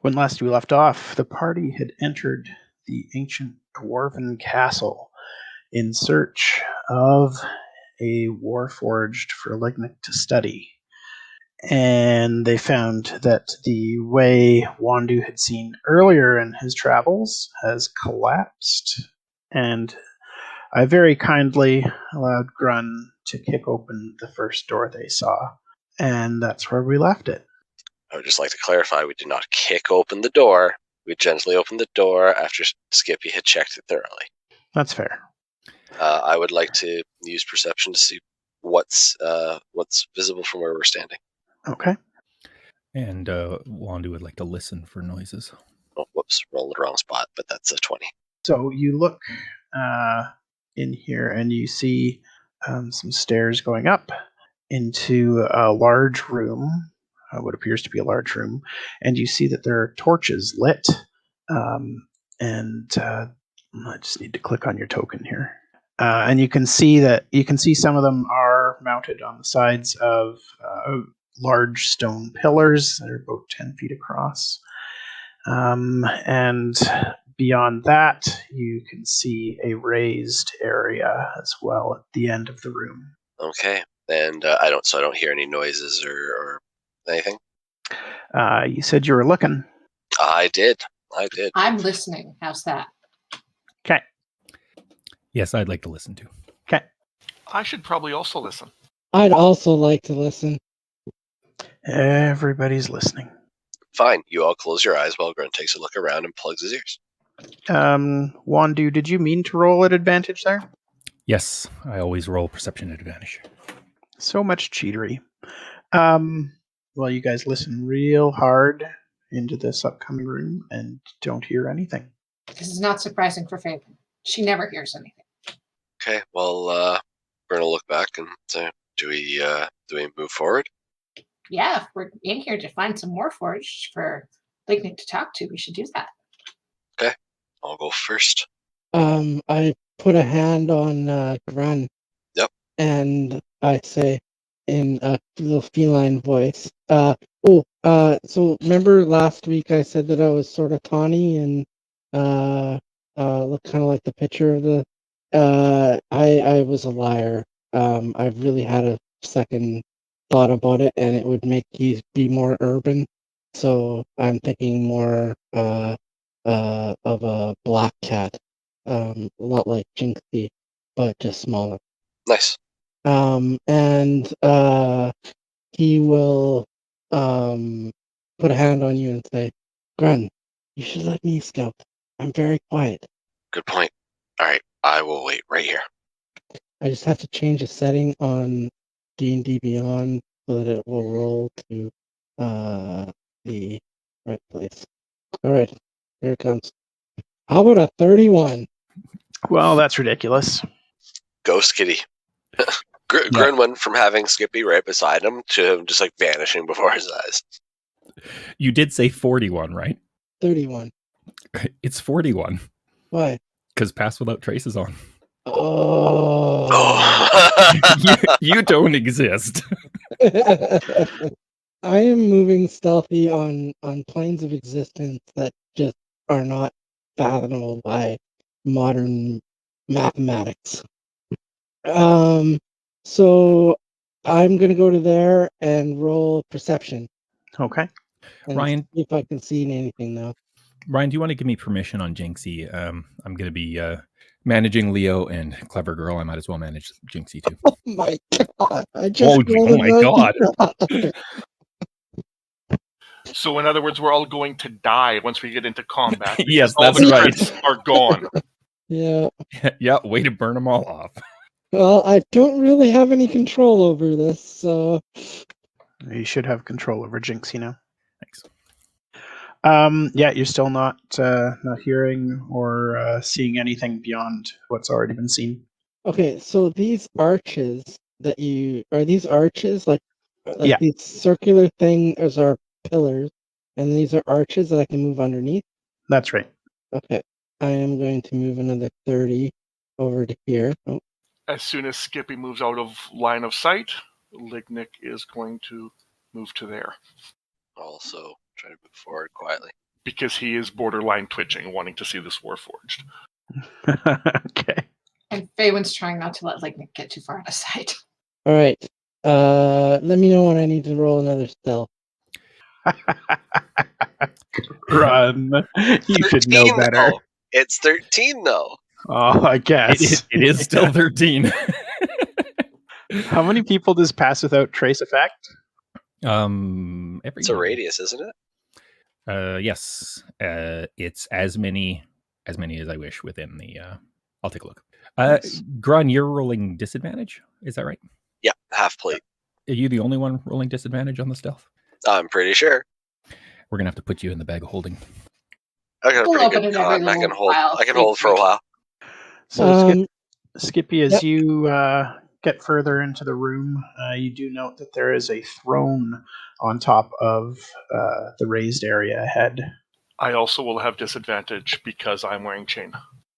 When last we left off, the party had entered the ancient dwarven castle in search of a Warforged for Lignyck to study. And they found that the way Wandoo had seen earlier in his travels has collapsed. And I very kindly allowed Grun to kick open the first door they saw. And that's where we left it. I would just like to clarify, we did not kick open the door. We gently opened the door after Skippy had checked it thoroughly. That's fair. I would like to use perception to see what's visible from where we're standing. Okay. And Wandoo would like to listen for noises. Oh, whoops, rolled the wrong spot, but that's a 20. So you look in here and you see some stairs going up into a large room, what appears to be a large room, and you see that there are torches lit. I just need to click on your token here. And you can see some of them are mounted on the sides of large stone pillars that are about 10 feet across. And beyond that, you can see a raised area as well at the end of the room. Okay, and I don't hear any noises or anything. You said you were looking. I did. I'm listening. How's that? Okay. Yes, I'd like to listen too. Okay. I should probably also listen. I'd also like to listen. Everybody's listening. Fine, you all close your eyes while Grun takes a look around and plugs his ears. Wandoo, did you mean to roll at advantage there? Yes, I always roll perception at advantage. So much cheatery. Well, you guys listen real hard into this upcoming room and don't hear anything. This is not surprising for Faewyn. She never hears anything. Okay, well, we're gonna look back and say, do we move forward? Yeah, if we're in here to find some Warforged for Lignyck to talk to, we should do that. Okay, I'll go first. I put a hand on Grun. Yep. And I say in a little feline voice, so remember last week I said that I was sort of tawny and look kind of like the picture of the I was a liar. I've really had a second thought about it, and it would make you be more urban. So I'm thinking more of a black cat, a lot like Jinxie, but just smaller. Nice. And he will put a hand on you and say, Grun, you should let me scout. I'm very quiet. Good point. All right, I will wait right here. I just have to change a setting on D&D Beyond so that it will roll to the right place. All right, here it comes. How about a 31? Well, that's ridiculous. Ghost kitty. Grun went from having Skippy right beside him to him just like vanishing before his eyes. You did say 41, right? 31. It's 41. Why? Because Pass Without Trace is on. Oh. you don't exist. I am moving stealthy on planes of existence that just are not fathomable by modern mathematics. So I'm gonna go to there and roll perception. Okay. And Ryan, see if I can see anything now. Ryan, do you want to give me permission on Jinxie? I'm going to be managing Leo and Clever Girl. I might as well manage Jinxie too. Oh my god! I just oh my god! So in other words, we're all going to die once we get into combat. Yes, all that's the right. credits are gone. Yeah. Yeah, way to burn them all off. Well, I don't really have any control over this, so... You should have control over Jinxie now. Thanks. Yeah, you're still not hearing or seeing anything beyond what's already been seen. Okay, so these arches that are these arches like yeah. These circular things are pillars, and these are arches that I can move underneath? That's right. Okay, I am going to move another 30 over to here. Oh. As soon as Skippy moves out of line of sight, Lignyck is going to move to there. Also, try to move forward quietly. because he is borderline twitching, wanting to see this Warforged. Okay. And Faewyn's trying not to let Lignyck get too far out of sight. All right. Let me know when I need to roll another stealth. Run. You should know 13, better. though. It's 13, though. Oh, I guess. It is still 13. How many people does pass without trace affect? Every It's a radius, isn't it? yes, it's as many as I wish within the. I'll take a look. Nice. Grun, you're rolling disadvantage. Is that right? Yeah, half plate. Are you the only one rolling disadvantage on the stealth? I'm pretty sure. We're gonna have to put you in the bag of holding. I got a We'll pretty open good it every con. I can little hold. while. I can hold for a while. So, Skippy, as Yep. you get further into the room, you do note that there is a throne on top of the raised area ahead. I also will have disadvantage because I'm wearing chain.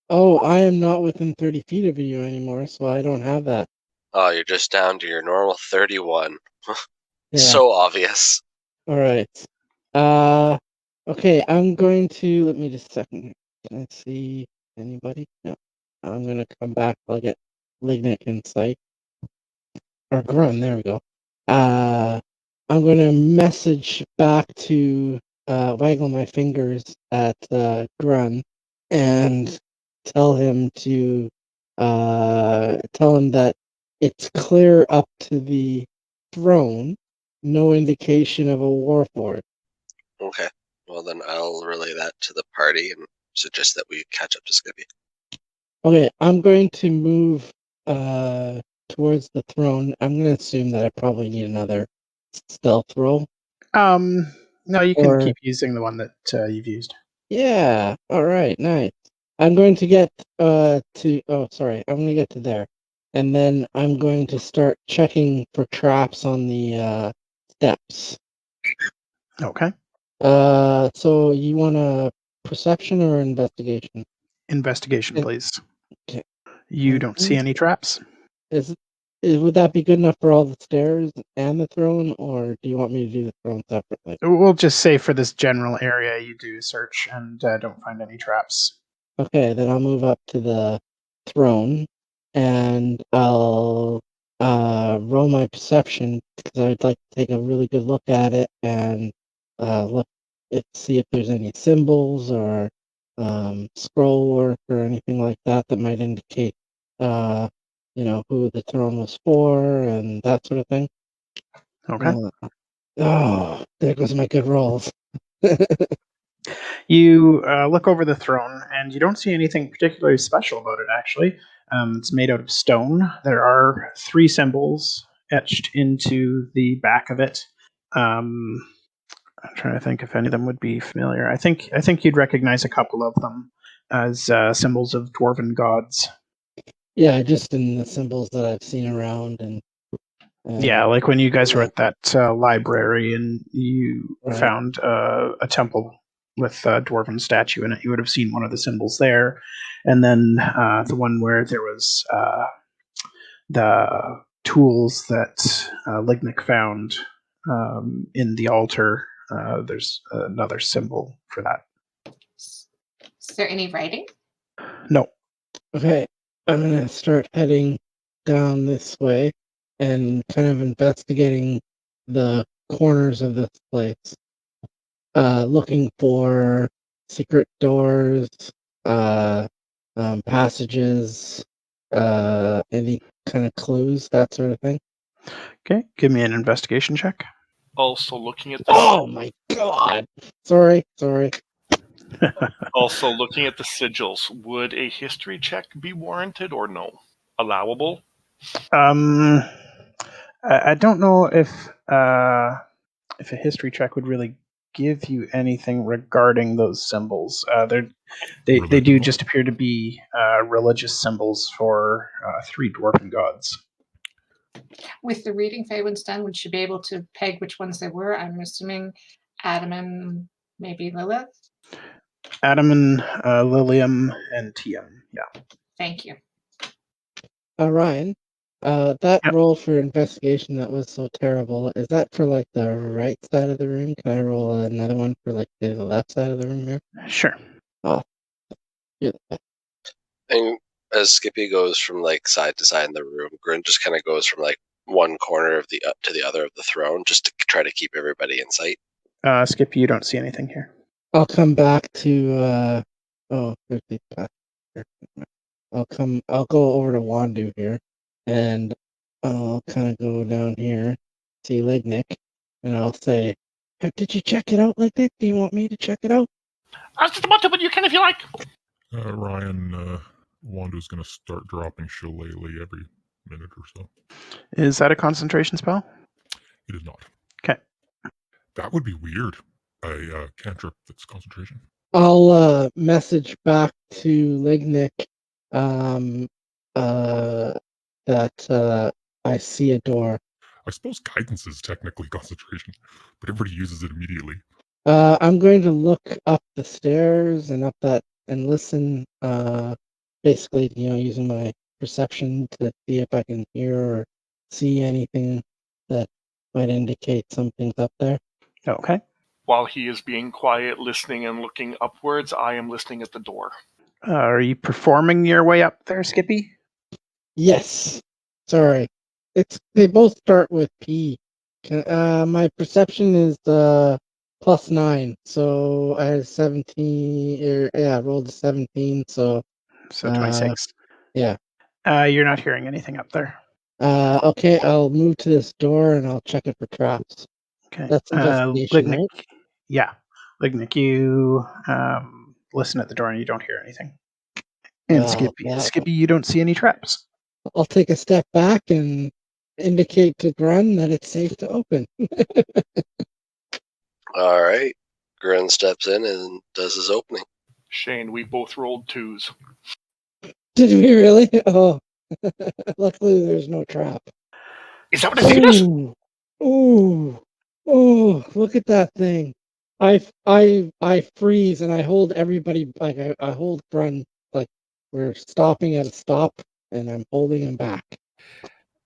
Oh, I am not within 30 feet of you anymore, so I don't have that. Oh, you're just down to your normal 31. Yeah. So obvious. All right. Okay, I'm going to, let me just a second. Can I see anybody? No. I'm going to come back. I'll get Lignyck in sight. Or Grun, there we go. I'm going to message back to waggle my fingers at Grun and tell him that it's clear up to the throne. No indication of a Warforged. Okay. Well, then I'll relay that to the party and suggest that we catch up to Skippy. Okay, I'm going to move towards the throne. I'm going to assume that I probably need another stealth roll. No, you can Or- keep using the one that you've used. Yeah. All right. Nice. I'm going to get I'm going to get to there, and then I'm going to start checking for traps on the steps. Okay. So you want a perception or investigation? Investigation, And- please. Okay. You don't see any traps? Would that be good enough for all the stairs and the throne, or do you want me to do the throne separately? We'll just say for this general area, you do search and don't find any traps. Okay, then I'll move up to the throne, and I'll roll my perception because I'd like to take a really good look at it and see if there's any symbols or scroll work or anything like that might indicate who the throne was for and that sort of thing. Okay. Oh, there goes my good rolls. You look over the throne, and you don't see anything particularly special about it, actually. It's made out of stone. There are 3 symbols etched into the back of it. I'm trying to think if any of them would be familiar. I think you'd recognize a couple of them as symbols of dwarven gods. Yeah, just in the symbols that I've seen around, and Yeah, like when you guys were at that library and you Right. found a temple with a dwarven statue in it, you would have seen one of the symbols there. And then the one where there was the tools that Lignyck found in the altar, there's another symbol for that. Is there any writing? No. Okay, I'm gonna start heading down this way and kind of investigating the corners of this place, looking for secret doors, passages, any kind of clues, that sort of thing. Okay, give me an investigation check. Also looking at the Oh my god! Sorry. also looking at the sigils, would a history check be warranted or no? Allowable? I don't know if a history check would really give you anything regarding those symbols. They do just appear to be religious symbols for 3 dwarven gods. With the reading Faewyn's done, would she be able to peg which ones they were? I'm assuming Adam and maybe Lilith. Adam and Lilium and Tiam. Yeah. Thank you. Ryan, That Yep. roll for investigation that was so terrible, is that for like the right side of the room? Can I roll another one for like the left side of the room here? Sure. Oh, you're the best. And as Skippy goes from like side to side in the room, Grun just kind of goes from like one corner of the to the other of the throne, just to try to keep everybody in sight. Skip, you don't see anything here. I'll come back to there's the path here. I'll go over to Wandoo here, and I'll kind of go down here, see Lignyck, and I'll say, did you check it out, Lignyck? Do you want me to check it out? I was just about to, but you can if you like. Ryan, Wandoo's going to start dropping shillelagh every minute or so. Is that a concentration spell? It is not. Okay. That would be weird. A cantrip that's concentration. I'll message back to Lignyck that I see a door. I suppose guidance is technically concentration, but everybody uses it immediately. I'm going to look up the stairs and up that and listen. Basically, using my perception to see if I can hear or see anything that might indicate something's up there. Okay. While he is being quiet, listening and looking upwards, I am listening at the door. Are you performing your way up there, Skippy? Yes. Sorry. They both start with P. My perception is +9, so I had 17. I rolled a 17, so 26. yeah. You're not hearing anything up there. Okay, I'll move to this door and I'll check it for traps. Okay. That's investigation, Lignyck, right? Yeah. Lignyck, you listen at the door and you don't hear anything. And Skippy, you don't see any traps. I'll take a step back and indicate to Grun that it's safe to open. All right. Grun steps in and does his opening. Shane, we both rolled 2s. Did we really? Oh, luckily there's no trap. Is that what I think it is? Ooh! Look at that thing. I freeze and I hold everybody like I hold Grun like we're stopping at a stop and I'm holding him back.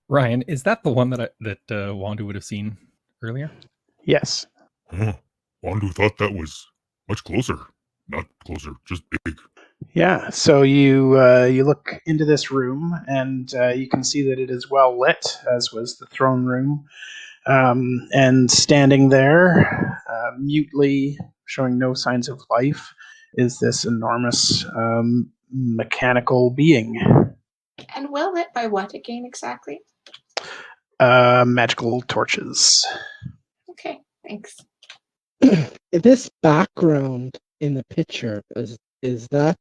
Ryan, is that the one that Wandoo would have seen earlier? Yes. Huh. Wandoo thought that was much closer. Not closer, just big. Yeah. So you look into this room and you can see that it is well lit, as was the throne room. And standing there, mutely showing no signs of life, is this enormous mechanical being. And well lit by what again exactly? Magical torches. Okay, thanks. This background in the picture is that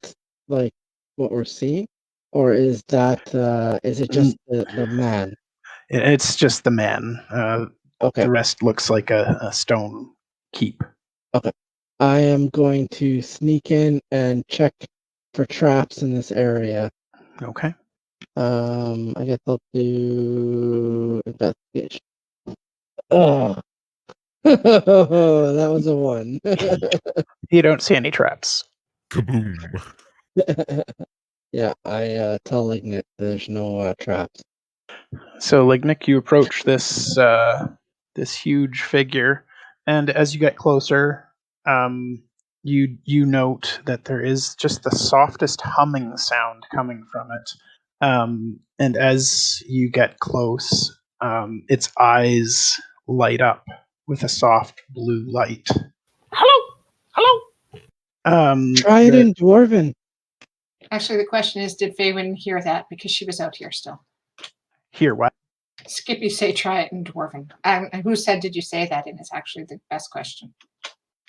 like what we're seeing, or is it just the man? It's just the man. Okay. The rest looks like a stone keep. Okay. I am going to sneak in and check for traps in this area. Okay. I guess I'll do investigation. Oh, that was a 1. You don't see any traps. Kaboom! Yeah, I tell Lignyck there's no traps. So, Lignyck, you approach this this huge figure, and as you get closer, you note that there is just the softest humming sound coming from it. And as you get close, its eyes light up with a soft blue light. Hello. Try it in Dwarven. Actually, the question is, did Faewyn hear that? Because she was out here still. Hear what? Skippy say try it in Dwarven. And who said did you say that in is actually the best question.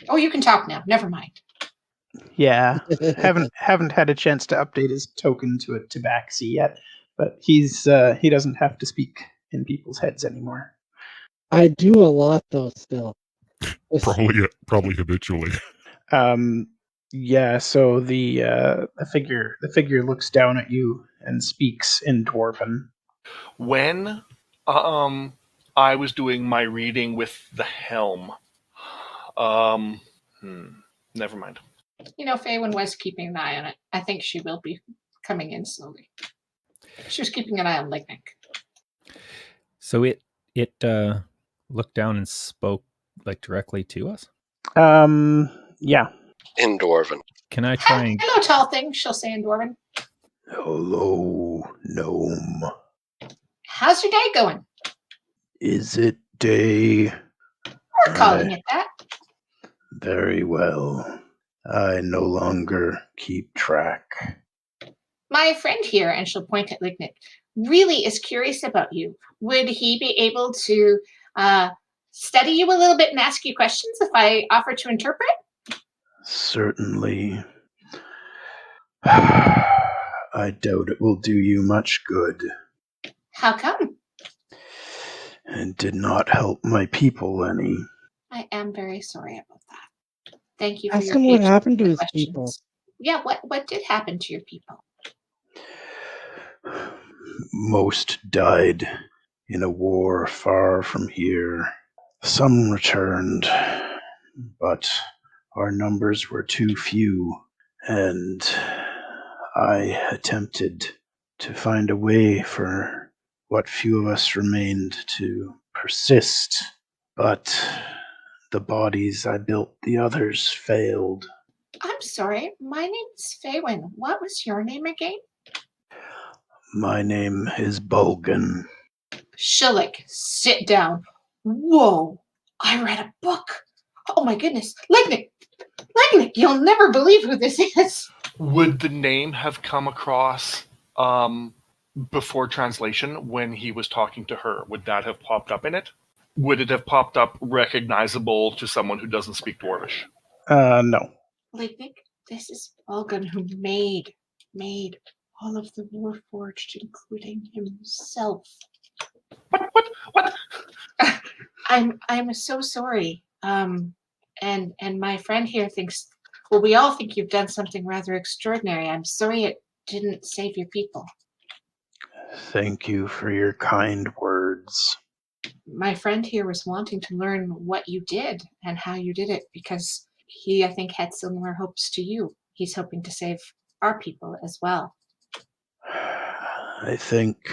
Oh, you can talk now. Never mind. Yeah, haven't had a chance to update his token to a tabaxi yet, but he doesn't have to speak in people's heads anymore. I do a lot though still. Probably habitually. Yeah, so the figure looks down at you and speaks in Dwarven. When I was doing my reading with the helm, never mind. Faewyn was keeping an eye on it. I think she will be coming in slowly. She was keeping an eye on Lignyck. So it looked down and spoke like directly to us. Yeah. In Dwarven. Can I try and Hello, tall thing, she'll say in Dwarven. Hello, gnome. How's your day going? Is it day? We're calling it that. Very well. I no longer keep track. My friend here, and she'll point at Lignyck, really is curious about you. Would he be able to study you a little bit and ask you questions if I offer to interpret? Certainly. I doubt it will do you much good. How come? It did not help my people any. I am very sorry about that. Thank you for Ask your him what patience happened to with his the people. questions. Yeah, what did happen to your people? Most died in a war far from here. Some returned, but our numbers were too few, and I attempted to find a way for what few of us remained to persist, but the bodies I built the others failed. I'm sorry, my name's Faewyn. What was your name again? My name is Bulgan. Shillick, sit down. Whoa, I read a book. Oh my goodness. Lignyck, you'll never believe who this is. Would the name have come across before translation when he was talking to her? Would that have popped up in it? Would it have popped up recognizable to someone who doesn't speak Dwarvish? No. Lignyck, this is Bulgan who made all of the Warforged, including himself. What? I'm so sorry. And my friend here thinks, well, we all think you've done something rather extraordinary. I'm sorry it didn't save your people. Thank you for your kind words. My friend here was wanting to learn what you did and how you did it because he, I think, had similar hopes to you. He's hoping to save our people as well. I think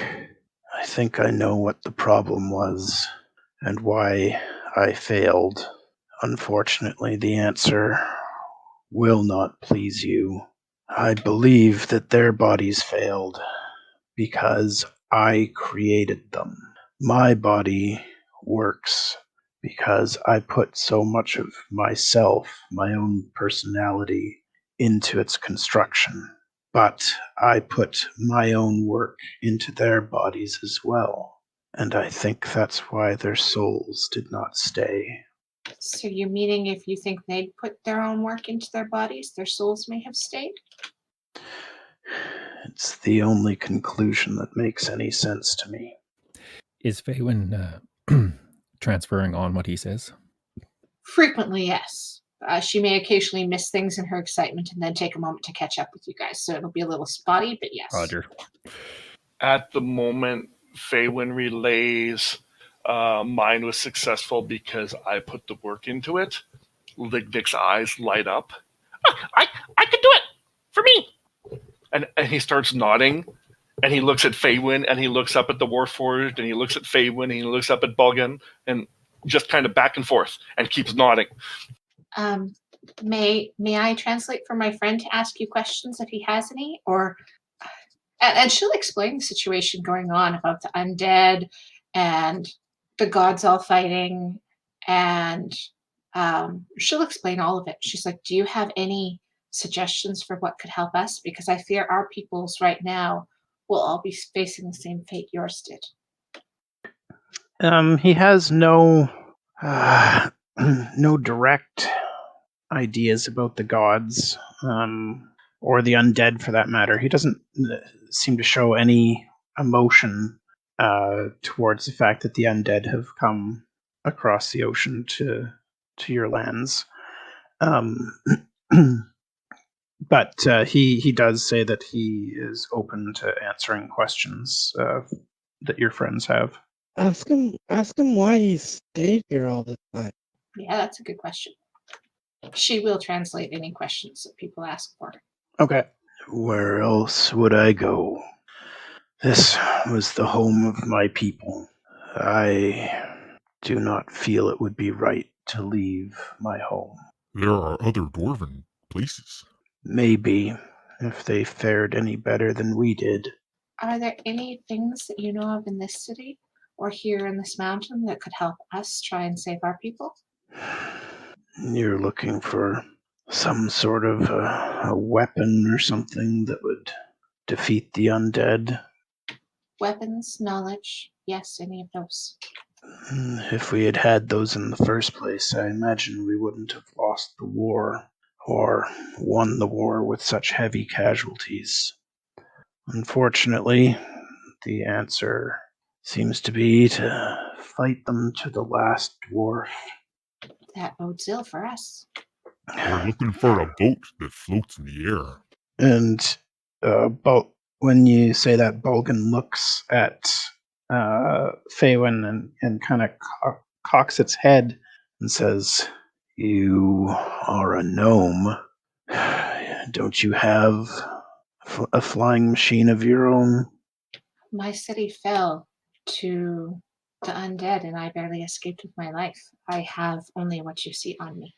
I know what the problem was and why I failed. Unfortunately, the answer will not please you. I believe that their bodies failed because I created them. My body works because I put so much of myself, my own personality, into its construction. But I put my own work into their bodies as well. And I think that's why their souls did not stay. So you're meaning if you think they'd put their own work into their bodies, their souls may have stayed? It's the only conclusion that makes any sense to me. is Faewyn transferring on what he says? Frequently, yes. She may occasionally miss things in her excitement and then take a moment to catch up with you guys. So it'll be a little spotty, but yes. Roger. At the moment, Faewyn relays, mine was successful because I put the work into it. Lignyck's eyes light up. I can do it! For me! And he starts nodding, and he looks at Faewyn, and he looks up at the Warforged, and he looks at Faewyn, and he looks up at Bulgan, and just kind of back and forth, and keeps nodding. May I translate for my friend to ask you questions if he has any? Or and she'll explain the situation going on about the undead and the gods all fighting, and she'll explain all of it. She's like, do you have any suggestions for what could help us? Because I fear our peoples right now will all be facing the same fate yours did. He has no no direct ideas about the gods, or the undead for that matter. He doesn't seem to show any emotion towards the fact that the undead have come across the ocean to your lands. But he does say that he is open to answering questions that your friends have. Ask him why he stayed here all the time. Yeah, that's a good question. She will translate any questions that people ask for. Okay. Where else would I go? This was the home of my people. I do not feel it would be right to leave my home. There are other dwarven places. Maybe, if they fared any better than we did. Are there any things that you know of in this city or here in this mountain that could help us try and save our people? You're looking for some sort of a weapon or something that would defeat the undead? Weapons, knowledge, yes, any of those. If we had had those in the first place, I imagine we wouldn't have lost the war or won the war with such heavy casualties. Unfortunately, the answer seems to be to fight them to the last dwarf. That bodes ill for us. We're looking for a boat that floats in the air. And when you say that, Bolgan looks at Faewyn and kind of cocks its head and says, "You are a gnome. Don't you have a flying machine of your own?" My city fell to the undead and I barely escaped with my life. I have only what you see on me.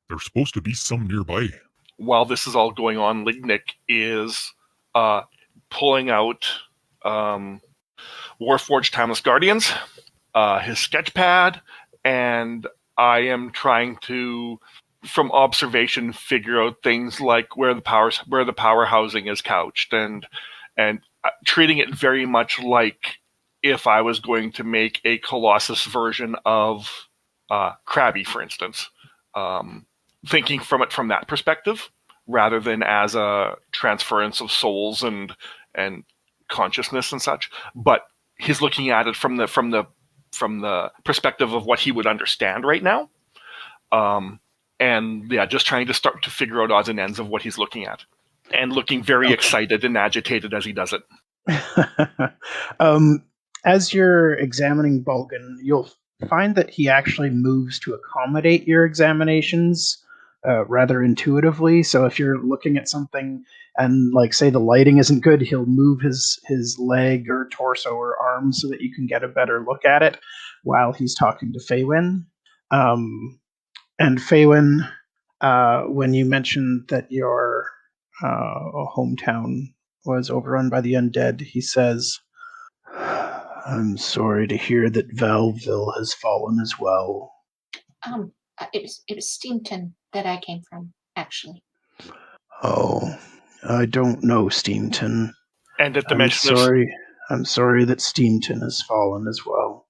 There's supposed to be some nearby. While this is all going on, Lignyck is pulling out Warforged Timeless Guardians, his sketch pad, and I am trying to, from observation, figure out things like where the power housing is couched, and treating it very much like if I was going to make a Colossus version of Krabby, for instance. Thinking from it from that perspective, rather than as a transference of souls and consciousness and such. But he's looking at it from the perspective of what he would understand right now. And yeah, just trying to start to figure out odds and ends of what he's looking at. And looking very excited and agitated as he does it. As you're examining Bolgan, you'll find that he actually moves to accommodate your examinations rather intuitively. So if you're looking at something and, like, say the lighting isn't good, he'll move his leg or torso or arm so that you can get a better look at it while he's talking to Faewyn. And Faewyn, when you mentioned that your hometown was overrun by the undead, he says, "I'm sorry to hear that Valville has fallen as well." It was Steamton that I came from, actually. Oh, I don't know Steamton. And at the I'm mention sorry. I'm sorry that Steamton has fallen as well.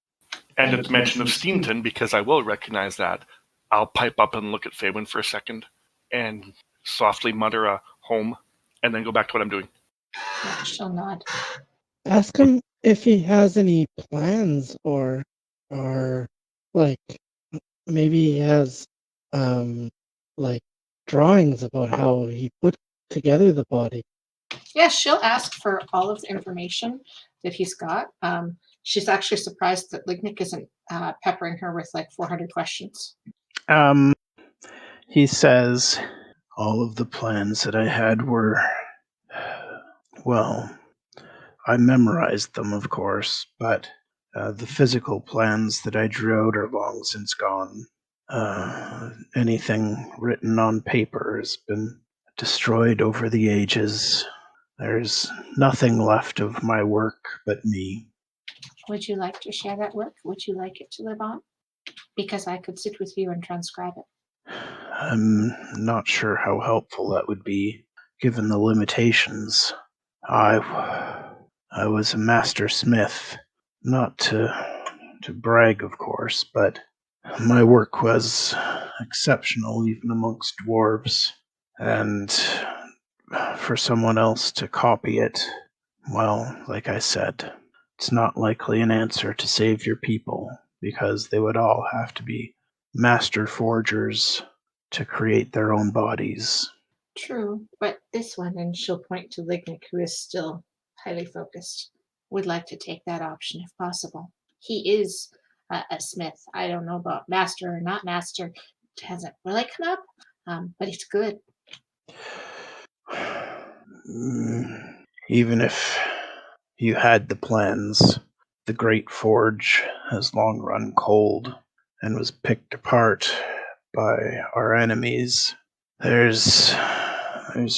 And at the mention of Steamton, because I will recognize that, I'll pipe up and look at Faewyn for a second and softly mutter a home and then go back to what I'm doing. Yeah, she'll nod. Ask him if he has any plans or like maybe he has like drawings about how he put together the body. Yeah, she'll ask for all of the information that he's got. She's actually surprised that Lignyck isn't peppering her with like 400 questions. He says, "All of the plans that I had were, well, I memorized them, of course, but the physical plans that I drew out are long since gone. Anything written on paper has been destroyed over the ages. There's nothing left of my work but me." Would you like to share that work? Would you like it to live on? Because I could sit with you and transcribe it. I'm not sure how helpful that would be, given the limitations. I was a master smith, not to brag, of course, but my work was exceptional even amongst dwarves, and for someone else to copy it, well, like I said, it's not likely an answer to save your people, because they would all have to be master forgers to create their own bodies. True, but this one, and she'll point to Lignyck, who is still highly focused, would like to take that option if possible. He is a smith. I don't know about master or not master. It hasn't really come up, but he's good. Even if You had the plans. The great forge has long run cold and was picked apart by our enemies. There's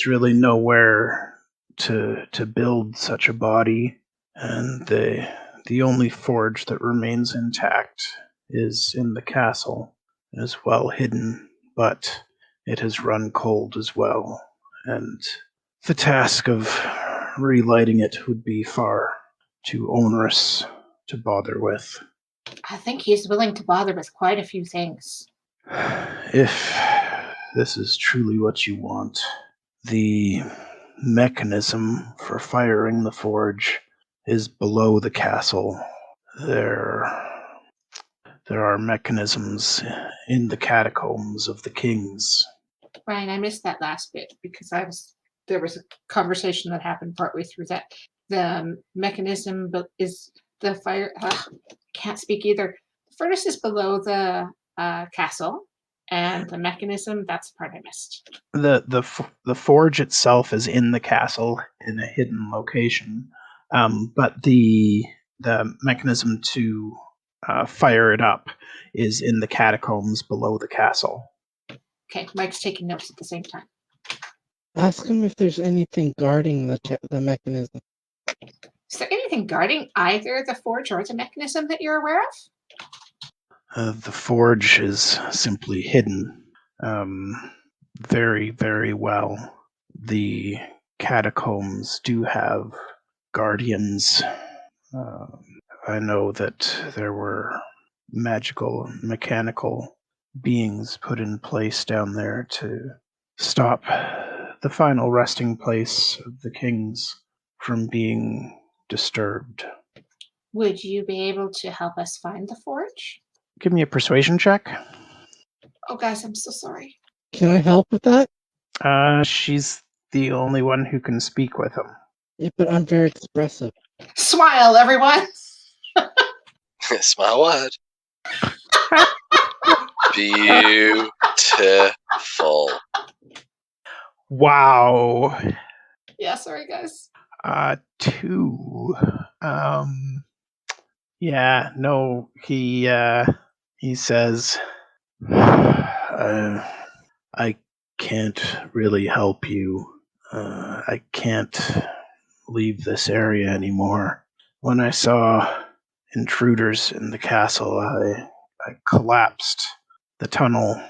really nowhere to build such a body, and the only forge that remains intact is in the castle. It is well hidden, but it has run cold as well, and the task of relighting it would be far too onerous to bother with. I think he's willing to bother with quite a few things. If this is truly what you want, the mechanism for firing the forge is below the castle. There are mechanisms in the catacombs of the kings. Ryan, I missed that last bit because there was a conversation that happened partway through that. The mechanism is the fire. Can't speak either. The furnace is below the castle, and the mechanism, that's the part I missed. The forge itself is in the castle in a hidden location, but the mechanism to fire it up is in the catacombs below the castle. Okay, Mike's taking notes at the same time. Ask him if there's anything guarding the mechanism. Is there anything guarding either the forge or the mechanism that you're aware of? The forge is simply hidden very, very well. The catacombs do have guardians. I know that there were magical, mechanical beings put in place down there to stop the final resting place of the kings from being disturbed. Would you be able to help us find the forge? Give me a persuasion check. Oh, guys, I'm so sorry. Can I help with that? She's the only one who can speak with him. Yeah, but I'm very expressive. Smile, everyone! Smile wide. Beautiful. Wow. Yeah, sorry, guys. 2. Yeah, no, he says, I can't really help you. I can't leave this area anymore. When I saw intruders in the castle, I collapsed the tunnel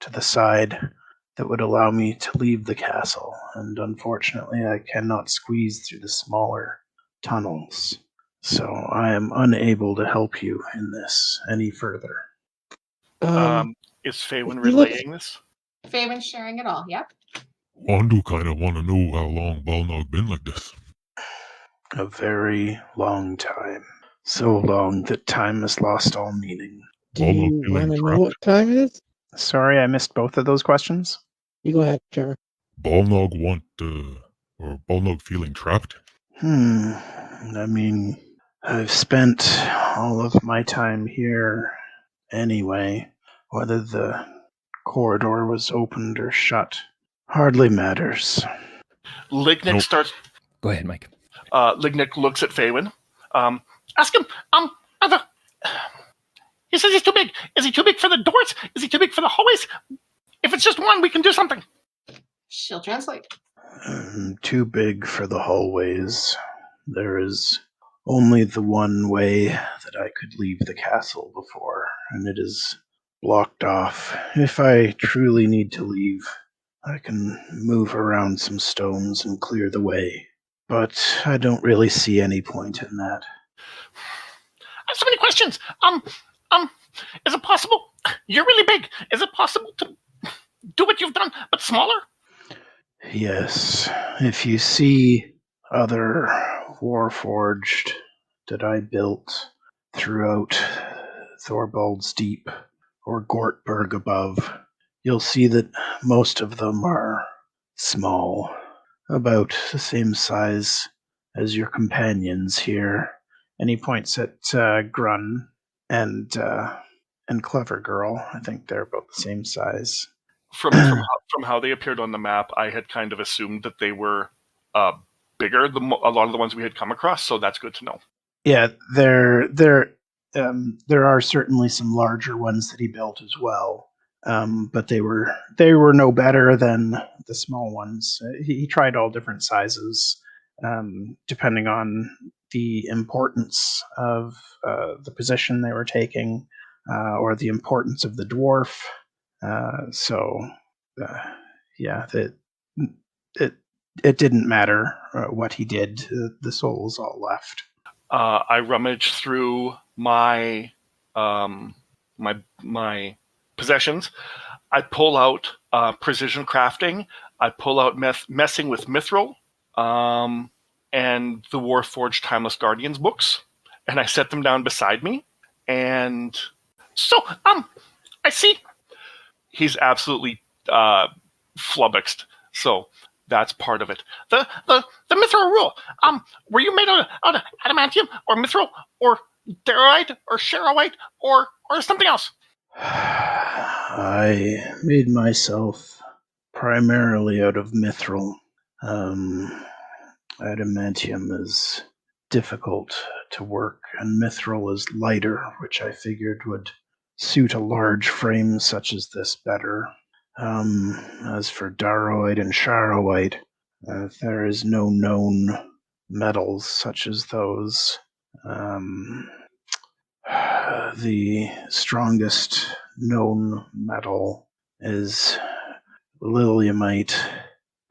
to the side that would allow me to leave the castle, and unfortunately I cannot squeeze through the smaller tunnels. So I am unable to help you in this any further. Is Faewyn he looks- relaying this? Faewyn's sharing it all, yep. Wandoo kind of want to know how long Balnog been like this. A very long time. So long that time has lost all meaning. Do Balnog you feeling want to know trapped? what time it is? Sorry, I missed both of those questions. You go ahead, Trevor. Balnog or Balnog feeling trapped? I mean, I've spent all of my time here anyway. Whether the corridor was opened or shut hardly matters. Lignyck Nope. starts. Go ahead, Mike. Lignyck looks at Faewyn. Ask him. He says he's too big. Is he too big for the doors? Is he too big for the hallways? If it's just one, we can do something. She'll translate. Too big for the hallways. There is only the one way that I could leave the castle before, and it is blocked off. If I truly need to leave, I can move around some stones and clear the way. But I don't really see any point in that. I have so many questions. Is it possible? You're really big. Is it possible to do what you've done, but smaller? Yes, if you see other Warforged that I built throughout Thorbald's Deep or Gortberg above, you'll see that most of them are small, about the same size as your companions here. And he points at Grun and Clever Girl. I think they're about the same size. From how they appeared on the map, I had kind of assumed that they were bigger than a lot of the ones we had come across, so that's good to know. Yeah, there are certainly some larger ones that he built as well, but they were no better than the small ones. He tried all different sizes, depending on the importance of the position they were taking, or the importance of the dwarf. Yeah, it didn't matter what he did. The souls all left. I rummage through my my possessions. I pull out precision crafting. I pull out messing with mithril, and the Warforged Timeless Guardians books, and I set them down beside me. And so, I see. He's absolutely flummoxed. So that's part of it. The mithril rule. Were you made out of adamantium or mithril or darite or charoite or something else? I made myself primarily out of mithril. Adamantium is difficult to work, and mithril is lighter, which I figured would suit a large frame such as this better. As for daroid and charoite, there is no known metals such as those. The strongest known metal is liliumite,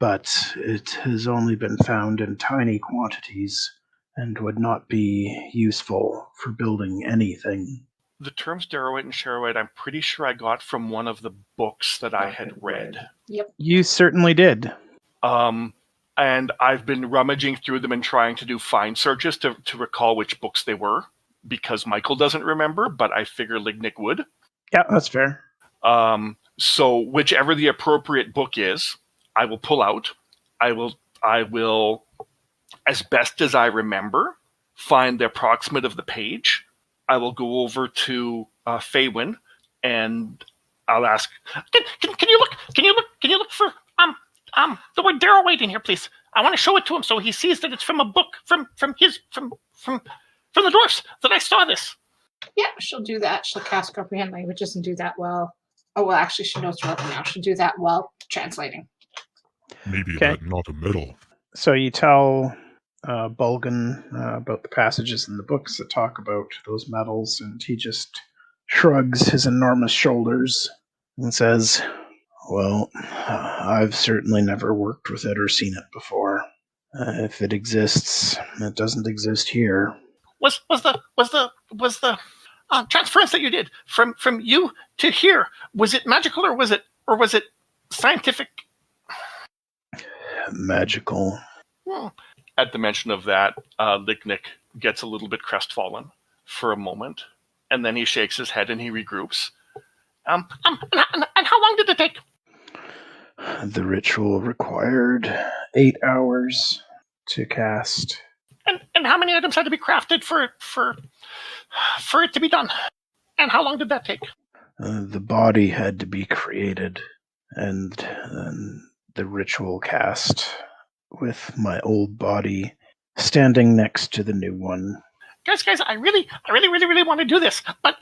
but it has only been found in tiny quantities and would not be useful for building anything. The terms daroite and charoite, I'm pretty sure I got from one of the books that I had read. Yep. You certainly did. And I've been rummaging through them and trying to do fine searches to recall which books they were, because Michael doesn't remember, but I figure Lignyck would. Yeah, that's fair. So whichever the appropriate book is, I will pull out. I will, as best as I remember, find the approximate of the page. I will go over to Faewyn, and I'll ask, "Can you look for the word daroite in here, please? I want to show it to him so he sees that it's from a book from the dwarfs that I saw this." Yeah, she'll do that. She'll cast comprehend languages and do that well. Oh, well, actually, she knows Dwarven now. She'll do that while translating. Maybe Okay. that not a medal. So you tell Bulgan about the passages in the books that talk about those metals, and he just shrugs his enormous shoulders and says, "Well, I've certainly never worked with it or seen it before. If it exists, it doesn't exist here." Was the transference that you did from you to here, was it magical or was it scientific? Magical. At the mention of that, Lignyck gets a little bit crestfallen for a moment, and then he shakes his head and he regroups. And how long did it take? The ritual required 8 hours to cast. And how many items had to be crafted for it to be done? And how long did that take? The body had to be created, and the ritual cast with my old body standing next to the new one. Guys, I really want to do this, but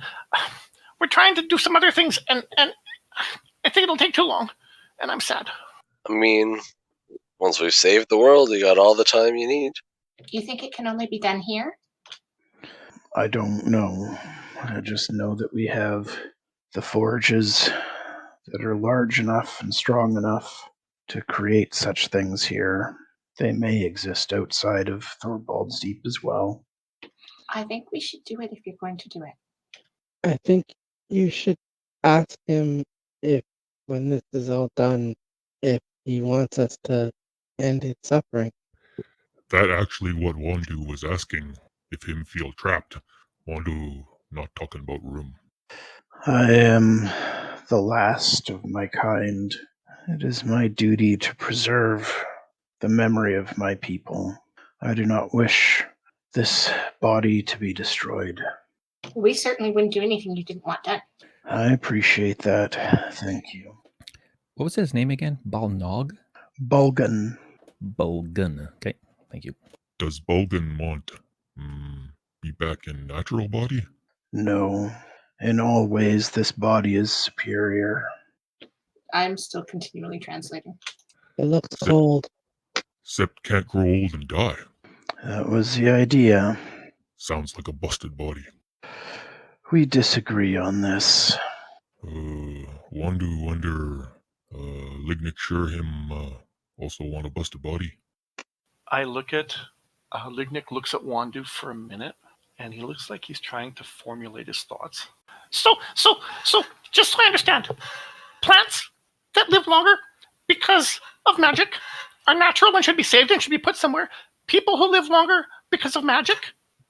we're trying to do some other things, and I think it'll take too long, and I'm sad. I mean, once we've saved the world, you got all the time you need. You think it can only be done here? I don't know. I just know that we have the forges that are large enough and strong enough to create such things here. They may exist outside of Thorbald's Deep as well. I think we should do it if you're going to do it. I think you should ask him if, when this is all done, if he wants us to end his suffering. That actually what Wandoo was asking, if him feel trapped. Wandoo not talking about room. I am the last of my kind. It is my duty to preserve the memory of my people. I do not wish this body to be destroyed. We certainly wouldn't do anything you didn't want done. I appreciate that. Thank you. What was his name again? Balnog? Bulgan. Bulgun. Okay. Thank you. Does Bolgan want be back in natural body? No. In all ways, this body is superior. I'm still continually translating. It looks cold. Sept can't grow old and die. That was the idea. Sounds like a busted body. We disagree on this. Wandoo wonder, Lignyck sure him also want a busted body? I look at Lignyck looks at Wandoo for a minute, and he looks like he's trying to formulate his thoughts. So, just so I understand, plants that live longer because of magic are natural and should be saved and should be put somewhere. People who live longer because of magic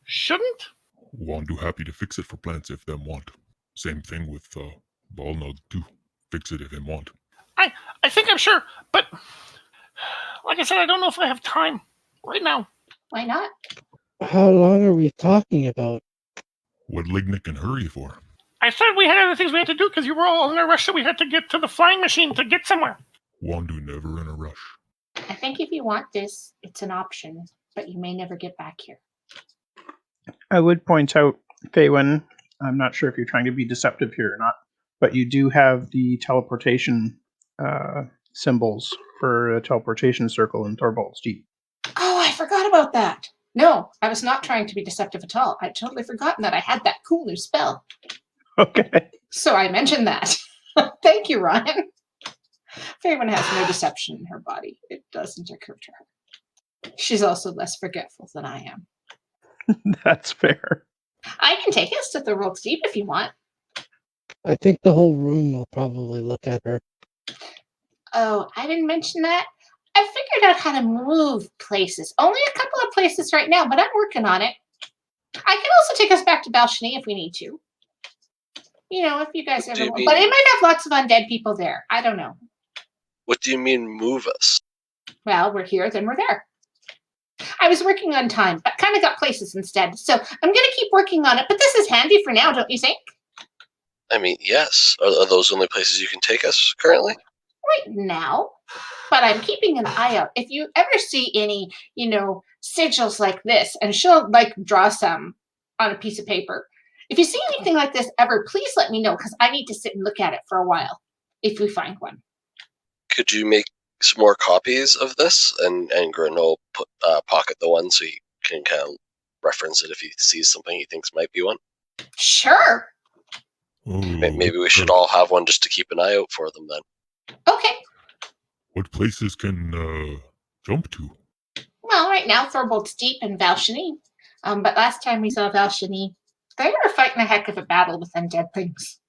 shouldn't? Wandoo happy to fix it for plants if them want. Same thing with Balnog too. Fix it if them want. I think I'm sure, but like I said, I don't know if I have time right now. Why not? How long are we talking about? What Lignyck can hurry for? I said we had other things we had to do because you were all in a rush, so we had to get to the flying machine to get somewhere. Wandoo never in a rush. I think if you want this, it's an option, but you may never get back here. I would point out, Faewyn, I'm not sure if you're trying to be deceptive here or not, but you do have the teleportation symbols for a teleportation circle in Thorbald's Jeep. Oh, I forgot about that. No, I was not trying to be deceptive at all. I'd totally forgotten that I had that cool new spell. Okay. So I mentioned that. Thank you, Ryan. Faewyn has no deception in her body. It doesn't occur to her. She's also less forgetful than I am. That's fair. I can take us to the Thorbald's Jeep if you want. I think the whole room will probably look at her. Oh, I didn't mention that. I figured out how to move places. Only a couple of places right now, but I'm working on it. I can also take us back to Balshany if we need to. You know, if you guys ever want. But it might have lots of undead people there. I don't know. What do you mean move us? Well, we're here, then we're there. I was working on time, but kind of got places instead. So I'm going to keep working on it, but this is handy for now, don't you think? I mean, yes. Are those the only places you can take us currently? Right now. But I'm keeping an eye out. If you ever see any, sigils like this, and she'll draw some on a piece of paper. If you see anything like this ever, please let me know, because I need to sit and look at it for a while, if we find one. Could you make some more copies of this, and Grun will pocket the one so he can kind of reference it if he sees something he thinks might be one? Sure. Maybe we should all have one just to keep an eye out for them then. Okay. What places can jump to? Well, right now, Thorbald's Deep and Balshany. But last time we saw Balshany, they were fighting a heck of a battle with undead things.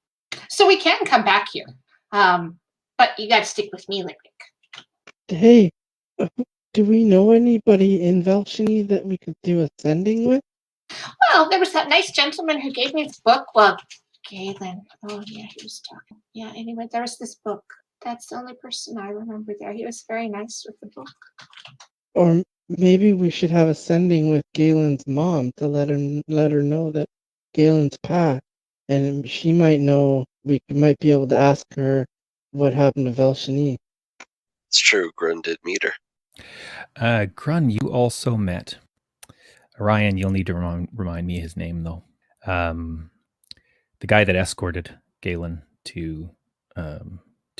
So we can come back here. But you got to stick with me, Lignyck. Hey, do we know anybody in Balshany that we could do a sending with? Well, there was that nice gentleman who gave me this book. Well, Galen. Oh, yeah, he was talking. Yeah, anyway, there was this book. That's the only person I remember there. He was very nice with the book. Or maybe we should have a sending with Galen's mom to let her know that Galen's passed, and she might know. We might be able to ask her what happened to Balshany. It's true, Grun did meet her. Grun, you also met. Ryan, you'll need to remind me his name, though. The guy that escorted Galen to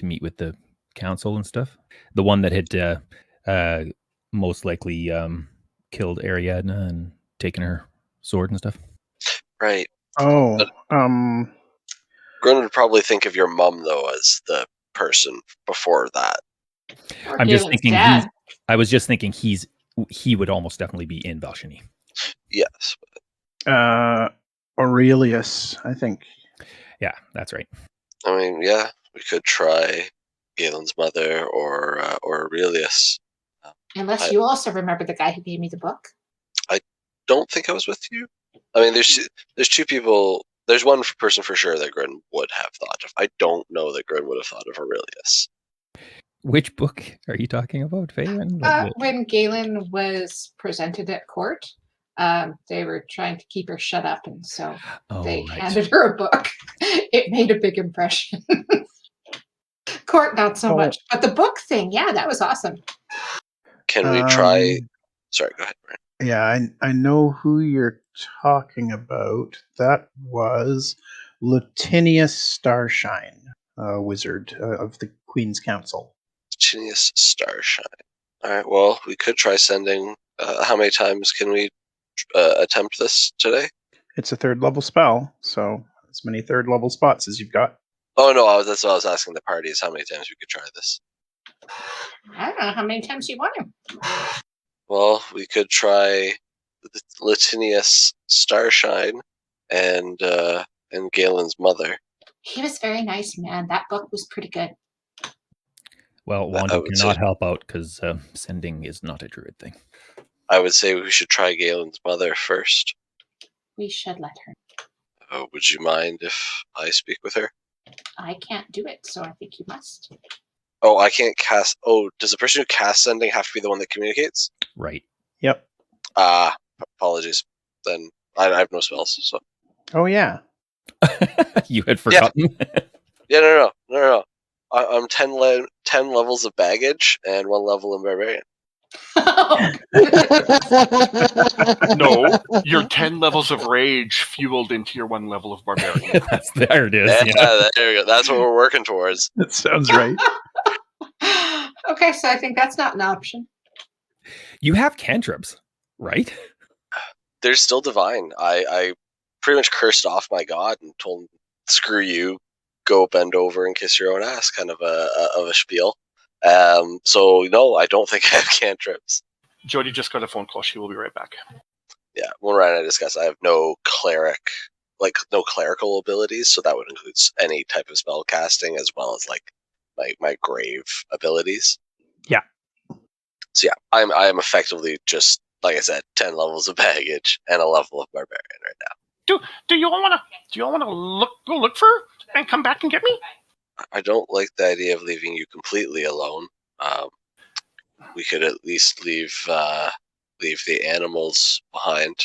meet with the council and stuff. The one that had most likely killed Ariadna and taken her sword and stuff. Right. Oh, But Grun would probably think of your mom, though, as the person before that. Or I'm just Galen's thinking dad. I was just thinking he would almost definitely be in Balshany. Yes. Aurelius, I think. Yeah, that's right. I mean, yeah, we could try Galen's mother or Aurelius. Unless you also remember the guy who gave me the book. Don't think I was with you. I mean, there's two people. There's one person for sure that Grun would have thought of. I don't know that Grun would have thought of Aurelius. Which book are you talking about, Faewyn? When Galen was presented at court, they were trying to keep her shut up, and so they handed her a book. It made a big impression. Court, not so much. But the book thing, yeah, that was awesome. Can we try Sorry, go ahead, Brian. Yeah, I know who you're talking about. That was Latinius Starshine, wizard of the Queen's Council. Genius Starshine. All right. Well, we could try sending. How many times can we attempt this today? It's a 3rd level spell, so as many 3rd level spots as you've got. Oh no, that's what I was asking the party is how many times we could try this. I don't know how many times you want him. Well, we could try Latinius Starshine and Galen's mother. He was very nice, man. That book was pretty good. Well, I Wandoo would cannot say- help out because sending is not a druid thing. I would say we should try Galen's mother first. We should let her. Would you mind if I speak with her? I can't do it, so I think you must. Oh, I can't cast. Oh, does the person who casts sending have to be the one that communicates? Right. Yep. Apologies. Then I have no spells. So Oh, yeah. You had forgotten. yeah, no. I'm 10 levels of baggage and 1 level in barbarian. No, your 10 levels of rage fueled into your 1 level of barbarian. There it is. Yeah, Yeah. there we go. That's what we're working towards. That sounds right. Okay, so I think that's not an option. You have cantrips, right? There's still divine. I pretty much cursed off my god and told him, "Screw you, go bend over and kiss your own ass," kind of a spiel. So no, I don't think I have cantrips. Jody just got a phone call. She will be right back. Yeah, when Ryan and I discussed, I have no clerical abilities, so that would include any type of spell casting as well as like my grave abilities. Yeah. So yeah, I am effectively just, like I said, 10 levels of baggage and a level of barbarian right now. Do you all wanna go look for her and come back and get me? I don't like the idea of leaving you completely alone. We could at least leave the animals behind,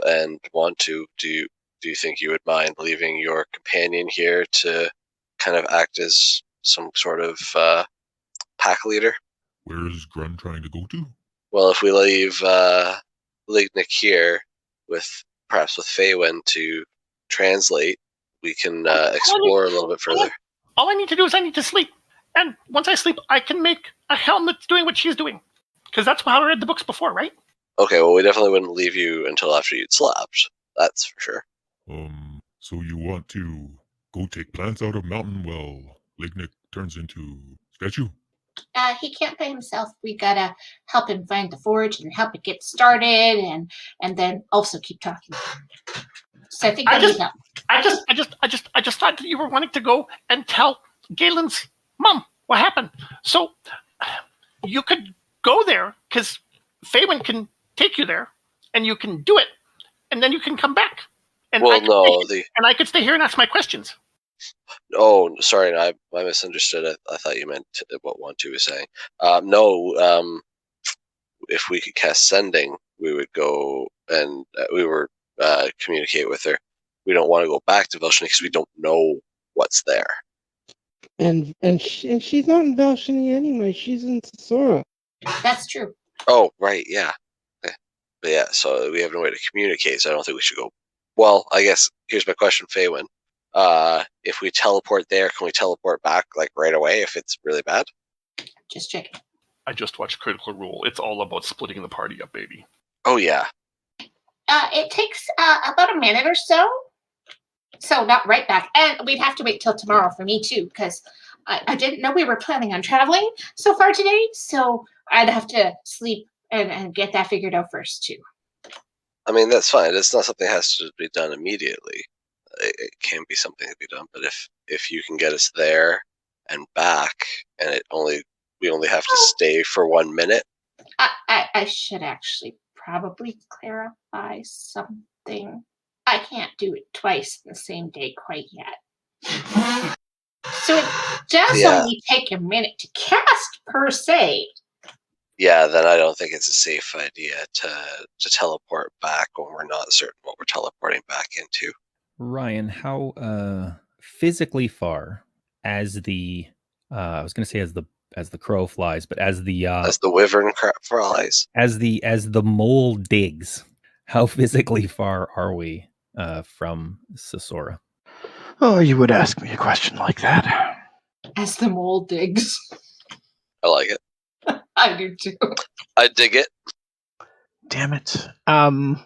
and want to. Do you think you would mind leaving your companion here to kind of act as some sort of pack leader? Where is Grun trying to go to? Well, if we leave Lignyck here perhaps with Faewyn to translate, we can explore a little bit further. All I need to do is I need to sleep. And once I sleep, I can make a helm that's doing what she's doing. Because that's how I read the books before, right? Okay, well, we definitely wouldn't leave you until after you'd slept. That's for sure. So you want to go take plants out of mountain while Lignyck turns into statue? He can't by himself. We gotta help him find the forge and help it get started, and then also keep talking. So I think I I need just- help. I just thought that you were wanting to go and tell Galen's mom what happened. So you could go there because Faewyn can take you there, and you can do it, and then you can come back. And Well, I could stay here and ask my questions. Oh, sorry, I misunderstood. I thought you meant what Wandoo was saying. If we could cast sending, we would go and we were communicate with her. We don't want to go back to Velshini because we don't know what's there. And she's not in Velshini anyway. She's in Sora. That's true. Oh, right, yeah. Okay. But yeah, so we have no way to communicate, so I don't think we should go. Well, I guess here's my question, Faewyn. If we teleport there, can we teleport back like right away if it's really bad? Just checking. I just watched Critical Role. It's all about splitting the party up, baby. Oh yeah. It takes about a minute or so. So not right back. And we'd have to wait till tomorrow for me too, because I didn't know we were planning on traveling so far today. So I'd have to sleep and get that figured out first too. I mean, that's fine. It's not something that has to be done immediately. It can be something to be done, but if you can get us there and back, and we only have to stay for 1 minute. I should actually probably clarify something. I can't do it twice in the same day quite yet. So it does only take a minute to cast per se. Yeah, then I don't think it's a safe idea to teleport back when we're not certain what we're teleporting back into. Ryan, how physically far as the I was going to say as the the crow flies, but as the wyvern flies. As the mole digs, how physically far are we from Sisora? Oh, you would ask me a question like that. As the mole digs. I like it. I do too. I dig it. Damn it. I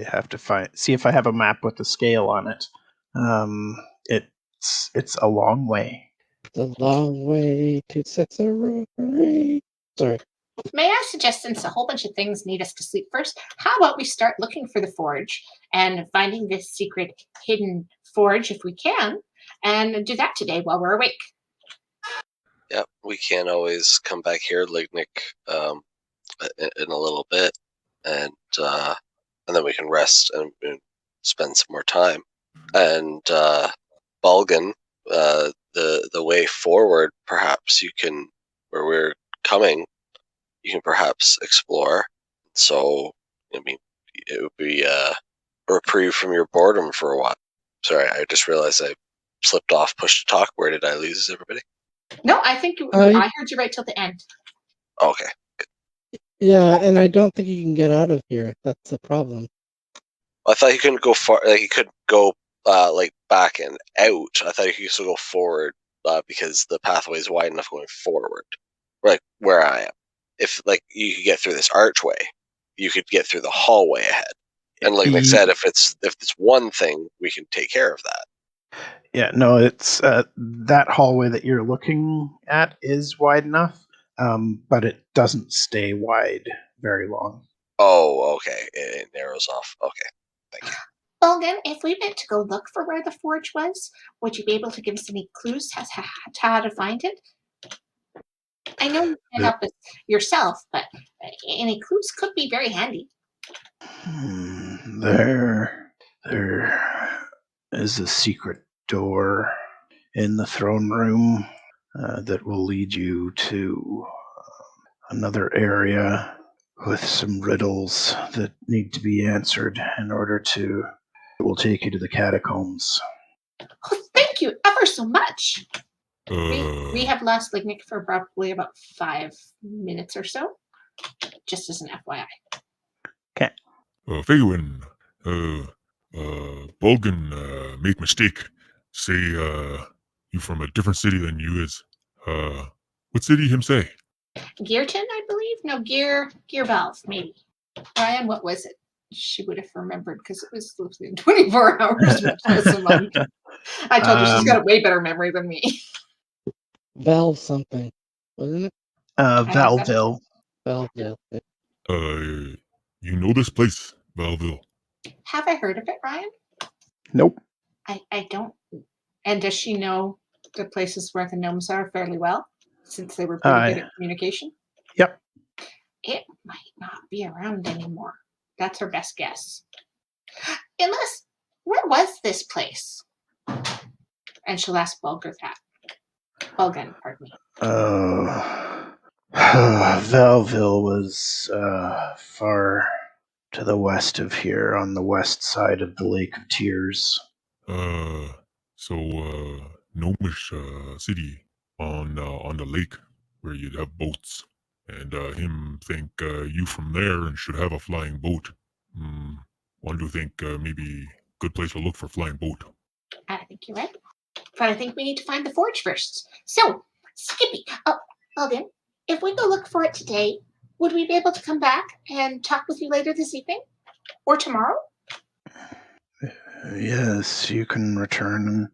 have to see if I have a map with a scale on it. It's a long way. It's a long way to Sisora. Sorry. May I suggest, since a whole bunch of things need us to sleep first, how about we start looking for the forge and finding this secret hidden forge if we can, and do that today while we're awake. Yeah, we can always come back here, Lignyck, in a little bit, and then we can rest and spend some more time. And Balgan, the way forward, perhaps you can, where we're coming, you can perhaps explore. So, I mean, it would be a reprieve from your boredom for a while. Sorry, I just realized I slipped off push to talk. Where did I lose everybody? No, I think I heard you right till the end. Okay. Yeah, and I don't think you can get out of here. That's the problem. I thought you couldn't go far. Like you could go like back and out. I thought you could still go forward because the pathway is wide enough going forward. Like where I am. If like you could get through this archway, you could get through the hallway ahead. And like Nick said, if it's one thing, we can take care of that. Yeah, no, it's that hallway that you're looking at is wide enough, but it doesn't stay wide very long. Oh, okay. It narrows off. Okay, thank you. Balgan, if we meant to go look for where the forge was, would you be able to give us any clues as to how to find it? I know you can help us yourself, but any clues could be very handy. There is a secret door in the throne room that will lead you to another area with some riddles that need to be answered in order to. It will take you to the catacombs. Oh, thank you ever so much. We have lost Lignyck for probably about 5 minutes or so, just as an FYI. Okay. Faewyn, Balgan make mistake. Say you from a different city than you is. What city him say? Gearton, I believe? No, Gear Valve, maybe. Ryan, what was it? She would have remembered because it was within 24 hours. Much less a month. I told you she's got a way better memory than me. Valve something, wasn't it? Valville. Valville. You know this place, Valville? Have I heard of it, Ryan? Nope. I don't. And does she know the places where the gnomes are fairly well, since they were pretty good at communication? Yep. It might not be around anymore. That's her best guess. Unless, where was this place? And she'll ask Bulgar that. Balgan, pardon me. Valville was far to the west of here, on the west side of the Lake of Tears. Gnomish city on the lake where you'd have boats, and him think you from there and should have a flying boat. Wandoo think maybe good place to look for flying boat. I think you're right. But I think we need to find the forge first. So, Skippy, Balgan, if we go look for it today, would we be able to come back and talk with you later this evening? Or tomorrow? Yes, you can return and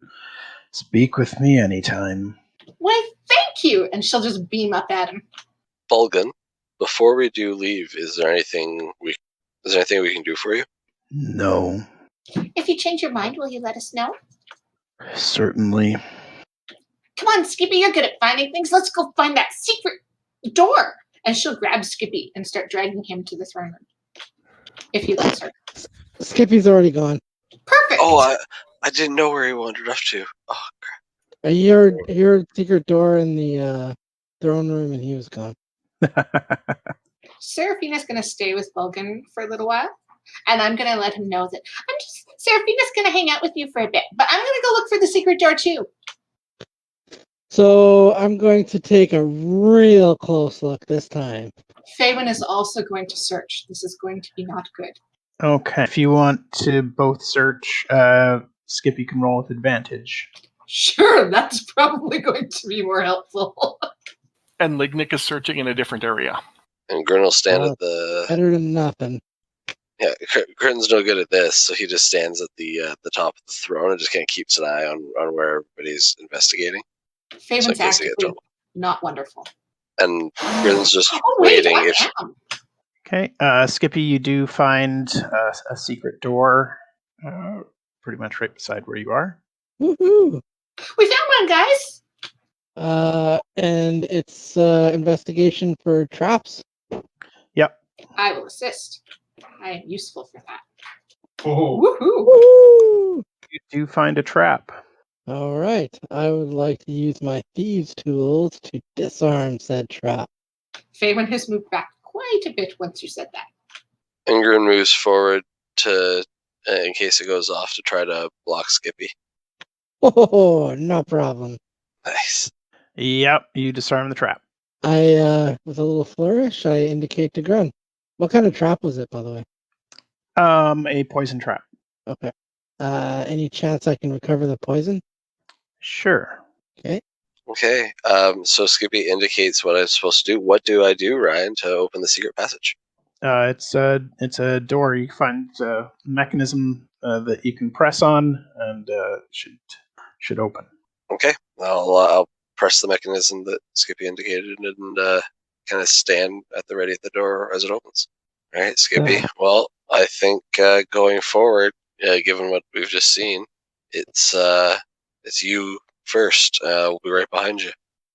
speak with me anytime. Why, thank you! And she'll just beam up at him. Balgan, before we do leave, is there anything we can do for you? No. If you change your mind, will you let us know? Certainly. Come on, Skippy, you're good at finding things. Let's go find that secret door. And she'll grab Skippy and start dragging him to the throne room. If he lets her. Skippy's already gone. Perfect. Oh, I didn't know where he wandered off to. Oh, crap. I heard secret door in the throne room, and he was gone. Seraphina's going to stay with Balgan for a little while. And I'm going to let him know that Seraphina's going to hang out with you for a bit. But I'm going to go look for the secret door, too. So I'm going to take a real close look this time. Faewyn is also going to search. This is going to be not good. Okay. If you want to both search, Skippy can roll with advantage. Sure, that's probably going to be more helpful. And Lignyck is searching in a different area. And Grun will stand Oh. at the. Better than nothing. Yeah, Grun's no good at this, so he just stands at the top of the throne and just kind of keeps an eye on where everybody's investigating. Faewyn's So in case they get actively trouble. not wonderful. And Grun's just Oh, wait, waiting I if. am. Okay. Skippy, you do find a secret door pretty much right beside where you are. Woohoo! We found one, guys. And it's investigation for traps. Yep. I will assist. I am useful for that. Oh. Woohoo! Woo! You do find a trap. All right. I would like to use my thieves' tools to disarm said trap. Faewyn has moved back quite a bit once you said that. And Grun moves forward to, in case it goes off, to try to block Skippy. Oh, no problem. Nice. Yep. You disarm the trap. With a little flourish, I indicate to Grun. What kind of trap was it, by the way? A poison trap. Okay. Any chance I can recover the poison? Sure. Okay. So Skippy indicates what I'm supposed to do. What do I do, Ryan, to open the secret passage? It's a door. You find a mechanism that you can press on, and should open. Okay. I'll press the mechanism that Skippy indicated and kind of stand at the ready at the door as it opens. All right, Skippy. Well, I think going forward, given what we've just seen, it's you first. We'll be right behind you.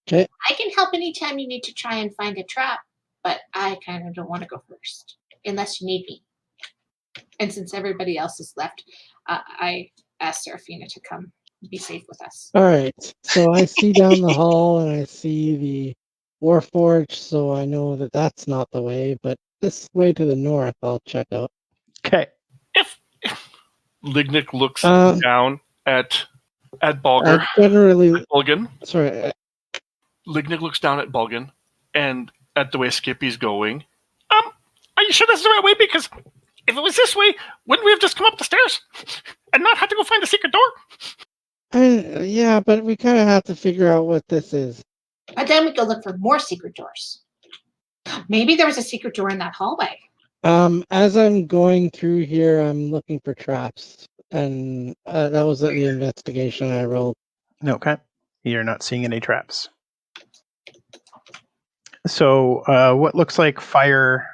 Okay. I can help anytime you need to try and find a trap, but I kind of don't want to go first, unless you need me. And since everybody else is left, I asked Seraphina to come be safe with us. All right. So I see down the hall and I see the Warforged, so I know that that's not the way, but this way to the north I'll check out. Okay. If Lignyck looks Um, down at Bulger, Generally, Bulgan, sorry, Lignyck looks down at Bulgan and at the way Skippy's going. Are you sure this is the right way? Because if it was this way, wouldn't we have just come up the stairs and not have to go find the secret door? yeah, but we kind of have to figure out what this is. But then we go look for more secret doors. Maybe there was a secret door in that hallway. As I'm going through here, I'm looking for traps, and that was the investigation I rolled. Okay. You're not seeing any traps. So what looks like fire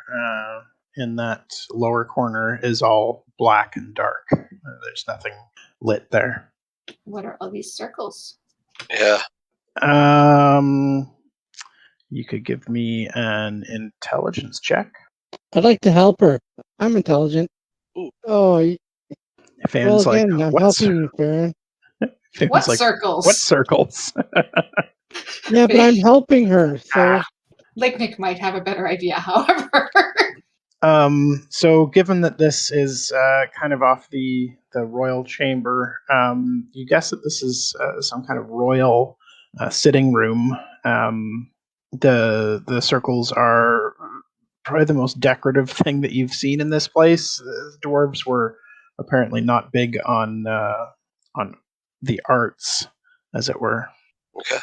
in that lower corner is all black and dark. There's nothing lit there. What are all these circles? Yeah. You could give me an intelligence check. I'd like to help her. I'm intelligent. Ooh. Oh, Faewyn's well, again, like, I'm what's, helping you, Farron. Faewyn's What like, circles? what circles? Yeah, but I'm helping her, so... Lignyck might have a better idea, however. So given that this is kind of off the royal chamber, you guess that this is some kind of royal sitting room. The circles are probably the most decorative thing that you've seen in this place. Dwarves were apparently not big on the arts, as it were. Okay.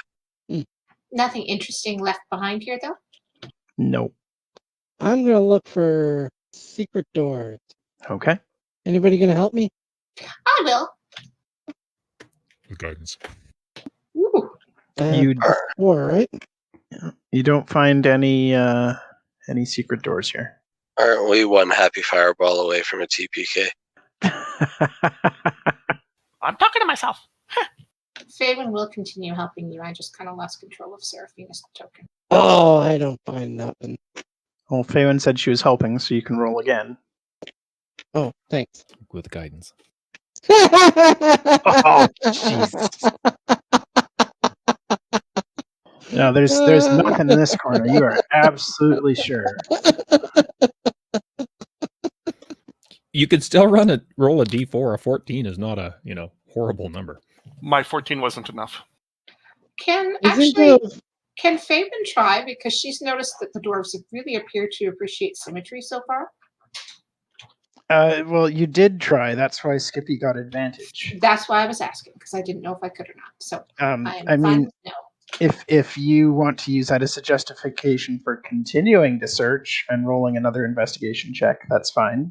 Nothing interesting left behind here, though? Nope. I'm going to look for secret doors. Okay. Anybody going to help me? I will. With guidance. Ooh. You 4, right? you don't find any secret doors here. Aren't we one happy fireball away from a TPK? I'm talking to myself. Faewyn will continue helping you. I just kind of lost control of Seraphina's token. Oh, I don't find nothing. Well, Faewyn said she was helping, so you can roll again. Oh, thanks. With guidance. Oh, Jesus. No, there's nothing in this corner. You are absolutely sure. You could still roll a d4. A 14 is not a horrible number. My 14 wasn't enough. Can Isn't can Faewyn try, because she's noticed that the dwarves really appear to appreciate symmetry so far? Well, you did try. That's why Skippy got advantage. That's why I was asking, because I didn't know if I could or not. So I am I fine mean, with no. if you want to use that as a justification for continuing to search and rolling another investigation check, that's fine.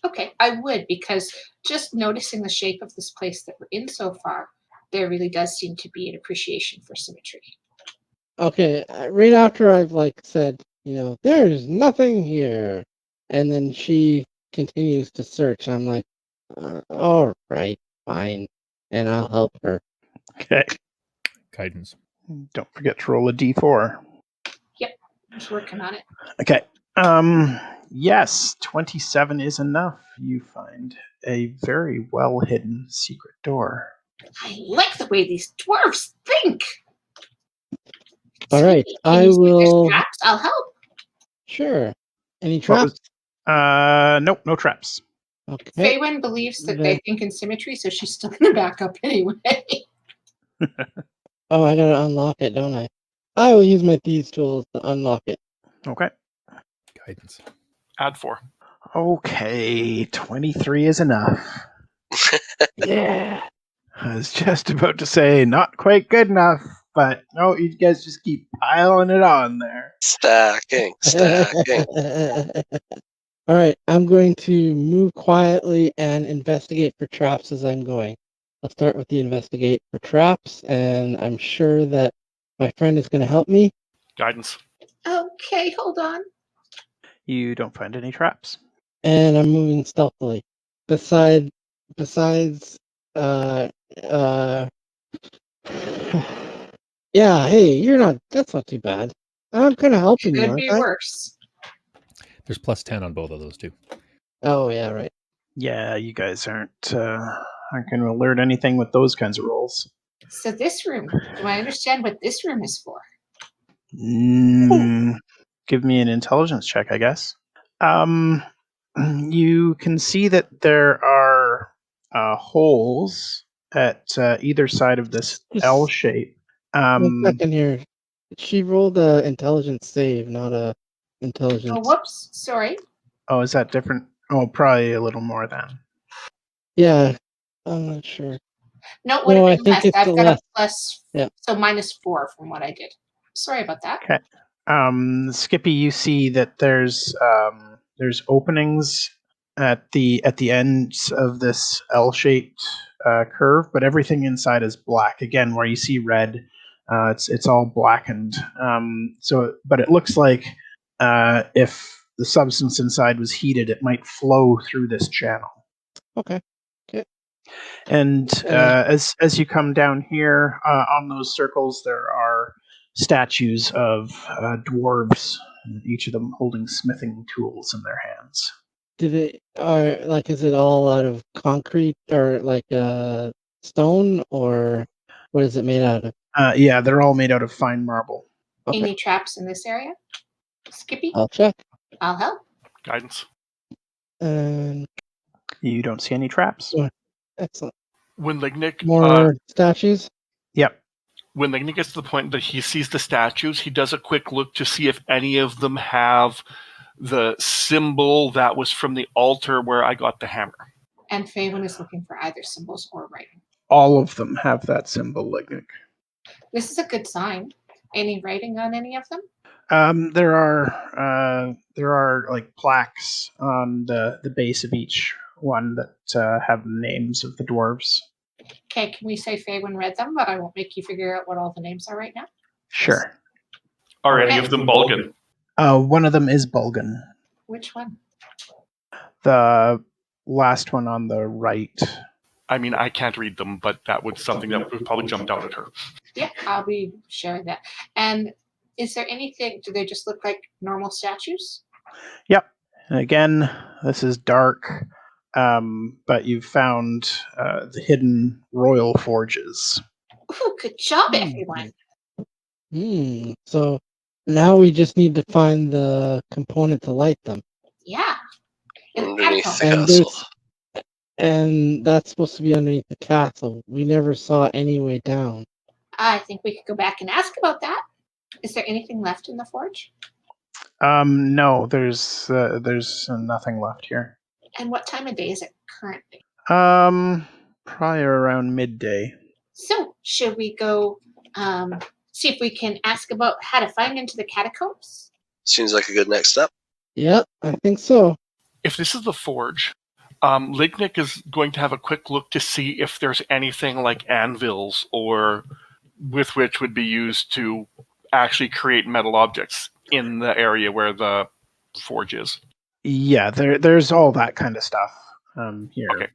Okay, I would, because just noticing the shape of this place that we're in so far, there really does seem to be an appreciation for symmetry. Okay, right after I've said, there's nothing here, and then she continues to search. I'm like, all right, fine, and I'll help her. Okay. Guidance. Don't forget to roll a d4. Yep, I was working on it. Okay. Yes, 27 is enough. You find a very well hidden secret door. I like the way these dwarves think. All right, Sweetie, I can you see if there's will. traps? I'll help. Sure. Any What traps? Nope, no traps. Okay. Faewyn believes that Then- they think in symmetry, so she's still going to back up anyway. Oh, I gotta unlock it, don't I? I will use my thieves tools to unlock it. Okay. Guidance. Add 4. Okay, 23 is enough. Yeah. I was just about to say not quite good enough, but no, you guys just keep piling it on there. Stacking. All right, I'm going to move quietly and investigate for traps as I'm going. I'll start with the investigate for traps, and I'm sure that my friend is going to help me. Guidance. Okay, hold on. You don't find any traps. And I'm moving stealthily. Besides, yeah, hey, that's not too bad. I'm kind of helping you, Could aren't be I? worse. There's plus 10 on both of those, too. Oh, yeah, right. Yeah, you guys aren't going to alert anything with those kinds of rolls. So this room, do I understand what this room is for? Give me an intelligence check, I guess. You can see that there are holes at either side of this Just L shape. 1 second here. She rolled a intelligence save, not a intelligence. Oh, whoops. Sorry. Oh, is that different? Oh, probably a little more then. Yeah, I'm not sure. No, it would have No, I been think less. it's I've the got less. a plus, Yeah. so -4 from what I did. Sorry about that. Okay. Skippy, you see that there's openings at the ends of this L-shaped curve, but everything inside is black. Again, where you see red, it's all blackened. But it looks like if the substance inside was heated, it might flow through this channel. Okay. And as you come down here on those circles, there are statues of dwarves, each of them holding smithing tools in their hands. Is it all out of concrete or stone, or what is it made out of? Yeah, they're all made out of fine marble. Okay. Any traps in this area? Skippy? I'll check. I'll help. Guidance. And You don't see any traps. excellent. When Lignyck, More statues. Yep. when Lignyck gets to the point that he sees the statues, he does a quick look to see if any of them have the symbol that was from the altar where I got the hammer. And Faewyn is looking for either symbols or writing. All of them have that symbol, Lignyck. This is a good sign. Any writing on any of them? There are like plaques on the base of each one that have the names of the dwarves. Okay, can we say Faewyn read them, but I won't make you figure out what all the names are right now? Sure. Are any of them Bulgan? One of them is Bulgan. Which one? The last one on the right. I mean, I can't read them, but that was something that would probably jumped out at her. Yeah, I'll be sharing that. And is there anything, do they just look like normal statues? Yep. And again, this is dark, but you've found the hidden royal forges. Ooh, good job, everyone. So now we just need to find the component to light them. Yeah. In the Underneath the catacomb. castle. And that's supposed to be underneath the castle. We never saw any way down. I think we could go back and ask about that. Is there anything left in the forge? No, there's nothing left here. And what time of day is it currently? Probably around midday. So, should we go see if we can ask about how to find into the catacombs? Seems like a good next step. Yep, I think so. If this is the forge, Lignyck is going to have a quick look to see if there's anything like anvils or with which would be used to actually create metal objects in the area where the forge is. Yeah, there's all that kind of stuff here. Okay.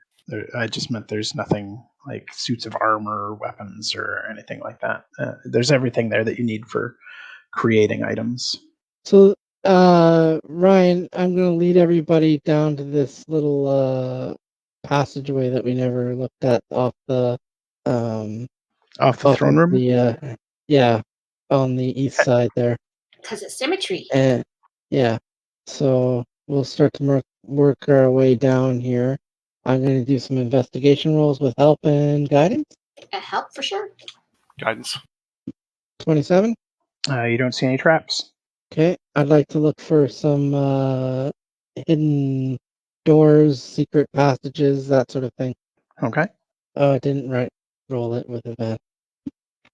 I just meant there's nothing like suits of armor or weapons or anything like that. There's everything there that you need for creating items. So, Ryan, I'm going to lead everybody down to this little passageway that we never looked at off the throne room? Yeah, on the east side there. Because it's symmetry. And yeah, so we'll start to work our way down here. I'm going to do some investigation rolls with help and guidance. Help for sure. Guidance. 27. You don't see any traps. Okay, I'd like to look for some hidden doors, secret passages, that sort of thing. Okay. Oh, I didn't roll it with advantage.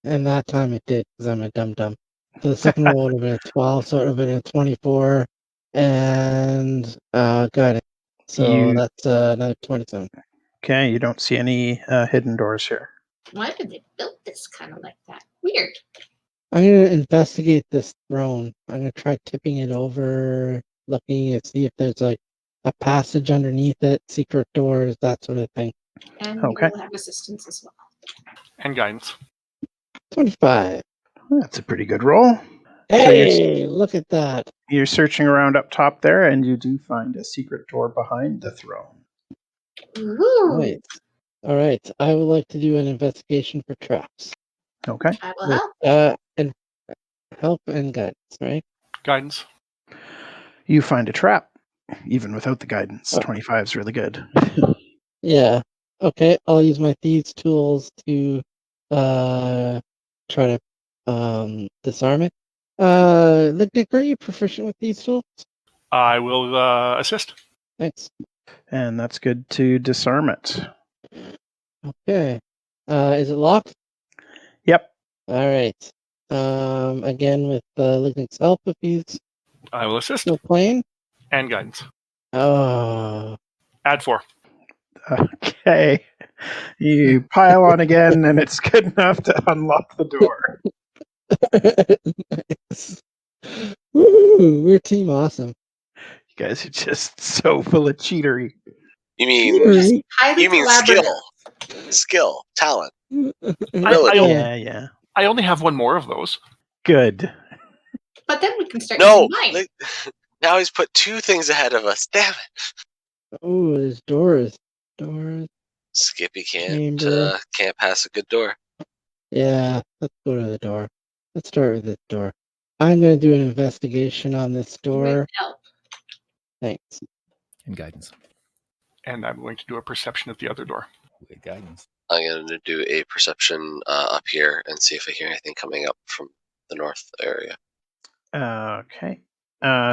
And that time it did, because I'm a dum-dum. So the second roll would have been a 12, so it would have been a 24, and guidance. So that's another 27. Okay, you don't see any hidden doors here. Why did they build this kind of like that? Weird. I'm going to investigate this throne. I'm going to try tipping it over, looking to see if there's like a passage underneath it, secret doors, that sort of thing. And Okay. we'll have assistance as well. And guidance. 25. That's a pretty good roll. Hey, look at that. You're searching around up top there, and you do find a secret door behind the throne. Ooh. Nice. All right, I would like to do an investigation for traps. Okay. I will help. And help and guidance, right? Guidance. You find a trap, even without the guidance. 25 is really good. Yeah. Okay, I'll use my thieves' tools to try to disarm it. Lignyck, are you proficient with these tools? I will assist. Thanks. And that's good to disarm it. Okay. Is it locked? Yep. All right. Again with Lignyck's help, if he's I will assist. still playing. And guidance. Oh. Add 4. Okay. You pile on again, and it's good enough to unlock the door. Nice. Woo, we're team awesome. You guys are just so full of cheatery. You mean Cheatery. Highly you mean collaborative. skill, talent. Yeah. I only have one more of those. Good. But then we can start No, using mine. now he's put 2 things ahead of us. Damn it! Oh, there's doors. Skippy Chamber. can't pass a good door. Yeah, let's go to the door. Let's start with this door. I'm going to do an investigation on this door. With help. Thanks. And guidance. And I'm going to do a perception at the other door. With guidance. I'm going to do a perception up here and see if I hear anything coming up from the north area. Okay.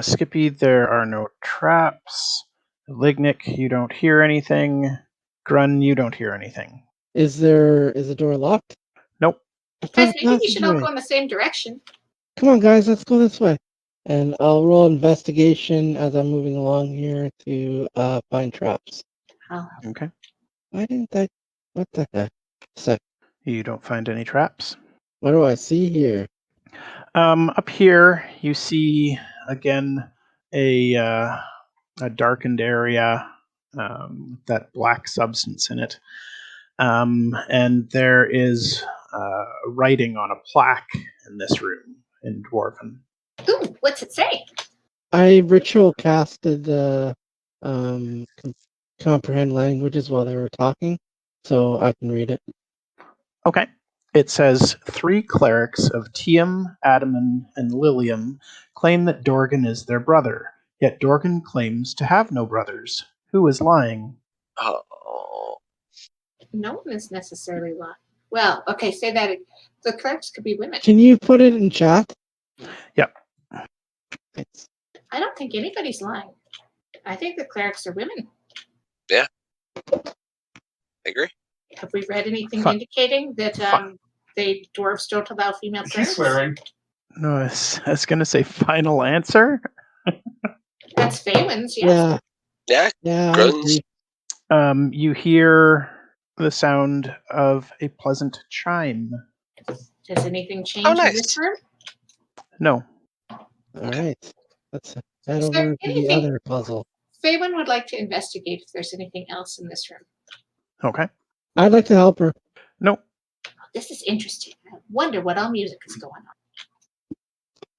Skippy, there are no traps. Lignyck, you don't hear anything. Grun, you don't hear anything. Is the door locked? Nope. Guys, maybe we should all go in the same direction. Come on, guys, let's go this way. And I'll roll investigation as I'm moving along here to find traps. Okay. Why didn't I? What the heck? You don't find any traps. What do I see here? Up here, you see again a darkened area with that black substance in it, and there is writing on a plaque in this room in Dwarven. Ooh, what's it say? I ritual casted comprehend languages while they were talking, so I can read it. Okay. It says 3 clerics of Tiam, Adaman, and Lilium claim that Dorgan is their brother, yet Dorgan claims to have no brothers. Who is lying? Oh, No one is necessarily lying. Well, okay, say that. The clerics could be women. Can you put it in chat? Yep. Thanks. I don't think anybody's lying. I think the clerics are women. I agree. Have we read anything Fine. indicating that they dwarves don't allow female She's clerics? swearing. No, I was going to say final answer. That's Faewyn's, yes. Yeah. Yeah, I Grun's. agree. You hear the sound of a pleasant chime. Does anything change Oh, in nice. this room? No. All right. Let's head Is there over to the anything- other puzzle. Faewyn would like to investigate if there's anything else in this room. Okay. I'd like to help her. No. This is interesting. I wonder what all music is going on.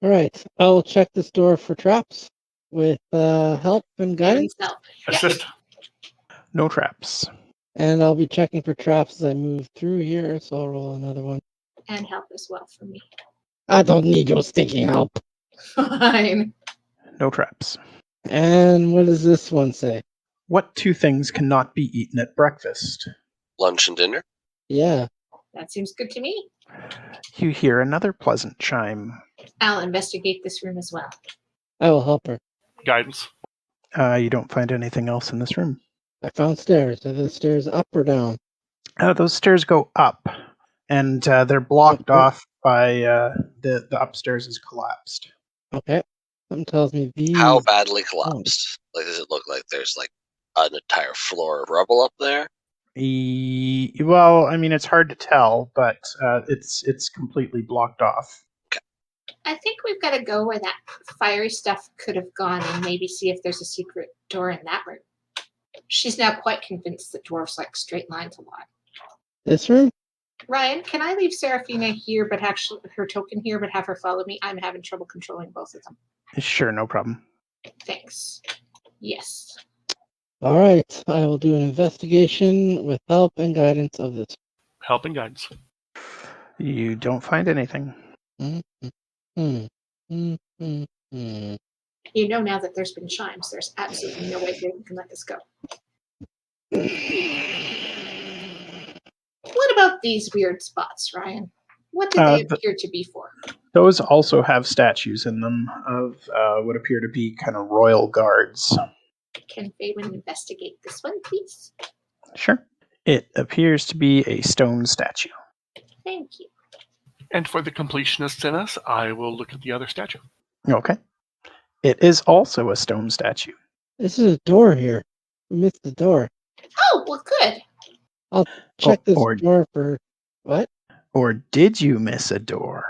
All right. I'll check this door for traps with help and guidance. Faewyn's help. Assist. No traps. And I'll be checking for traps as I move through here, so I'll roll another one. And help as well for me. I don't need your stinking help. Fine. No traps. And what does this one say? What two things cannot be eaten at breakfast? Lunch and dinner. Yeah. That seems good to me. You hear another pleasant chime. I'll investigate this room as well. I will help her. Guidance. You don't find anything else in this room. I found stairs. Are the stairs up or down? Those stairs go up, and they're blocked Okay. off by the upstairs is collapsed. Okay. Something tells me these. How badly collapsed? Like, does it look like there's like an entire floor of rubble up there? Well, I mean, it's hard to tell, but it's completely blocked off. I think we've got to go where that fiery stuff could have gone and maybe see if there's a secret door in that room. She's now quite convinced that dwarves like straight lines a lot. This room? Ryan, can I leave Seraphina here, but actually her token here, but have her follow me? I'm having trouble controlling both of them. Sure, no problem. Thanks. Yes. All right. I will do an investigation with help and guidance of this. Help and guidance. You don't find anything. You know now that there's been chimes, there's absolutely no way they can let this go. What about these weird spots, Ryan? What do they appear to be for? Those also have statues in them of what appear to be kind of royal guards. Can Faewyn investigate this one, please? Sure. It appears to be a stone statue. Thank you. And for the completionists in us, I will look at the other statue. Okay. It is also a stone statue. This is a door here. We missed the door. Oh, well, good. I'll check this or- door for what? Or did you miss a door?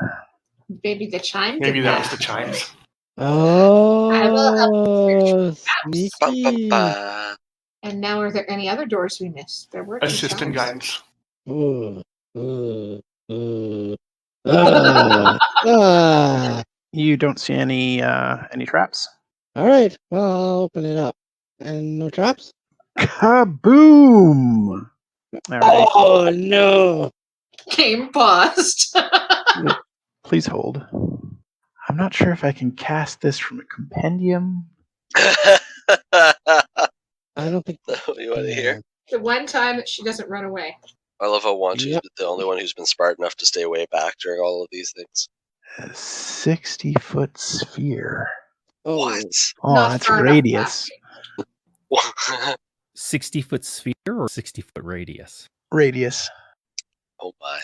Maybe the chime Maybe did that was the chimes. Oh, Bum, sneaky. bum, bum. And now, are there any other doors we missed? There were two Assist and chimes. guidance. Ah. You don't see any traps? All right. Well, I'll open it up. And no traps? Kaboom! All right. Oh, no. Game paused. Please hold. I'm not sure if I can cast this from a compendium. I don't think. What do you want to hear? The one time that she doesn't run away. I love how Wandoo's Yep. the only one who's been smart enough to stay way back during all of these things. A 60-foot sphere. Oh, What? Oh, Not that's far enough radius. 60-foot sphere or 60-foot radius? Radius. Oh my.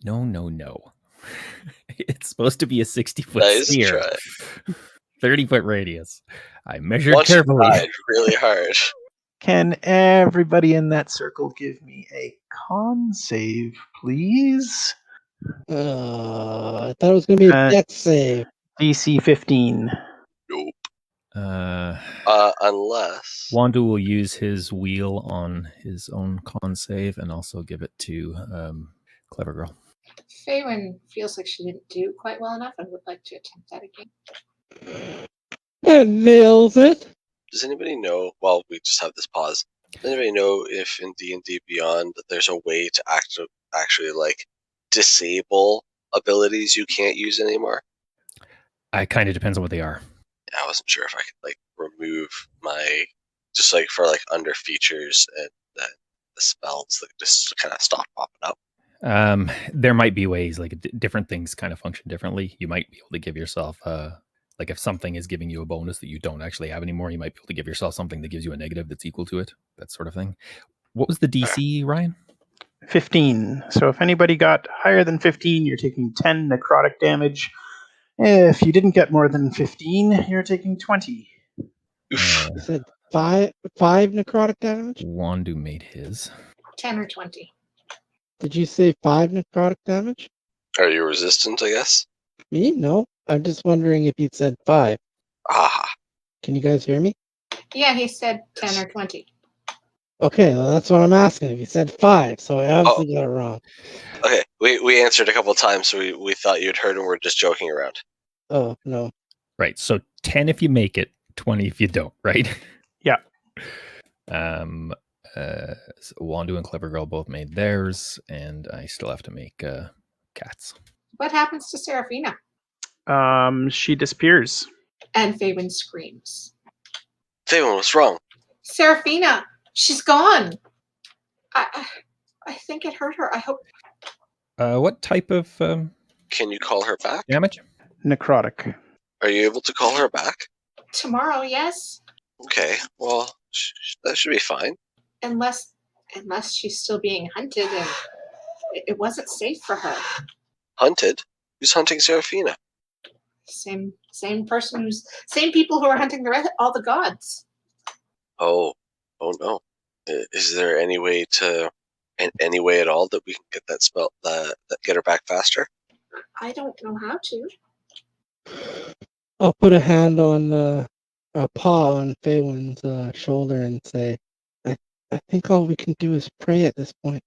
No. It's supposed to be a 60-foot Nice sphere. try. 30-foot radius. I measured Wandoo carefully. tried really hard. Can everybody in that circle give me a con save, please? I thought it was going to be a dex save. DC 15. Nope. Uh, Unless. Wandoo will use his wheel on his own con save and also give it to Clever Girl. Faewyn feels like she didn't do quite well enough and would like to attempt that again. That nails it. Does anybody know? Well, we just have this pause. Does anybody know if in D&D Beyond that there's a way to actually like disable abilities you can't use anymore? It kind of depends on what they are. I wasn't sure if I could like remove my just like for like under features and the spells that just kind of stop popping up. There might be ways, like different things kind of function differently. You might be able to give yourself, like if something is giving you a bonus that you don't actually have anymore, you might be able to give yourself something that gives you a negative that's equal to it. That sort of thing. What was the DC, Ryan? 15. So if anybody got higher than 15, you're taking 10 necrotic damage. If you didn't get more than 15, you're taking 20. You said five necrotic damage? Wandoo made his. 10 or 20. Did you say 5 necrotic damage? Are you resistant, I guess? Me? No. I'm just wondering if you said 5. Ah. Can you guys hear me? Yeah, he said 10 or 20. Okay, well, that's what I'm asking. If you said 5, so I obviously got it wrong. Okay, we answered a couple of times, so we thought you'd heard and we're just joking around. Oh, no. Right, so 10 if you make it, 20 if you don't, right? Yeah. So Wandoo and Clever Girl both made theirs, and I still have to make cats. What happens to Seraphina? She disappears. And Faewyn screams. Faewyn, what's wrong? Seraphina! She's gone! I think it hurt her. I hope... What type of Can you call her back? damage? Necrotic. Are you able to call her back? Tomorrow, yes? Okay, well, that should be fine. Unless she's still being hunted and it wasn't safe for her. Hunted? Who's hunting Seraphina? Same person same people who are hunting all the gods. Oh no. Is there any way at all that we can get that spell that get her back faster? I don't know how to. I'll put a hand on a paw on Faewyn's shoulder and say, I think all we can do is pray at this point.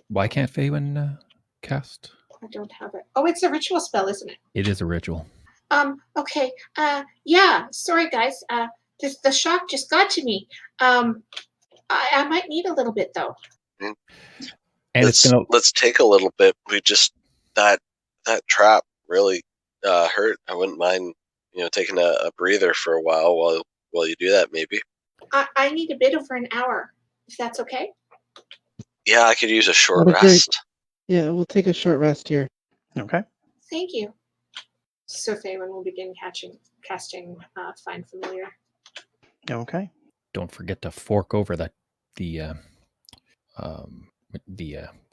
Why can't Faewyn cast? I don't have it. Oh, it's a ritual spell, isn't it? It is a ritual. Okay. Yeah. Sorry, guys. The shock just got to me. I might need a little bit though. And let's take a little bit. We just that trap really hurt. I wouldn't mind, taking a breather for a while you do that. Maybe. I need a bit over an hour, if that's okay. Yeah, I could use a short rest. Yeah, we'll take a short rest here. Okay. Thank you. So Faewyn will begin casting Find Familiar. Okay. Don't forget to fork over the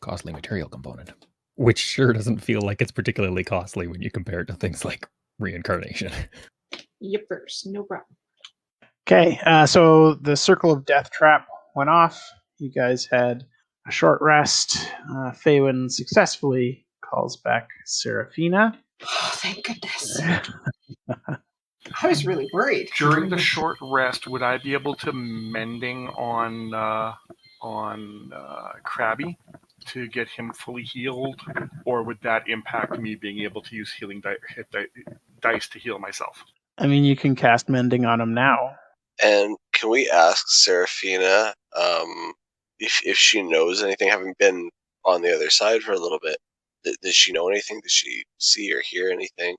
costly material component, which sure doesn't feel like it's particularly costly when you compare it to things like reincarnation. Yippers, no problem. Okay, so the Circle of Death trap went off. You guys had a short rest. Faewyn successfully calls back Seraphina. Oh, thank goodness. I was really worried. During the short rest, would I be able to mending on Krabby to get him fully healed, or would that impact me being able to use healing dice to heal myself? I mean, you can cast Mending on him now. And can we ask Seraphina if she knows anything, having been on the other side for a little bit? Does she know anything? Does she see or hear anything?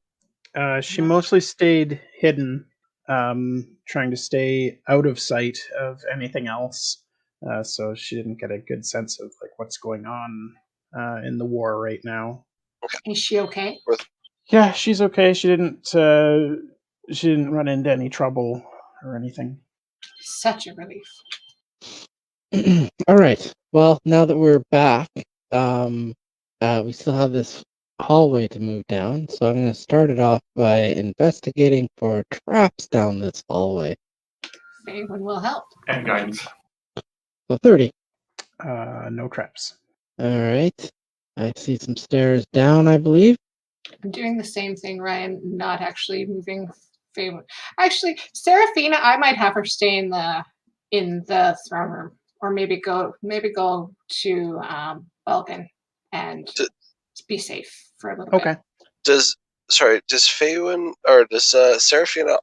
She mostly stayed hidden, trying to stay out of sight of anything else. So she didn't get a good sense of like what's going on in the war right now. Okay. Is she okay? Yeah, she's okay. She didn't run into any trouble or anything. Such a relief. All right. Well, now that we're back, we still have this hallway to move down, so I'm going to start it off by investigating for traps down this hallway. Faewyn will help. And guidance. So 30. No traps. All right. I see some stairs down, I believe. I'm doing the same thing, Ryan, not actually moving Faewyn. Actually, Seraphina, I might have her stay in the throne room, or maybe go to Belkin and be safe for a little bit. Does Faewyn or does Seraphina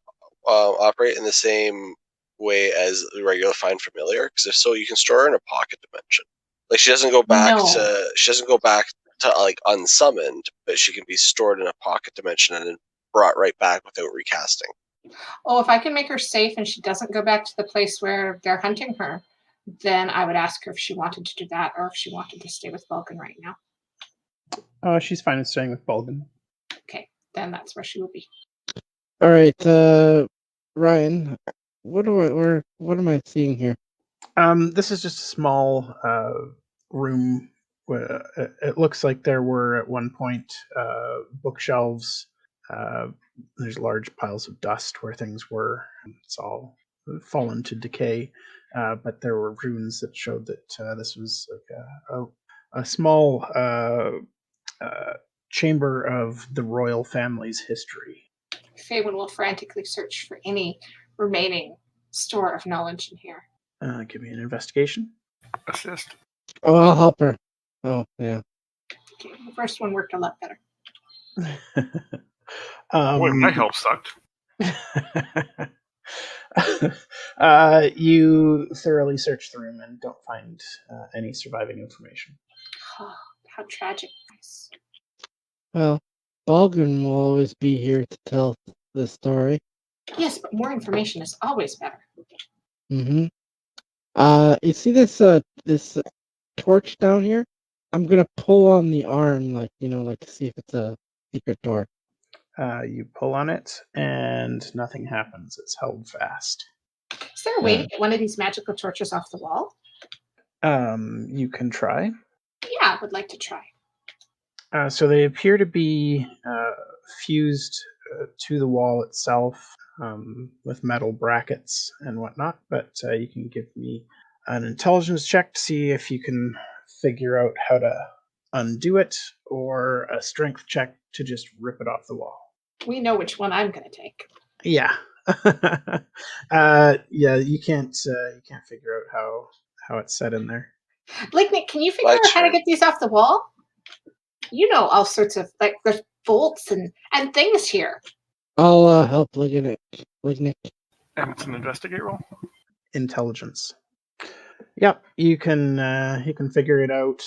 operate in the same way as the regular Find Familiar? Because if so, you can store her in a pocket dimension. Like she doesn't go back to like unsummoned, but she can be stored in a pocket dimension and then brought right back without recasting. Oh, if I can make her safe and she doesn't go back to the place where they're hunting her, then I would ask her if she wanted to do that or if she wanted to stay with Vulcan right now. She's fine with staying with Bulgan. Okay, then that's where she will be. All right, Ryan, what am I seeing here? This is just a small room. It looks like there were at one point bookshelves. There's large piles of dust where things were. It's all fallen to decay. But there were runes that showed that this was like a small chamber of the royal family's history. Faewyn will frantically search for any remaining store of knowledge in here. Give me an investigation. Assist. Oh, I'll help her. Oh, yeah. Okay, the first one worked a lot better. Boy, my help sucked. You thoroughly search the room and don't find any surviving information. Oh, how tragic. Well, Balgun will always be here to tell the story. Yes, but more information is always better. Mm-hmm. You see this this torch down here? I'm gonna pull on the arm, like to see if it's a secret door. You pull on it, and nothing happens. It's held fast. Is there a way to get one of these magical torches off the wall? You can try. Yeah, I would like to try. So they appear to be fused to the wall itself with metal brackets and whatnot, but you can give me an intelligence check to see if you can figure out how to undo it, or a strength check to just rip it off the wall. We know which one I'm going to take. Yeah. Yeah, you can't figure out how it's set in there. Lignyck, can you figure out how to get these off the wall? You know all sorts of, like, there's bolts and things here. I'll help Lignyck. And it's an investigate roll. Intelligence. Yep, you can figure it out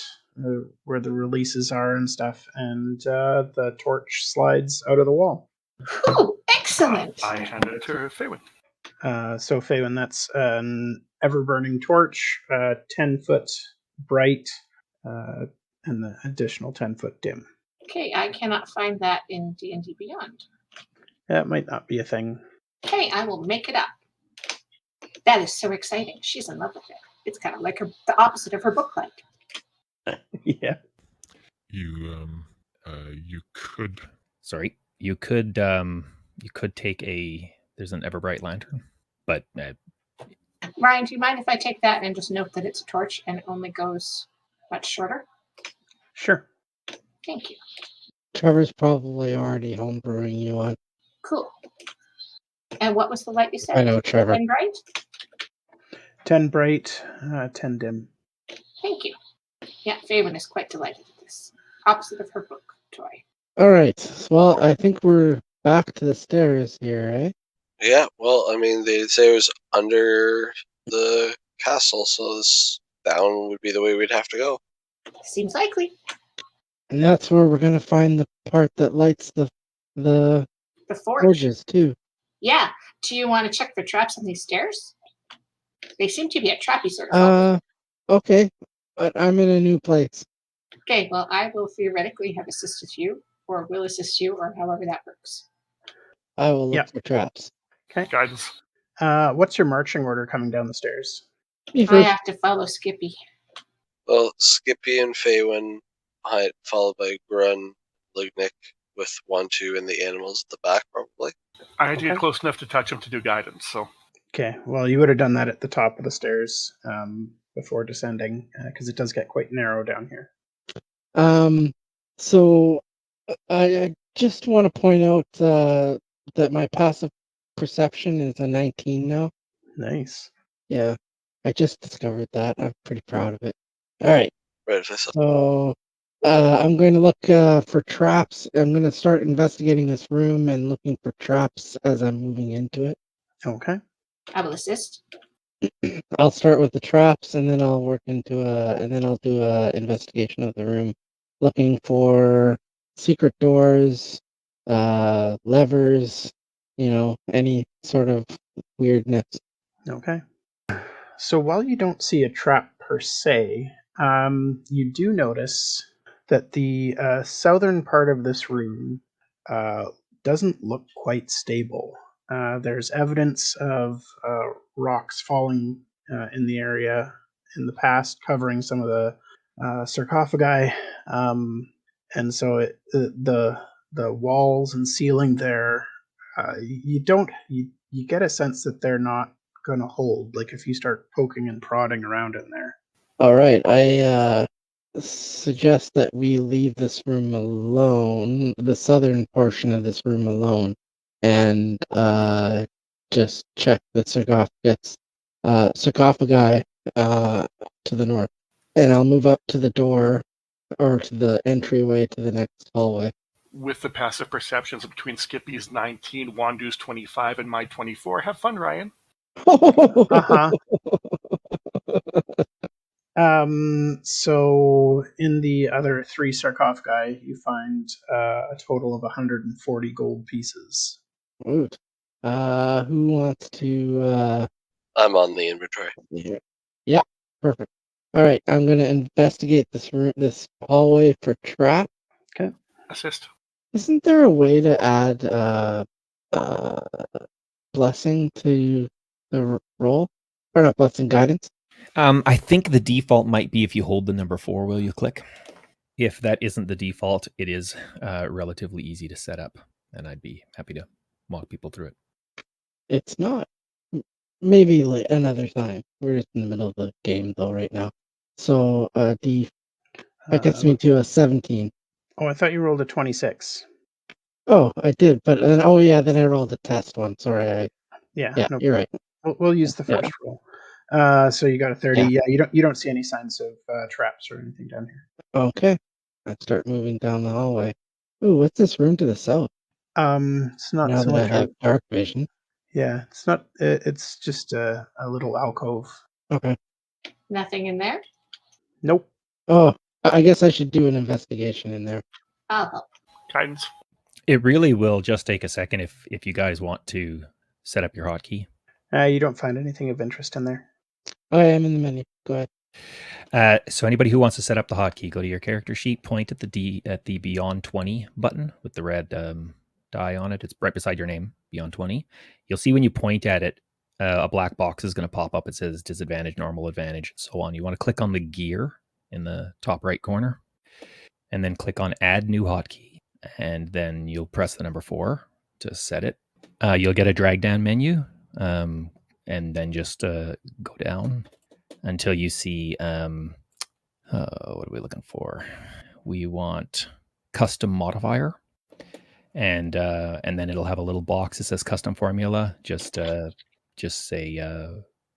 where the releases are and stuff, and the torch slides out of the wall. Ooh, excellent! I hand it to Faewyn. So Faewyn, that's an ever-burning torch, 10-foot bright, and the additional 10-foot dim. Okay, I cannot find that in D&D Beyond. That might not be a thing. Okay, I will make it up. That is so exciting. She's in love with it. It's kind of like the opposite of her book club. Yeah. You could. Sorry, you could take there's an Everbright lantern, but Ryan, do you mind if I take that and just note that it's a torch and it only goes much shorter? Sure. Thank you. Trevor's probably already homebrewing you one. Cool. And what was the light you said? I know, Trevor. 10 bright? 10 bright, 10 dim. Thank you. Yeah, Faewyn is quite delighted with this. Opposite of her book toy. All right. Well, I think we're back to the stairs here, eh? Yeah, well, I mean, they say it was under the castle, so this down would be the way we'd have to go. Seems likely. And that's where we're gonna find the part that lights the forge. forges too. Yeah. Do you want to check for traps on these stairs? They seem to be at trappy sort of. Okay. But I'm in a new place. Okay, well, I will theoretically have assisted you, or will assist you, or however that works. I will look for traps. Okay. Guidance. What's your marching order coming down the stairs? I have to follow Skippy. Well, Skippy and Faewyn, followed by Grun, Lignyck, with Wandoo and the animals at the back, probably. I had to get close enough to touch him to do guidance, so. Okay, well, you would have done that at the top of the stairs before descending, because it does get quite narrow down here. So I just want to point out that my passive perception is a 19 now. Nice. Yeah, I just discovered that. I'm pretty proud of it. All right. Right. So I'm going to look for traps. I'm going to start investigating this room and looking for traps as I'm moving into it. Okay. I will assist. I'll start with the traps, and then I'll work into and then I'll do a investigation of the room, looking for secret doors, levers, any sort of weirdness. Okay. So while you don't see a trap per se, you do notice that the southern part of this room doesn't look quite stable. There's evidence of rocks falling in the area in the past, covering some of the sarcophagi, and so the walls and ceiling there, you get a sense that they're not going to hold. Like if you start poking and prodding around in there. All right, I suggest that we leave this room alone, the southern portion of this room alone, and just check the sarcophagi to the north. And I'll move up to the door or to the entryway to the next hallway. With the passive perceptions between Skippy's 19, Wandoo's 25, and my 24. Have fun, Ryan. Uh-huh. So in the other 3 sarcophagi, you find a total of 140 gold pieces. Woot. Who wants to I'm on the inventory. Yeah, perfect. All right, I'm gonna investigate this hallway for trap. Okay. Assist. Isn't there a way to add blessing to the roll? Or not blessing, guidance? I think the default might be if you hold the number 4, will you click? If that isn't the default, it is relatively easy to set up, and I'd be happy to walk people through it. It's not. Maybe another time. We're just in the middle of the game though right now. So that gets me to a 17. Oh, I thought you rolled a 26. Oh, I did, but then then I rolled a test one. Sorry. Yeah, no, you're right. We'll use the first roll. So you got a 30. Yeah, you don't see any signs of traps or anything down here. Okay. Let's start moving down the hallway. Ooh, what's this room to the south? It's not Now so that I much. have dark vision. Yeah, it's not. It's just a little alcove. Okay. Nothing in there? Nope. Oh, I guess I should do an investigation in there. I'll help. Guidance. It really will just take a second if you guys want to set up your hotkey. You don't find anything of interest in there. I am in the menu. Go ahead. So anybody who wants to set up the hotkey, go to your character sheet, point at the Beyond 20 button with the red die on it. It's right beside your name, Beyond 20. You'll see when you point at it, a black box is going to pop up. It says disadvantage, normal, advantage, and so on. You want to click on the gear in the top right corner, and then click on Add New Hotkey, and then you'll press the number 4 to set it. You'll get a drag down menu, and then just go down until you see what are we looking for? We want custom modifier, and then it'll have a little box that says custom formula. Just say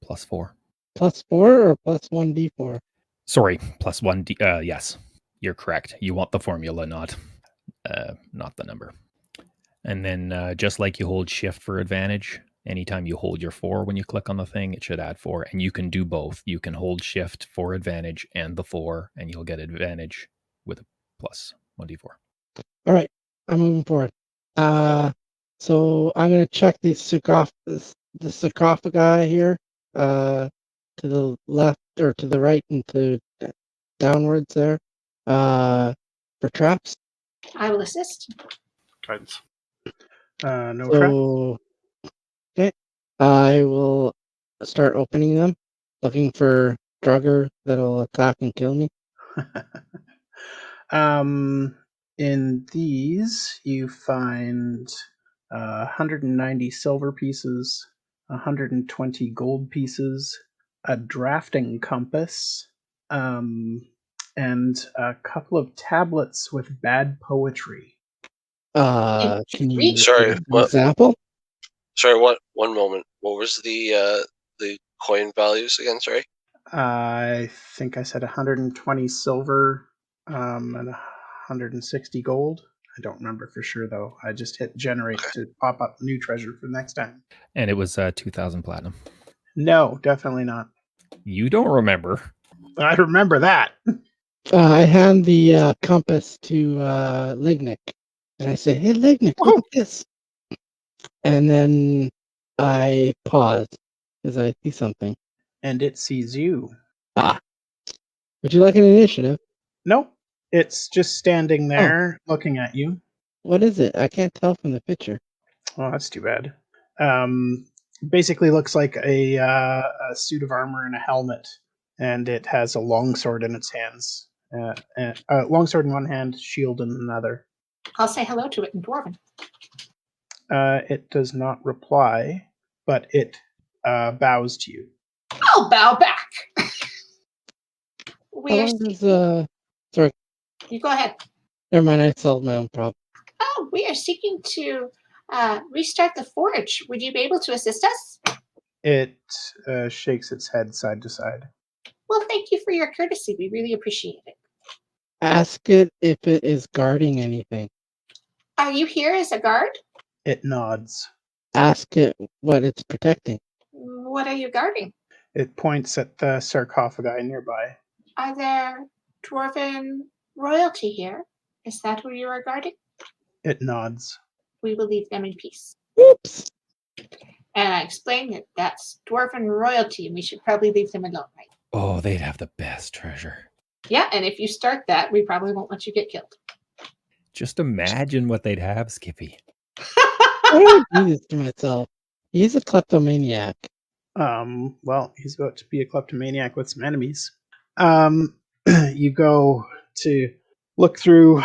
+4. +4 or +1d4? Sorry, +1. Yes, you're correct. You want the formula, not the number. And then just like you hold shift for advantage, anytime you hold your 4 when you click on the thing, it should add 4. And you can do both. You can hold shift for advantage and the 4, and you'll get advantage with a +1d4. All right, I'm moving forward. So I'm going to check the sarcophagi here, to the left or to the right and to downwards there, for traps. I will assist. Guidance. No trap. Okay, I will start opening them, looking for Drugger that'll attack and kill me. In these, you find 190 silver pieces, 120 gold pieces, a drafting compass, and a couple of tablets with bad poetry. Can you Sorry, give an what? example? Sorry, what? One moment. What was the coin values again? Sorry. I think I said 120 silver and 160 gold. I don't remember for sure, though. I just hit generate to pop up new treasure for next time. And it was 2,000 platinum. No, definitely not. You don't remember. I remember that. I hand the compass to Lignyck, and I say, "Hey, Lignyck, look at this." And then I pause because I see something. and it sees you. Ah. Would you like an initiative? Nope. It's just standing there looking at you. What is it? I can't tell from the picture. Oh, that's too bad. Basically looks like a suit of armor and a helmet, and it has a longsword in its hands. Longsword in one hand, shield in another. I'll say hello to it in Dwarven. It does not reply, but it bows to you. I'll bow back. How long does sorry, You go ahead. never mind, I solved my own problem. Oh, we are seeking to restart the forge. Would you be able to assist us? It shakes its head side to side. Well, thank you for your courtesy. We really appreciate it. Ask it if it is guarding anything. Are you here as a guard? It nods. Ask it what it's protecting. What are you guarding? It points at the sarcophagi nearby. Are there Dwarven royalty here? Is that who you are guarding? It nods. We will leave them in peace. Oops. And I explained that that's Dwarven royalty and we should probably leave them alone, right? Oh, they'd have the best treasure. Yeah, and if you start that, we probably won't let you get killed. Just imagine what they'd have, Skippy. I don't do this to myself. He's a kleptomaniac. Well, he's about to be a kleptomaniac with some enemies. You go to look through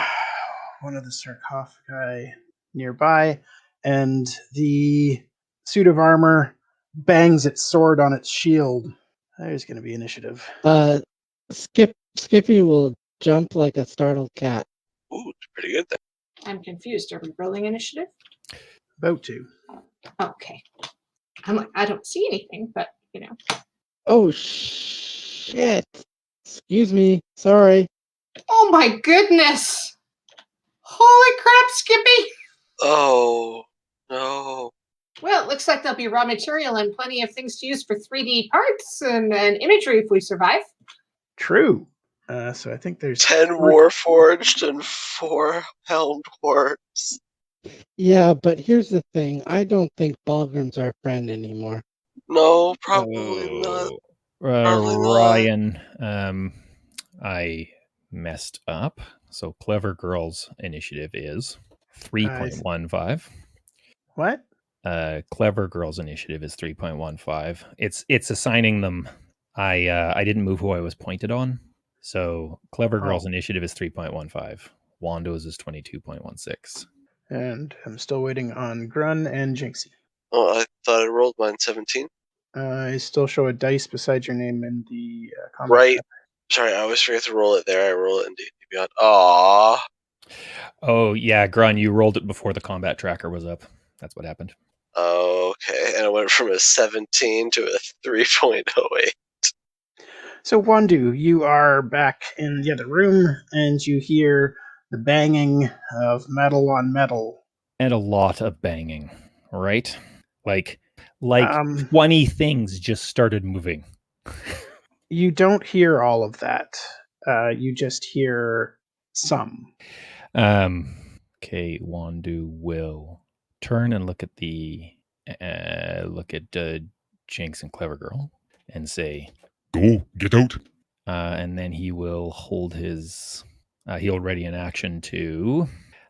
one of the sarcophagi nearby, and the suit of armor bangs its sword on its shield. There's going to be initiative. Skippy will jump like a startled cat. Ooh, pretty good then. I'm confused. Are we rolling initiative? About to. Okay. I'm like, I don't see anything, but, you know. Oh, shit. Excuse me. Sorry. Oh my goodness! Holy crap, Skippy! Oh, no. Well, it looks like there'll be raw material and plenty of things to use for 3D parts and imagery if we survive. True. So I think there's 10 Warforged and 4 Helmed Dwarves. Yeah, but here's the thing. I don't think Balgrim's our friend anymore. No, probably not. Ryan, I messed up. So Clever Girl's initiative is 3.15. What? Clever Girl's initiative is 3.15. It's assigning them. I didn't move who I was pointed on. So Clever Girl's initiative is 3.15. Wandoo's is 22.16. And I'm still waiting on Grun and Jinxie. Oh, I thought I rolled mine 17. I still show a dice beside your name in the combat. Right. Sorry, I always forget to roll it there. I roll it in D&D Beyond. Aww. Oh, yeah, Grun, you rolled it before the combat tracker was up. That's what happened. Okay, and it went from a 17 to a 3.08. So, Wandoo, you are back in the other room, and you hear the banging of metal on metal. And a lot of banging, right? Like 20 things just started moving. You don't hear all of that. You just hear some. Okay, Wandoo will turn and look at Jinx and Clever Girl and say, "Go, get out." And then he will hold his. He'll ready an action to.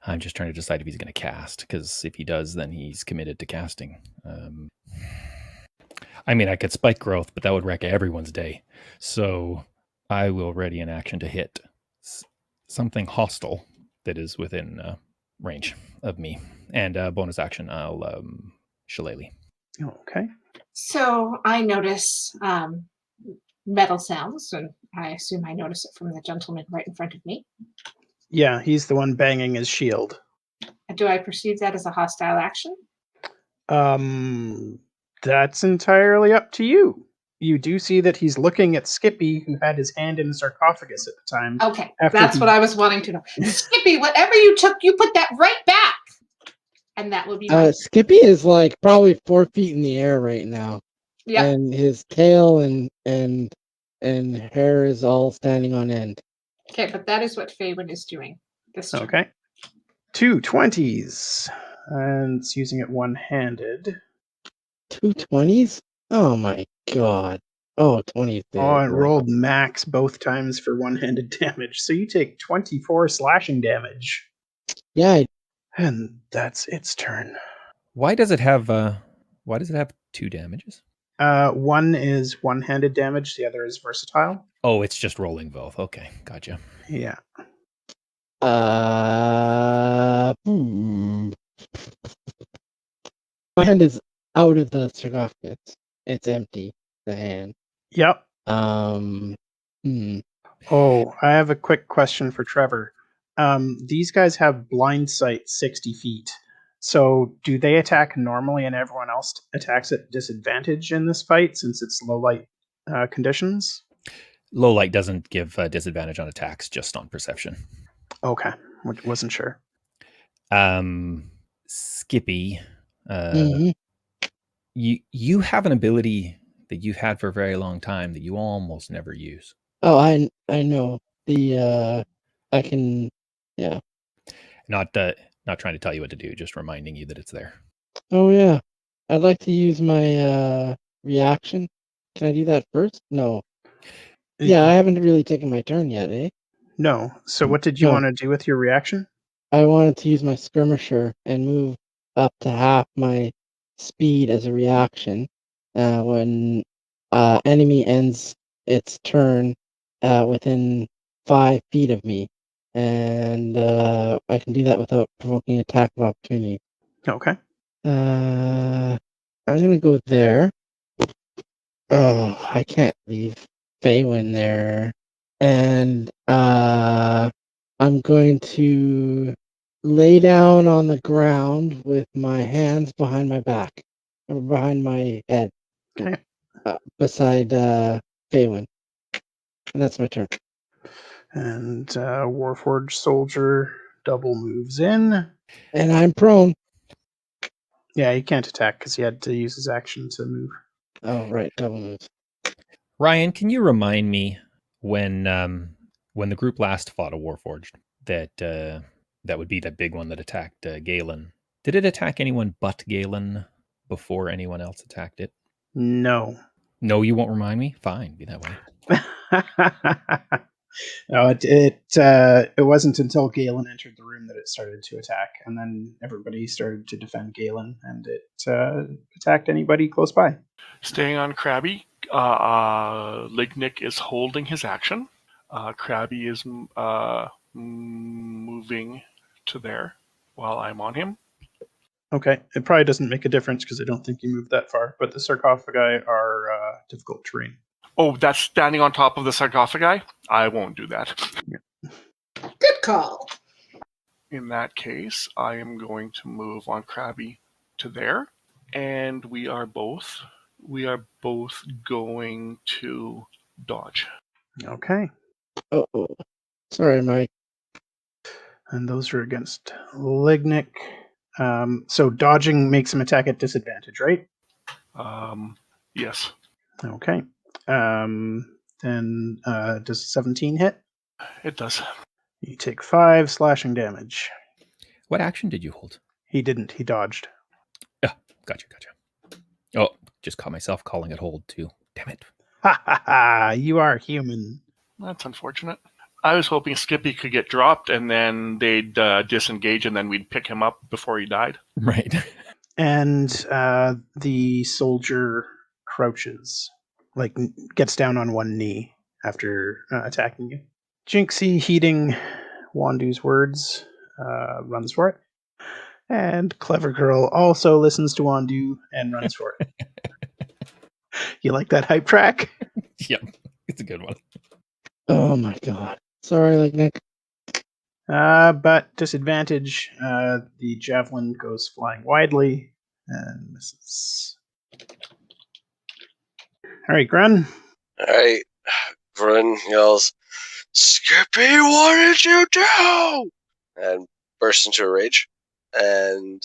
I'm just trying to decide if he's going to cast, because if he does, then he's committed to casting. I mean, I could spike growth, but that would wreck everyone's day. So I will ready an action to hit something hostile that is within range of me. And bonus action, I'll shillelagh. Okay. So I notice metal sounds, and I assume I notice it from the gentleman right in front of me. Yeah, he's the one banging his shield. Do I perceive that as a hostile action? That's entirely up to you. You do see that he's looking at Skippy, who had his hand in the sarcophagus at the time. Okay, that's what I was wanting to know. Skippy, whatever you took, you put that right back. And that will be Skippy is like probably 4 feet in the air right now. Yeah. And his tail and hair is all standing on end. Okay, but that is what Faewyn is doing this turn. Okay. 2 20s. And it's using it one-handed. 2 20s? Oh my god. Oh, 26. Oh, it right. rolled max both times for one-handed damage. So you take 24 slashing damage. Yeah, And that's its turn. Why does it have 2 damages? One is one-handed damage, the other is versatile. Oh, it's just rolling both. Okay, gotcha. Yeah. My hand is out of the sarcophagus. It's empty. The hand. Yep. Hmm. Oh, I have a quick question for Trevor. These guys have blind sight 60 feet. So do they attack normally and everyone else attacks at disadvantage in this fight since it's low light conditions? Low light doesn't give disadvantage on attacks, just on perception. Okay. Wasn't sure. Skippy, Mhm. you have an ability that you've had for a very long time that you almost never use. Oh, I know. I can. Yeah. Not trying to tell you what to do, just reminding you that it's there. Oh yeah. I'd like to use my reaction. Can I do that first? No. Yeah, I haven't really taken my turn yet, eh? No. So what did you No. want to do with your reaction? I wanted to use my skirmisher and move up to half my speed as a reaction when enemy ends its turn within 5 feet of me, and I can do that without provoking attack of opportunity. Okay. I'm gonna go there. Oh, I can't leave Faewyn there, and I'm going to lay down on the ground with my hands behind my back, or behind my head, Okay. beside Faewyn. And that's my turn. And Warforged soldier double moves in. And I'm prone. Yeah, he can't attack because he had to use his action to move. Oh, right, double moves. Ryan, can you remind me when the group last fought a Warforged that would be the big one that attacked Galen? Did it attack anyone but Galen before anyone else attacked it? No. No, you won't remind me? Fine, be that way. No, it wasn't until Galen entered the room that it started to attack, and then everybody started to defend Galen, and it attacked anybody close by. Staying on Krabby, Lignyck is holding his action. Krabby is moving to there while I'm on him. Okay, it probably doesn't make a difference because I don't think you moved that far, but the sarcophagi are difficult terrain. Oh, that's standing on top of the sarcophagi? I won't do that. Good call. In that case, I am going to move on Krabby to there, and we are both going to dodge. Okay, Oh, sorry, Mike. and those are against Lignyck. So dodging makes him attack at disadvantage, right? Yes, Okay. Then does 17 hit? it does. You take 5 slashing damage. What action did you hold? He didn't. He dodged. Oh, gotcha. Oh, just caught myself calling it hold too. Damn it. Ha ha ha! You are human. That's unfortunate. I was hoping Skippy could get dropped and then they'd disengage and then we'd pick him up before he died. Right. And the soldier crouches, like gets down on one knee after attacking you. Jinxie, heeding Wandoo's words, runs for it. And Clever Girl also listens to Wandoo and runs for it. You like that hype track? Yep, it's a good one. Oh my god. Sorry, Lignyck. But disadvantage, the javelin goes flying widely and misses. All right, Grun. All right. Grun yells, "Skippy, what did you do?" and bursts into a rage. And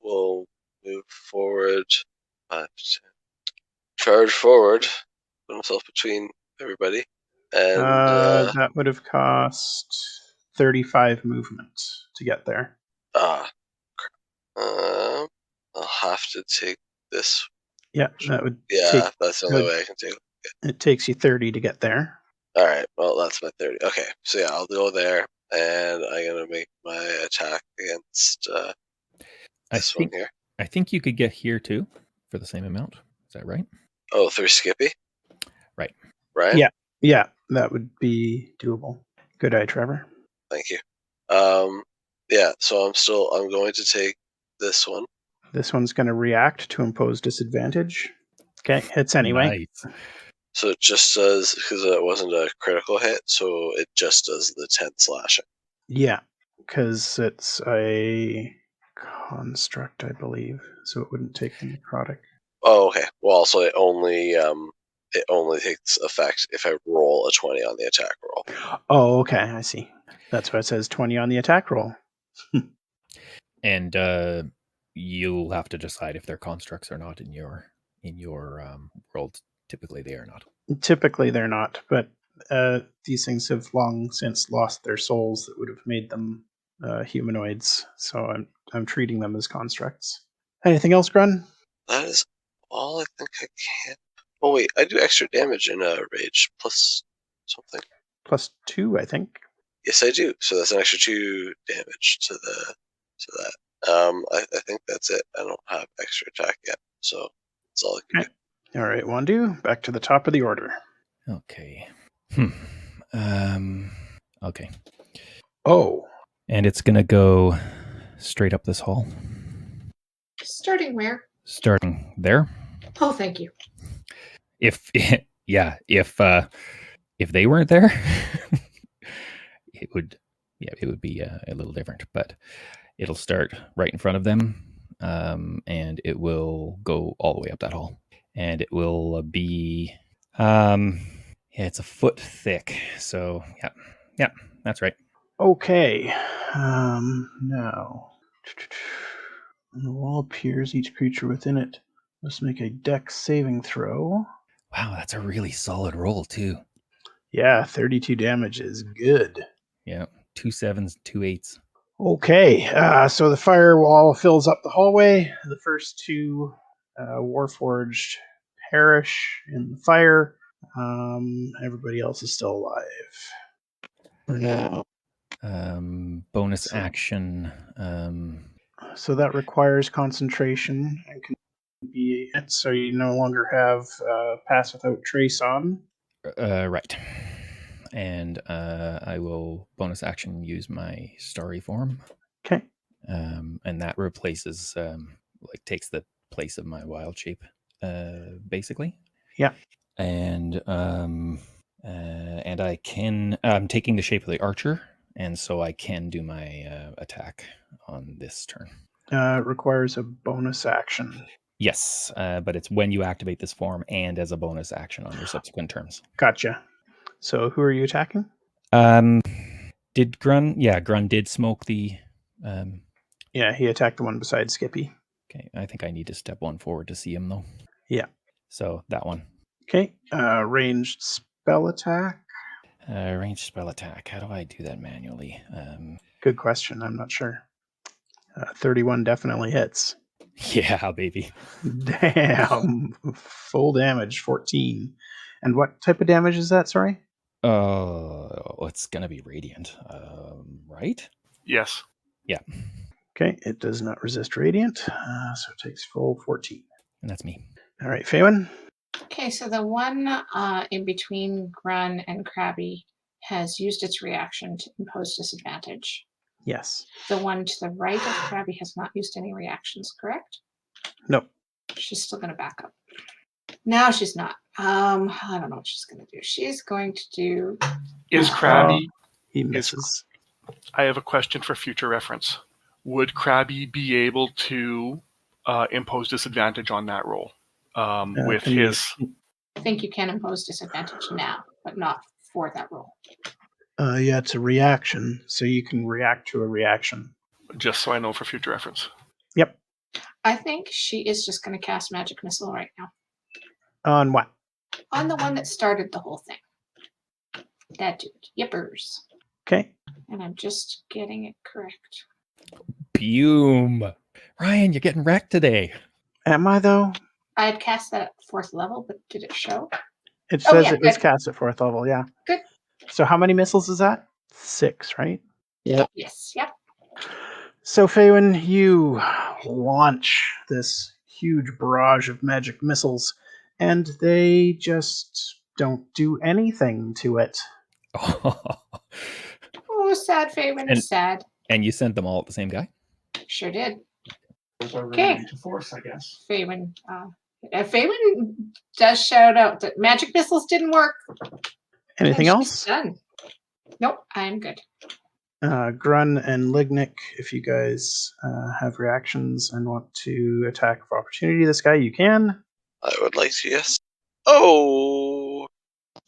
we'll move forward. Charge forward. Put himself between everybody. And That would have cost 35 movement to get there. I'll have to take this Yeah, that would Yeah, that's the only good. way I can do. It takes you 30 to get there. All right, well, that's my 30. Okay, so yeah, I'll go there, and I'm going to make my attack against this one here. I think you could get here too for the same amount. Is that right? Oh, through Skippy? Right. Right? Yeah, that would be doable. Good eye, Trevor. Thank you. Yeah, so I'm going to take this one. This one's going to react to impose disadvantage. Okay, hits anyway. Nice. So it just does, because it wasn't a critical hit, so it just does the 10 slashing. Yeah, because it's a construct, I believe, so it wouldn't take the necrotic. Oh, okay. Well, also it only takes effect if I roll a 20 on the attack roll. Oh, okay, I see. That's why it says 20 on the attack roll. And you'll have to decide if they're constructs or not in your world. Typically, they are not. Typically, they're not, but these things have long since lost their souls that would have made them humanoids. So I'm treating them as constructs. Anything else, Grun? That is all I think I can. Oh wait, I do extra damage in rage plus something. +2, I think. Yes, I do. So that's an extra 2 damage to that. I think that's it. I don't have extra attack yet, so that's all I can do. All right, Wandoo, back to the top of the order. Okay. Okay. Oh. And it's gonna go straight up this hall. Starting where? Starting there. Oh, thank you. If they weren't there, it would be a little different. But it'll start right in front of them, and it will go all the way up that hall, and it will be it's a foot thick. So yeah, that's right. Okay. Now, when the wall appears, each creature within it must make a dex saving throw. Wow, that's a really solid roll too. Yeah, 32 damage is good. Yeah, 2 7s, 2 8s. Okay, so the firewall fills up the hallway. The first 2 Warforged perish in the fire. Everybody else is still alive. For now. Bonus action. So that requires concentration and can be so you no longer have pass without trace on. Right. And I will bonus action use my starry form. Okay. And that replaces takes the place of my wild shape, basically. Yeah. And I can I'm taking the shape of the archer, and so I can do my attack on this turn. It requires a bonus action. Yes, but it's when you activate this form and as a bonus action on your subsequent turns. Gotcha. So who are you attacking? Did Grun? Yeah, Grun did smoke the. Yeah, he attacked the one beside Skippy. Okay, I think I need to step one forward to see him though. Yeah. So that one. Okay. Ranged spell attack. Ranged spell attack. How do I do that manually? Good question. I'm not sure. 31 definitely hits. Yeah, baby. Damn. Full damage, 14. And what type of damage is that? Sorry. It's gonna be radiant, right? Yes. Yeah. Okay, it does not resist radiant, so it takes full 14. And that's me. All right, Faewyn. Okay, so the one in between Grun and Krabby has used its reaction to impose disadvantage. Yes. The one to the right of Krabby has not used any reactions, correct? No. She's still going to back up. No, she's not. I don't know what she's going to do. She's going to do... Is Krabby... He misses. I have a question for future reference. Would Krabby be able to impose disadvantage on that roll with his... I think you can impose disadvantage now, but not for that roll. Yeah, it's a reaction, so you can react to a reaction. Just so I know for future reference. Yep. I think she is just going to cast Magic Missile right now. On what? On the one that started the whole thing. That dude. Yippers. Okay. And I'm just getting it correct. Boom. Ryan, you're getting wrecked today. Am I, though? I had cast that at 4th level, but did it show? It says yeah, it was good. cast at 4th level, yeah. Good. So how many missiles is that? 6, right? Yep. Yes, yep. So Faewyn, you launch this huge barrage of magic missiles, and they just don't do anything to it. Oh, sad Faewyn is sad. And you sent them all at the same guy? Sure did. Okay. To force, I guess. Faewyn. Faewyn does shout out that magic missiles didn't work. Anything and else? she's done. Nope, I'm good. Grun and Lignyck, if you guys have reactions and want to attack of opportunity this guy, you can. I would like to, yes. Oh!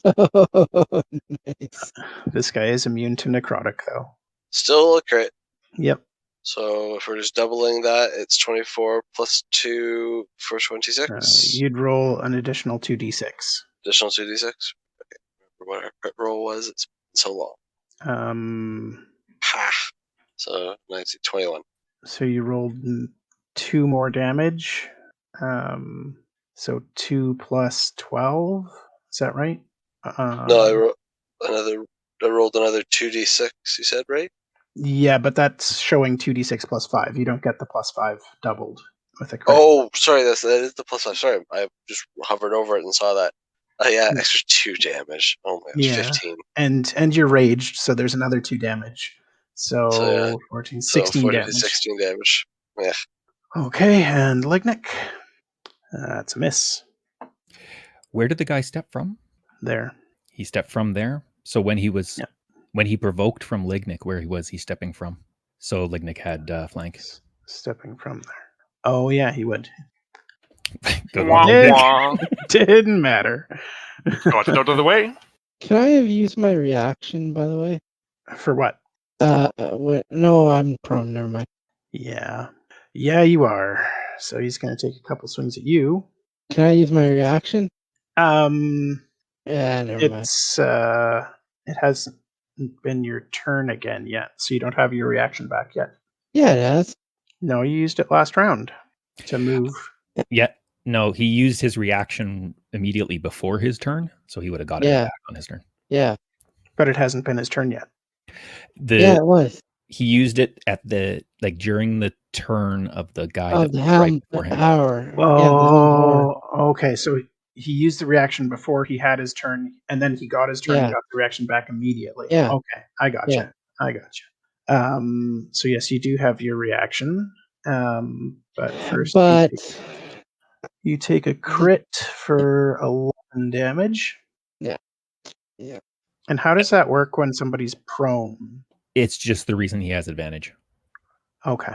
Nice. This guy is immune to necrotic, though. Still a crit. Yep. So if we're just doubling that, it's 24 plus 2 for 26. You'd roll an additional 2d6. Additional 2d6. Okay. Remember what our crit roll was? It's been so long. Ha! So 19, 21. So you rolled 2 more damage. So 2 plus 12. Is that right? No, I rolled another 2d6, you said, right? Yeah, but that's showing 2d6 plus 5. You don't get the plus 5 doubled with a crit. Oh, sorry, that is the plus 5. Sorry, I just hovered over it and saw that. Yeah, extra 2 damage. Oh my gosh, Yeah. 15. And you're raged, so there's another 2 damage. So, yeah. 14, So 16 14, damage. 16 damage. Yeah. Okay, and Lignyck. That's a miss. Where did the guy step from? There. He stepped from there. So when he was Yeah. when he provoked from Lignyck, where was he stepping from? So Lignyck had flank. Stepping from there. Oh yeah, he would. Good Wah, one. Did- wah. Didn't matter. Got it out of the way. Can I have used my reaction, by the way? For what? No, I'm prone. Never mind. Yeah. Yeah, you are. So he's going to take a couple swings at you. Can I use my reaction? Yeah, Never mind. It hasn't been your turn again yet, so you don't have your reaction back yet. Yeah, it has. No, you used it last round to move. Yeah. No, he used his reaction immediately before his turn, so he would have got it back on his turn. Yeah. But it hasn't been his turn yet. Yeah, it was. He used it at during the turn of the guy Oh, that the was right helm before him. hour. Oh, okay. So he used the reaction before he had his turn, and then he got his turn and got the reaction back immediately. Yeah. Okay, I gotcha. So yes, you do have your reaction. But first, you take a crit for 11 damage. Yeah. Yeah. And how does that work when somebody's prone? It's just the reason he has advantage. Okay.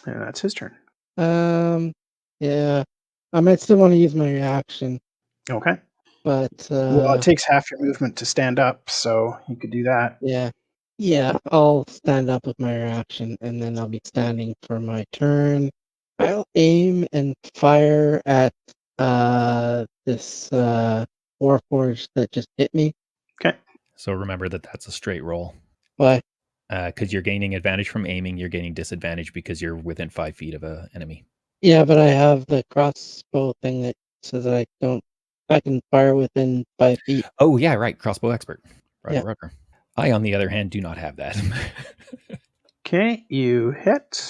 And that's his turn. Yeah. I might still want to use my reaction. Okay. But well, it takes half your movement to stand up, so you could do that. Yeah. Yeah, I'll stand up with my reaction, and then I'll be standing for my turn. I'll aim and fire at this Warforged that just hit me. Okay. So remember that's a straight roll. Why? Because you're gaining advantage from aiming, you're gaining disadvantage because you're within 5 feet of an enemy. Yeah, but I have the crossbow thing that says that I can fire within 5 feet. Oh yeah, right. Crossbow expert. Yeah. Rudder. I, on the other hand, do not have that. Okay, you hit.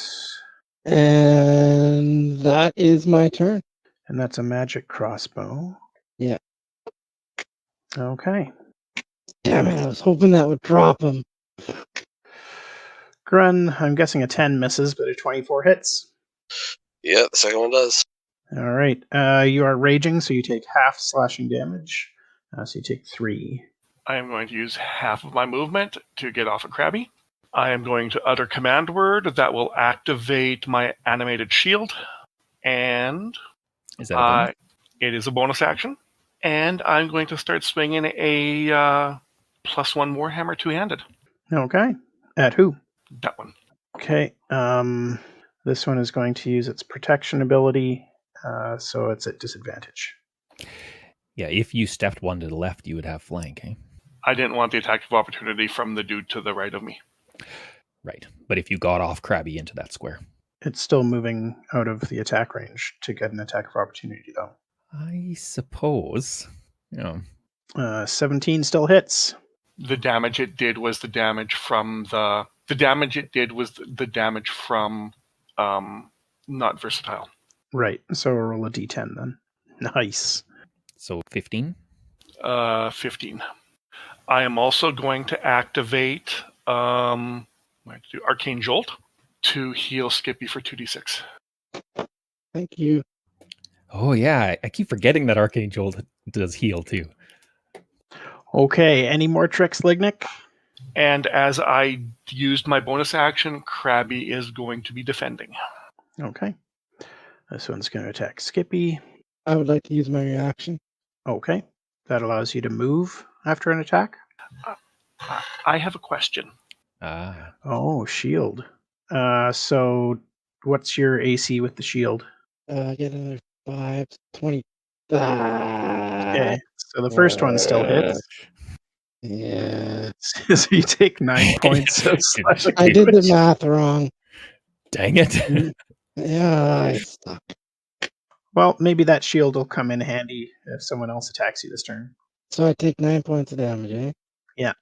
And that is my turn. And that's a magic crossbow. Yeah. Okay. Damn it, I was hoping that would drop him. Grun, I'm guessing a 10 misses, but a 24 hits. Yeah, the second one does. All right. You are raging, so you take half slashing damage. So you take 3. I am going to use half of my movement to get off of Krabby. I am going to utter command word that will activate my animated shield. And is that a bonus? It is a bonus action. And I'm going to start swinging a +1 Warhammer two-handed. Okay. At who? That one. Okay. This one is going to use its protection ability, so it's at disadvantage. Yeah, if you stepped one to the left, you would have flank. Eh? I didn't want the attack of opportunity from the dude to the right of me. Right. But if you got off Krabby into that square. It's still moving out of the attack range to get an attack of opportunity, though. I suppose. 17 still hits. The damage it did was the damage from the damage it did was the damage from not versatile. Right. So roll a d10 then. Nice. So 15? 15. I am also going to activate Arcane Jolt to heal Skippy for 2d6. Thank you. Oh, yeah. I keep forgetting that Arcane Jolt does heal, too. Okay. Any more tricks, Lignyck? And as I used my bonus action, Krabby is going to be defending. Okay. This one's going to attack Skippy. I would like to use my reaction. Okay. That allows you to move after an attack. I have a question. Oh, shield. So what's your AC with the shield? Get another 5, 20. Okay. So the first one still hits. Yeah. So you take 9 points of slashing I did the damage. math wrong. Dang it. Yeah, I suck. Well, maybe that shield will come in handy if someone else attacks you this turn. So I take 9 points of damage, eh? Yeah.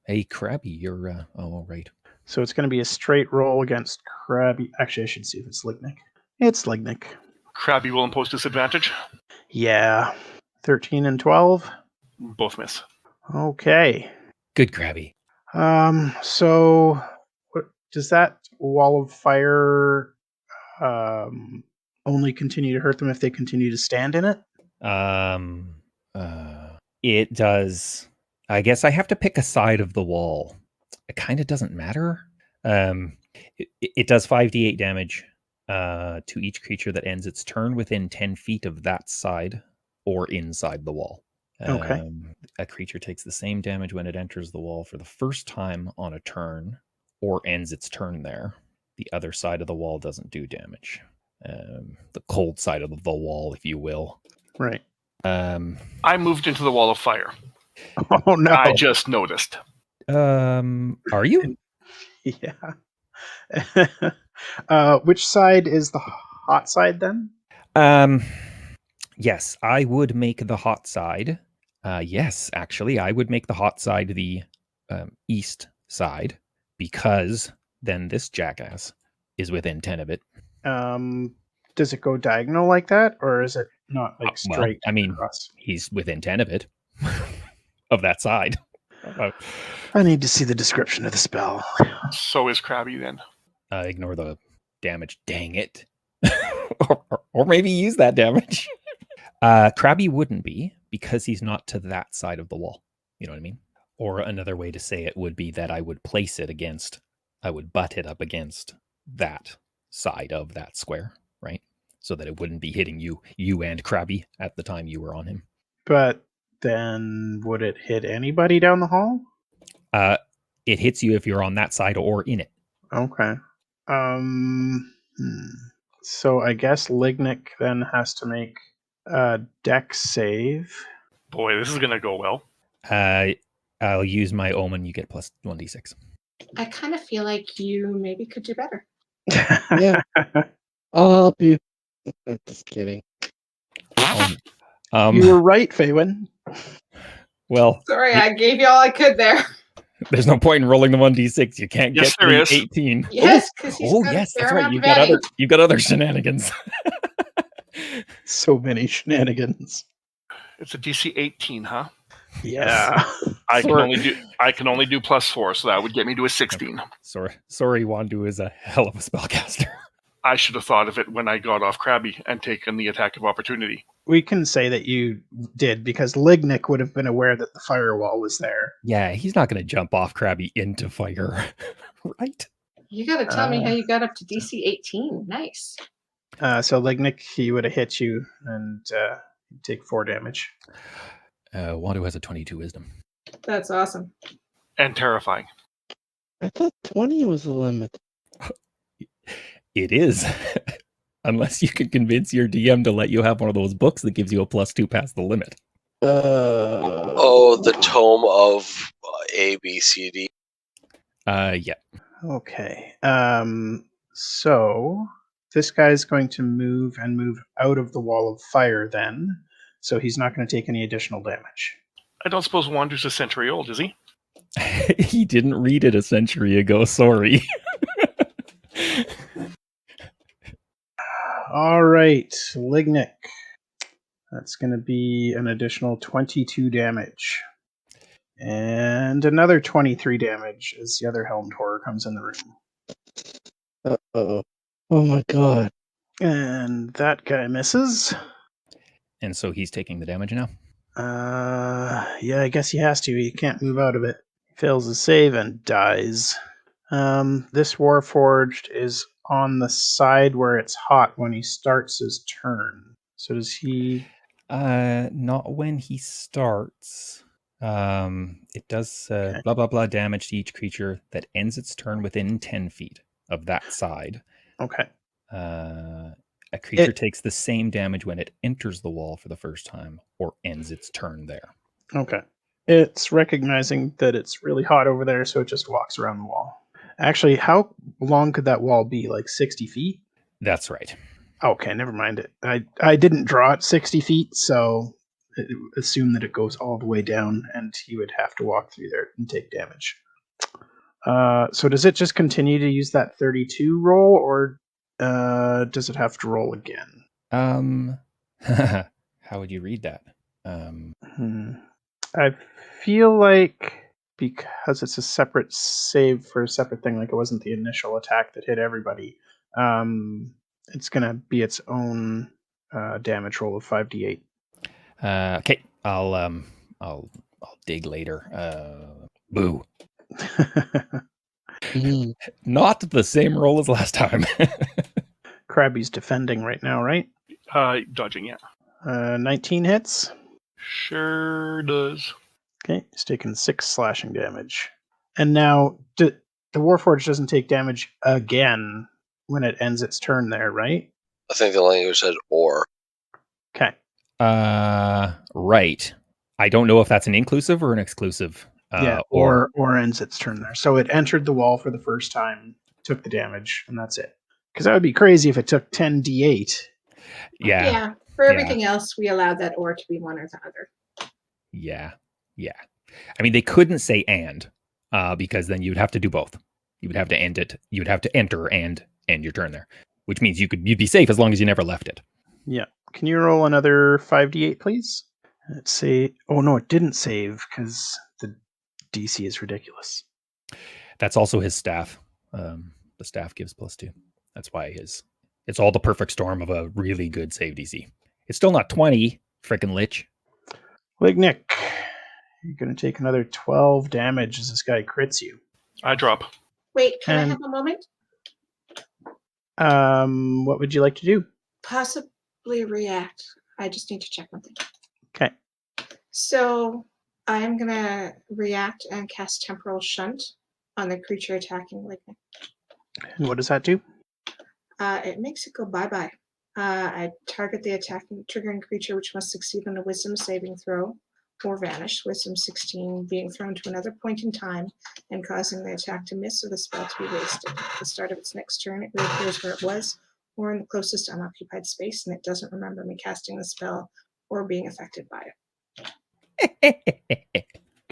Hey, Krabby, you're... oh, right. So it's going to be a straight roll against Krabby. Actually, I should see if it's Lignyck. It's Lignyck. Krabby will impose disadvantage. Yeah. 13 and 12. Both miss. Okay. Good, Krabby. So what, does that wall of fire only continue to hurt them if they continue to stand in it? It does... I guess I have to pick a side of the wall. It kind of doesn't matter. It does 5d8 damage to each creature that ends its turn within 10 feet of that side or inside the wall. Okay. A creature takes the same damage when it enters the wall for the first time on a turn or ends its turn there. The other side of the wall doesn't do damage. The cold side of the wall, if you will. Right. I moved into the wall of fire. Oh, no. I just noticed. Are you? Yeah. Which side is the hot side then? Yes, I would make the hot side. Yes, actually, I would make the hot side the east side because then this jackass is within 10 of it. Does it go diagonal like that, or is it not like Well, straight I mean, across? he's within 10 of it, of that side. I need to see the description of the spell. So is Krabby then. Ignore the damage. Dang it. or maybe use that damage. Krabby wouldn't be because he's not to that side of the wall. You know what I mean? Or another way to say it would be that I would place it against, I would butt it up against that side of that square, right? So that it wouldn't be hitting you and Krabby at the time you were on him. But then would it hit anybody down the hall? It hits you if you're on that side or in it. Okay. So I guess Lignyck then has to make a dex save. Boy, this is going to go well. I'll use my omen. You get plus 1d6. I kind of feel like you maybe could do better. Yeah. I'll help you. I'm just kidding. You were right, Faewyn. Well, Sorry, I gave you all I could there. there's no point in rolling the 1d6. You can't Yes, get there the is. 18. Yes, because he's got yes, a fair that's right. amount You've of got other shenanigans. So many shenanigans. It's a DC 18, huh? Yeah. I can only do +4, so that would get me to a 16. Sorry, Wandoo is a hell of a spellcaster. I should have thought of it when I got off Krabby and taken the attack of opportunity. We can say that you did because Lignyck would have been aware that the firewall was there. Yeah, he's not going to jump off Krabby into fire, right? You got to tell me how you got up to DC 18. Nice. So Lignyck, he would have hit you and take 4 damage. Wandoo has a 22 wisdom. That's awesome. And terrifying. I thought 20 was the limit. It is. Unless you can convince your DM to let you have one of those books that gives you a +2 past the limit. Oh, the tome of A, B, C, D. Yeah. Okay. So this guy's going to move out of the wall of fire then. So he's not going to take any additional damage. I don't suppose Wandoo's a century old, is he? He didn't read it a century ago. Sorry. All right, Lignyck. That's going to be an additional 22 damage. And another 23 damage as the other helmed horror comes in the room. Uh-oh. Oh my god. And that guy misses. And so he's taking the damage now. Yeah, I guess he has to. He can't move out of it. He fails his save and dies. This Warforged is on the side where it's hot when he starts his turn. So does he... Not when he starts. It does Okay. blah blah blah damage to each creature that ends its turn within 10 feet of that side. Okay. A creature takes the same damage when it enters the wall for the first time or ends its turn there. Okay. It's recognizing that it's really hot over there, so it just walks around the wall. Actually, how long could that wall be? Like 60 feet? That's right. Okay, never mind it. I didn't draw it 60 feet, so assume that it goes all the way down, and he would have to walk through there and take damage. So does it just continue to use that 32 roll, or does it have to roll again? How would you read that? I feel like because it's a separate save for a separate thing, like it wasn't the initial attack that hit everybody, it's going to be its own damage roll of 5d8. Okay, I'll dig later. Boo. Not the same roll as last time. Krabby's defending right now, right? Dodging, yeah. 19 hits. Sure does. Okay, he's taking 6 slashing damage. And now the Warforged doesn't take damage again when it ends its turn there, right? I think the language said or. Okay. Right. I don't know if that's an inclusive or an exclusive. Yeah, or ends its turn there. So it entered the wall for the first time, took the damage, and that's it. Because that would be crazy if it took 10d8. Yeah. Yeah. For everything else, we allowed that or to be one or the other. Yeah. Yeah. I mean, they couldn't say and, because then you'd have to do both. You would have to end it. You would have to enter and end your turn there, which means you'd be safe as long as you never left it. Yeah. Can you roll another 5d8, please? Let's say... Oh, no, it didn't save because the DC is ridiculous. That's also his staff. The staff gives +2. That's why it's all the perfect storm of a really good save DC. It's still not 20, frickin' lich. Lignyck, you're going to take another 12 damage as this guy crits you. I drop. Wait, can I have a moment? What would you like to do? Possibly react. I just need to check one thing. Okay. So I'm going to react and cast Temporal Shunt on the creature attacking Lignyck. And what does that do? It makes it go bye-bye. I target the attacking triggering creature, which must succeed on a Wisdom saving throw or vanish. Wisdom 16 being thrown to another point in time and causing the attack to miss or the spell to be wasted. At the start of its next turn, it reappears where it was or in the closest unoccupied space, and it doesn't remember me casting the spell or being affected by it.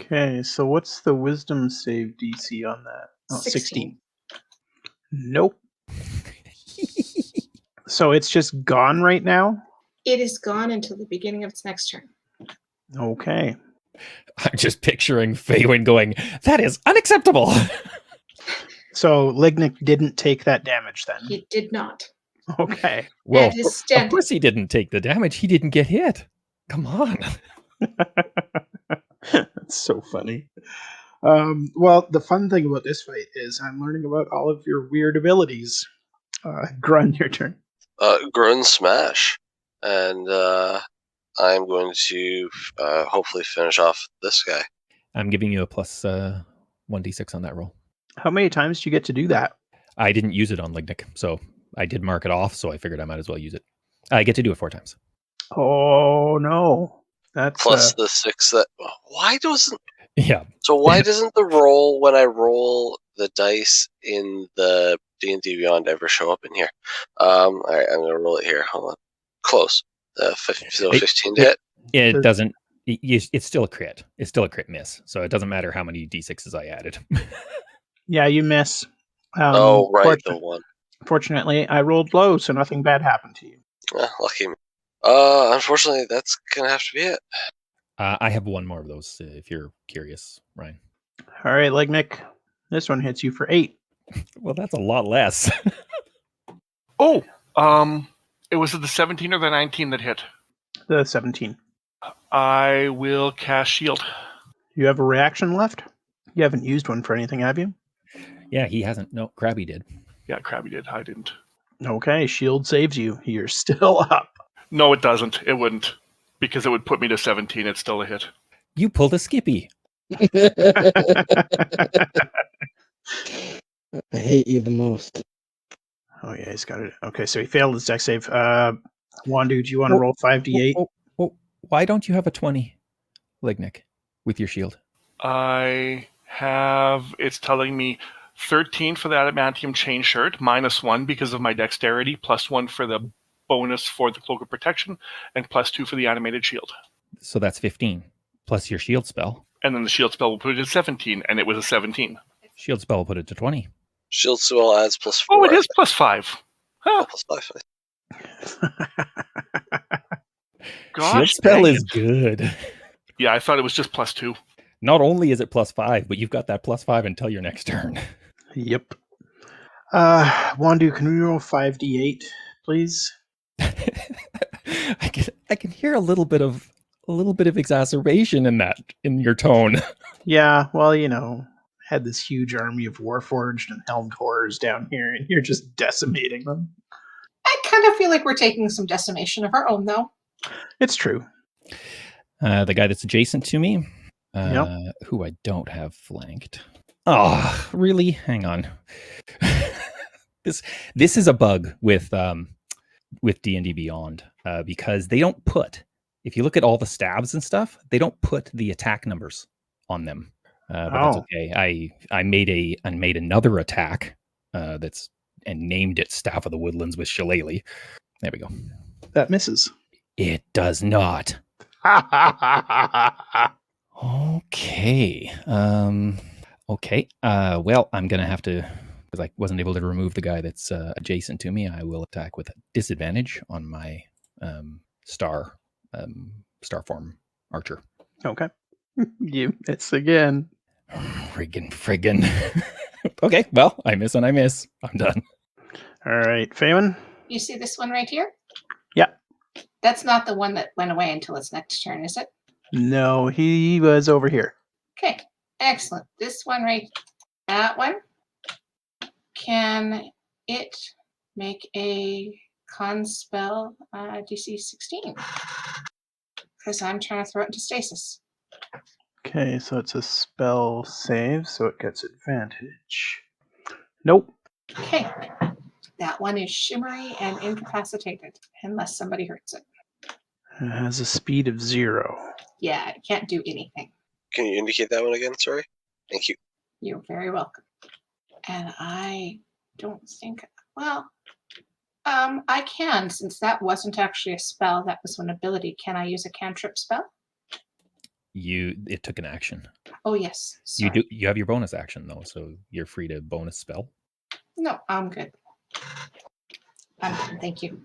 Okay, so what's the Wisdom save DC on that? Oh, 16. Nope. So it's just gone right now? It is gone until the beginning of its next turn. Okay. I'm just picturing Faewyn going, that is unacceptable. So Lignyck didn't take that damage then? He did not. Okay. Well, his of course he didn't take the damage. He didn't get hit. Come on. That's so funny. Well, the fun thing about this fight is I'm learning about all of your weird abilities. Grun, your turn. Grun smash. And I'm going to hopefully finish off this guy. I'm giving you a plus 1d6 on that roll. How many times do you get to do that? I didn't use it on Lignyck, so I did mark it off, so I figured I might as well use it. I get to do it 4 times. Oh, no. That's plus the 6 that... Why doesn't... Yeah. So why doesn't the roll, when I roll the dice in the D&D Beyond ever show up in here. All right, I'm gonna roll it here. Hold on. Close. The 15 to hit. It doesn't. It's still a crit. It's still a crit miss. So it doesn't matter how many d6s I added. Yeah, you miss. Oh, right, the one. Fortunately, I rolled low, so nothing bad happened to you. Lucky me. Unfortunately, that's gonna have to be it. I have one more of those if you're curious, Ryan. All right, Lignyck. This one hits you for 8. Well, that's a lot less. Oh, it was the 17 or the 19 that hit. The 17. I will cast shield. You have a reaction left? You haven't used one for anything, have you? Yeah, he hasn't. No, Krabby did. Yeah, Krabby did. I didn't. Okay, shield saves you. You're still up. No, it doesn't. It wouldn't. Because it would put me to 17. It's still a hit. You pulled a Skippy. I hate you the most. Oh, yeah, he's got it. Okay, so he failed his dex save. Wandoo, do you want to roll 5d8? Why don't you have a 20, Lignyck, with your shield? I have, it's telling me 13 for the adamantium chain shirt, -1 because of my dexterity, +1 for the bonus for the cloak of protection, and +2 for the animated shield. So that's 15, plus your shield spell. And then the shield spell will put it at 17, and it was a 17. Shield spell will put it to 20. Shield spell adds +4. Oh, it is +5. Huh. +5. Gosh, shield spell dang is it. good. Yeah, I thought it was just +2. Not only is it +5, but you've got that +5 until your next turn. Yep. Wandoo, can we roll 5d8, please? I can hear a little bit of exacerbation in your tone. Yeah, well, had this huge army of Warforged and Helmed Horrors down here, and you're just decimating them. I kind of feel like we're taking some decimation of our own, though. It's true. The guy that's adjacent to me, who I don't have flanked. Oh, really? Hang on. This is a bug with D&D Beyond because they don't put. If you look at all the stabs and stuff, they don't put the attack numbers on them. But that's okay. I made another attack and named it Staff of the Woodlands with Shillelagh. There we go. That misses. It does not. Okay. Okay. Well, I'm gonna have to, because I wasn't able to remove the guy that's adjacent to me. I will attack with a disadvantage on my star form archer. Okay. You miss again. Friggin'. Okay. Well, I miss and I miss. I'm done. All right, Faewyn. You see this one right here? Yeah. That's not the one that went away until its next turn, is it? No, he was over here. Okay, excellent. This one right, that one. Can it make a con spell DC 16? Because I'm trying to throw it into stasis. Okay, so it's a spell save, so it gets advantage. Nope. Okay, that one is shimmery and incapacitated unless somebody hurts it. It has a speed of 0. Yeah, it can't do anything. Can you indicate that one again? Sorry. Thank you. You're very welcome. And I don't think, well, I can, since that wasn't actually a spell, that was an ability. Can I use a cantrip spell? It took an action. Oh, yes. Sorry. You have your bonus action though, so you're free to bonus spell. No, I'm good. Thank you.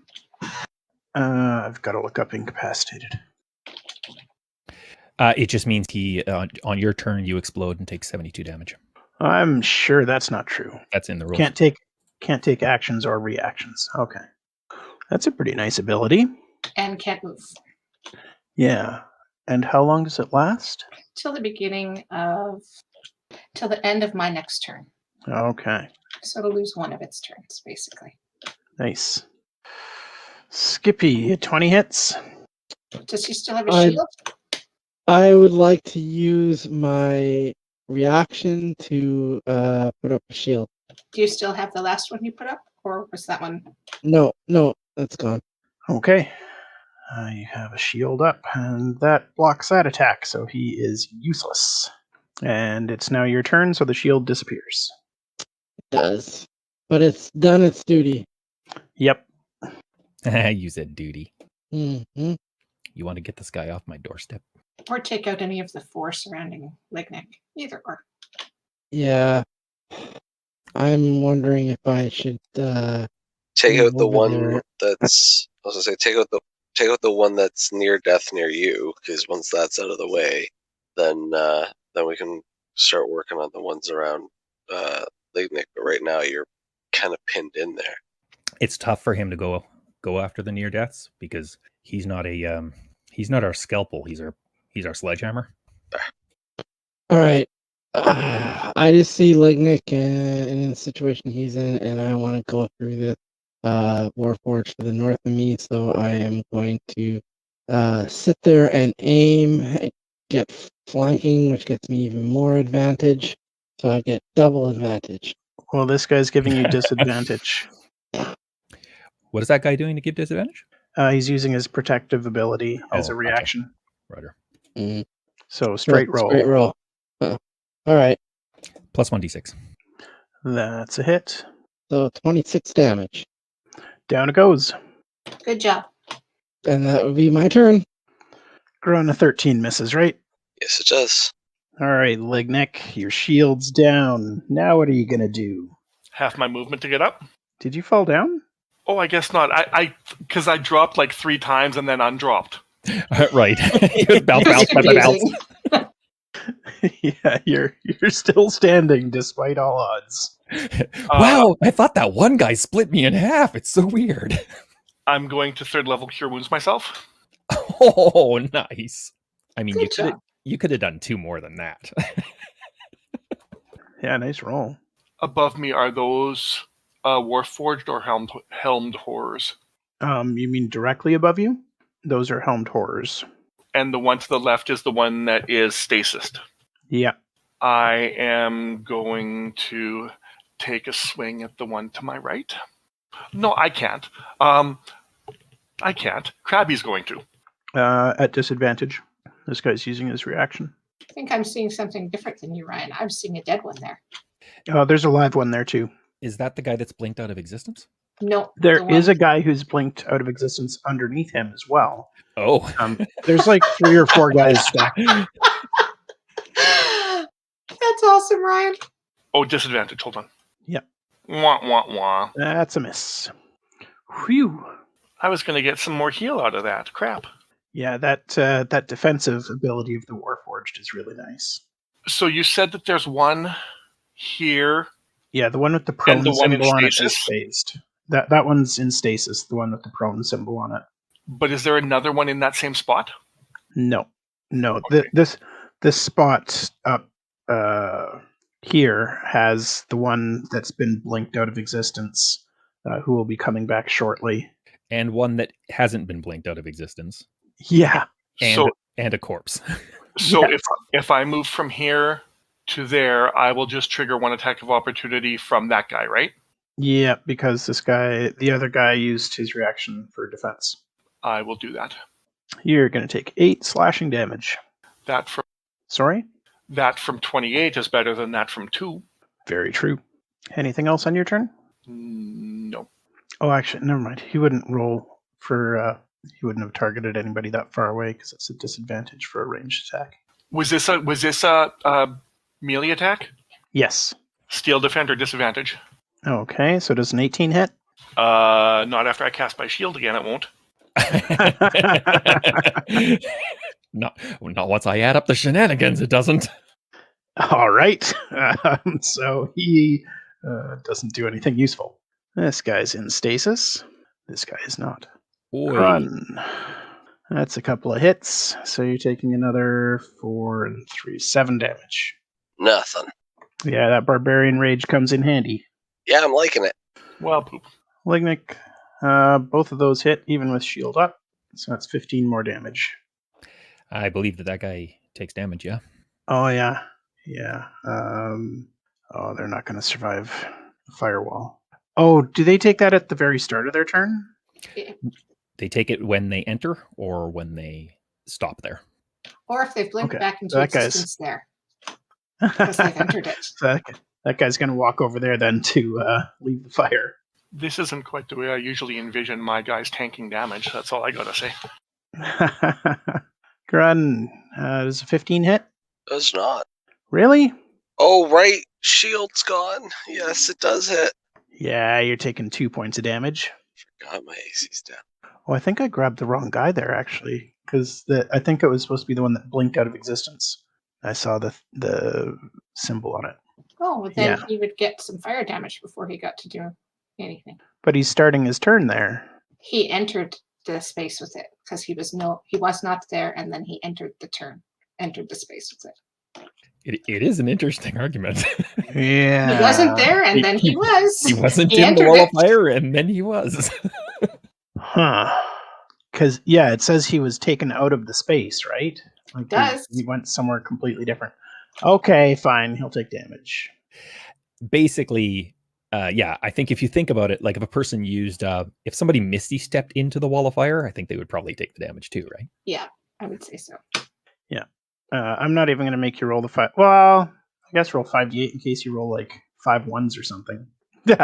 I've got to look up incapacitated. It just means he on your turn you explode and take 72 damage. I'm sure that's not true. That's in the rules. Can't take actions or reactions. Okay. That's a pretty nice ability. And can't move. Yeah. And how long does it last? Till the end of my next turn. Okay. So it'll lose one of its turns, basically. Nice. Skippy, 20 hits. Does he still have a shield? I would like to use my reaction to put up a shield. Do you still have the last one you put up? Or was that one? No, that's gone. Okay. You have a shield up, and that blocks that attack, so he is useless. And it's now your turn, so the shield disappears. does. But it's done its duty. Yep. You said duty. Mm-hmm. You want to get this guy off my doorstep? Or take out any of the four surrounding Lignyck. Either or. Yeah. I'm wondering if I should Take move out the over one there. that's. I was gonna say take out the one that's near death near you, because once that's out of the way, then we can start working on the ones around Lignyck. But right now you're kind of pinned in there. It's tough for him to go after the near deaths because he's not our scalpel. He's our sledgehammer. All right. I just see Lignyck in the situation he's in, and I want to go through this Warforged to the north of me, so I am going to sit there and aim, get flanking, which gets me even more advantage, so I get double advantage. Well, this guy's giving you disadvantage. What is that guy doing to give disadvantage? He's using his protective ability as a gotcha. reaction. Righter. Mm. So straight roll. Straight roll. All right. Plus 1d6. That's a hit. So 26 damage. Down it goes. Good job. And that would be my turn. Grun, a 13 misses, right? Yes, it does. All right, Lignyck, your shield's down. Now what are you going to do? Half my movement to get up. Did you fall down? Oh, I guess not. Because I dropped like 3 times and then undropped. Right. bounce. Confusing. Yeah, you're still standing despite all odds. Wow, I thought that one guy split me in half. It's so weird. I'm going to 3rd level Cure Wounds myself. Oh, nice. I mean, Good job. you could have done 2 more than that. Yeah, nice roll. Above me are those Warforged or helmed horrors. You mean directly above you? Those are helmed horrors. And the one to the left is the one that is stasis. Yeah. I am going to take a swing at the one to my right. No, I can't. I can't. Krabby's going to. At disadvantage. This guy's using his reaction. I think I'm seeing something different than you, Ryan. I'm seeing a dead one there. There's a live one there too. Is that the guy that's blinked out of existence? No. There is a guy who's blinked out of existence underneath him as well. Oh. There's like 3 or 4 guys stacked. That's awesome, Ryan. Oh, disadvantage. Hold on. Yep. Wah, wah, wah. That's a miss. Whew. I was going to get some more heal out of that. Crap. Yeah, that defensive ability of the Warforged is really nice. So you said that there's one here. Yeah, the one with the prone the one in symbol on it is stasis? phased. That one's in stasis, the one with the prone symbol on it. But is there another one in that same spot? No. Okay. This spot up here has the one that's been blinked out of existence, who will be coming back shortly. And one that hasn't been blinked out of existence. Yeah. And a corpse. So Yes. if I move from here to there, I will just trigger 1 attack of opportunity from that guy, right? Yeah, because the other guy used his reaction for defense. I will do that. You're going to take 8 slashing damage. That from Sorry? 28 is better than that from 2. Very true. Anything else on your turn? No. Oh, actually, never mind. He wouldn't roll for... he wouldn't have targeted anybody that far away because it's a disadvantage for a ranged attack. Was this a melee attack? Yes. Steel defend or disadvantage? Okay, so does an 18 hit? Not after I cast my shield again, it won't. Not once I add up the shenanigans, it doesn't. All right. So he doesn't do anything useful. This guy's in stasis. This guy is not. Oi. Grun. That's a couple of hits. So you're taking another 4 and 3, 7 damage. Nothing. Yeah, that barbarian rage comes in handy. Yeah, I'm liking it. Well, poop. Lignyck, both of those hit even with shield up. So that's 15 more damage. I believe that guy takes damage, yeah? Oh, yeah. Yeah. They're not going to survive the firewall. Oh, do they take that at the very start of their turn? They take it when they enter or when they stop there. Or if they've blinked Okay, back into that guy's- existence there. Because they've entered it. So That guy's going to walk over there then to leave the fire. This isn't quite the way I usually envision my guys tanking damage. That's all I gotta say. Grun, does a 15 hit? Does not. Really? Oh, right. Shield's gone. Yes, it does hit. Yeah, you're taking 2 points of damage. Forgot my AC's down. Oh, I think I grabbed the wrong guy there, actually, because I think it was supposed to be the one that blinked out of existence. I saw the symbol on it. Oh, well, then Yeah. he would get some fire damage before he got to do anything. But he's starting his turn there. He entered the space with it because he was not there, and then he entered the space with it. It is an interesting argument. Yeah. He wasn't there, and then he was. He wasn't He in the entered wall of it. fire, and then he was. Huh. Because, yeah, it says he was taken out of the space, right? Like Does. He went somewhere completely different. Okay, fine. He'll take damage. Basically, yeah, I think if you think about it, like if a person used, if somebody misty stepped into the wall of fire, I think they would probably take the damage too, right? Yeah, I would say so. Yeah. I'm not even going to make you roll the 5. Well, I guess roll 5d8 in case you roll like 5 1s or something. Good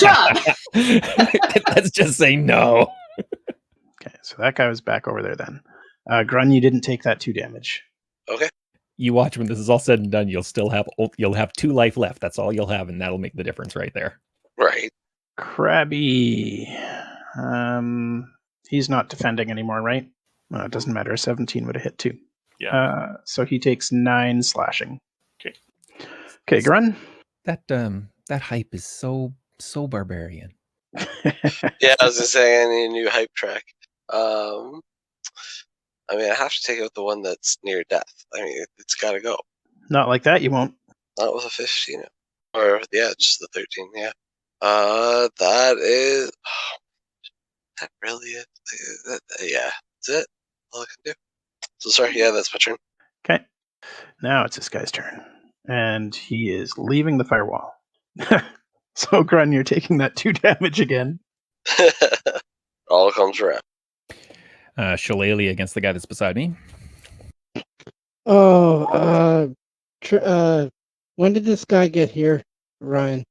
job. Let's just say no. Okay, so that guy was back over there then. Grun, you didn't take that 2 damage. Okay. You watch when this is all said and done, you'll have 2 life left. That's all you'll have, and that'll make the difference right there. Right. Krabby. He's not defending anymore, right? It doesn't matter. A 17 would have hit too. Yeah. So he takes 9 slashing. Okay. Okay, Grun. That hype is so barbarian. Yeah, I was just saying I need a new hype track. I mean, I have to take out the one that's near death. I mean, it's got to go. Not like that, you won't. Not with a 15. Or, yeah, just the 13, yeah. That is... that really is... yeah, that's it. All I can do. So sorry, yeah, that's my turn. Okay. Now it's this guy's turn. And he is leaving the firewall. So, Grun, you're taking that 2 damage again. All comes around. Shillelagh against the guy that's beside me. Oh, when did this guy get here, Ryan?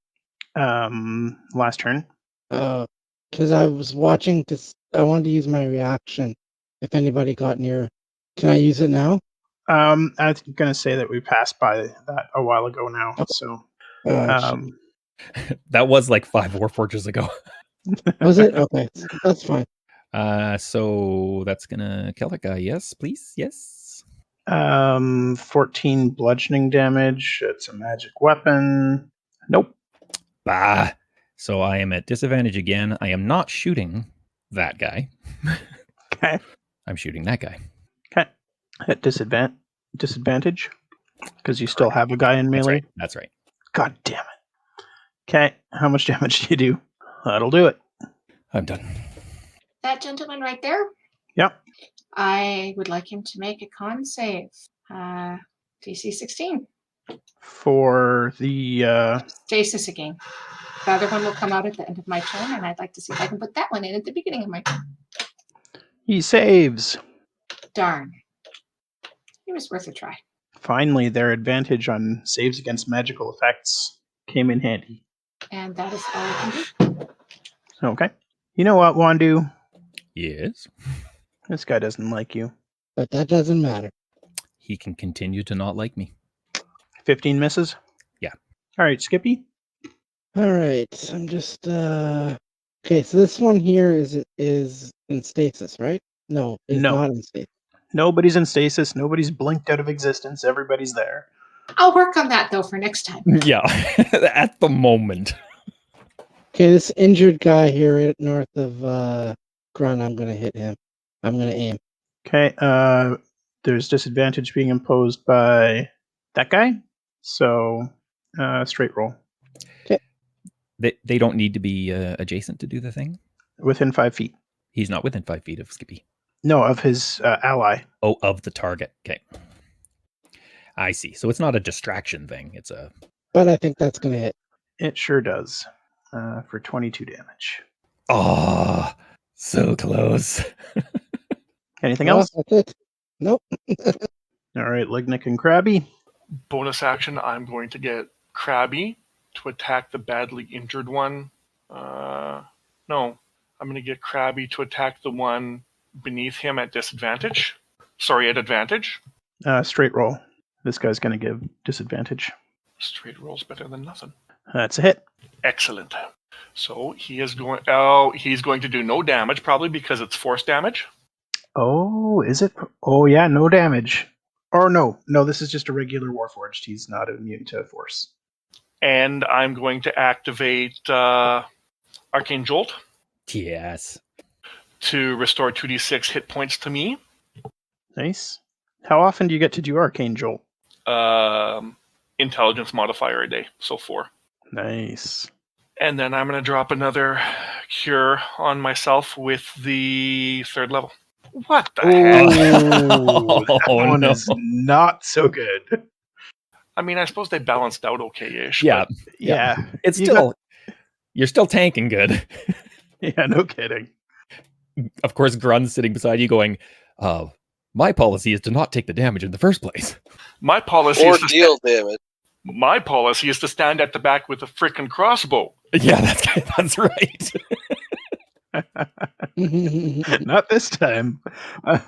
Last turn. Because I was watching I wanted to use my reaction if anybody got near. Can I use it now? I'm going to say that we passed by that a while ago now. Okay. So, That was like 5 Warforges ago. was it? Okay, that's fine. So that's gonna kill that guy. Yes, please. Yes. 14 bludgeoning damage. It's a magic weapon. Nope. Bah. So I am at disadvantage again. I am not shooting that guy. Okay. I'm shooting that guy. Okay. At disadvantage? Because you still have a guy in melee? That's right. God damn it. Okay. How much damage do you do? That'll do it. I'm done. That gentleman right there? Yep. I would like him to make a con save. DC 16. For the... Stasis again. The other one will come out at the end of my turn, and I'd like to see if I can put that one in at the beginning of my turn. He saves. Darn. It was worth a try. Finally, their advantage on saves against magical effects came in handy. And that is all I can do. Okay. You know what, Wandoo? Yes. This guy doesn't like you. But that doesn't matter. He can continue to not like me. 15 misses? Yeah. All right, Skippy? All right, I'm just okay. So this one here is in stasis, right? No, it's No. not in stasis. Nobody's in stasis. Nobody's blinked out of existence. Everybody's there. I'll work on that, though, for next time. Yeah. At the moment. Okay, this injured guy here north of Grun, I'm gonna hit him. I'm gonna aim. Okay, there's disadvantage being imposed by that guy. So, straight roll. Okay. They don't need to be adjacent to do the thing? Within 5 feet. He's not within 5 feet of Skippy. No, of his ally. Oh, of the target. Okay. I see. So it's not a distraction thing. It's a... But I think that's gonna hit. It sure does. For 22 damage. Oh, so close. Anything Oh, else? that's it. Nope. All right, Lignyck and Krabby. Bonus action, I'm going to get Krabby to attack the badly injured one. No, I'm going to get Krabby to attack the one beneath him at disadvantage. Sorry, at advantage. Straight roll. This guy's going to give disadvantage. Straight roll's better than nothing. That's a hit. Excellent. So he is going. Oh, he's going to do no damage, probably because it's force damage. Oh, is it? Oh, yeah, no damage. Or no, this is just a regular Warforged. He's not immune to force. And I'm going to activate Arcane Jolt Yes. to restore 2d6 hit points to me. Nice. How often do you get to do Arcane Jolt? Intelligence modifier a day, so 4. Nice. And then I'm going to drop another cure on myself with the 3rd level. What the heck? That one no. is not so good. I mean, I suppose they balanced out okay-ish. Yeah. But Yeah. It's You still, you're still tanking good. Yeah, no kidding. Of course, Grun's sitting beside you going, my policy is to not take the damage in the first place. my policy Or is to deal damage. my policy is to stand at the back with a frickin' crossbow. Yeah, that's right. Not this time.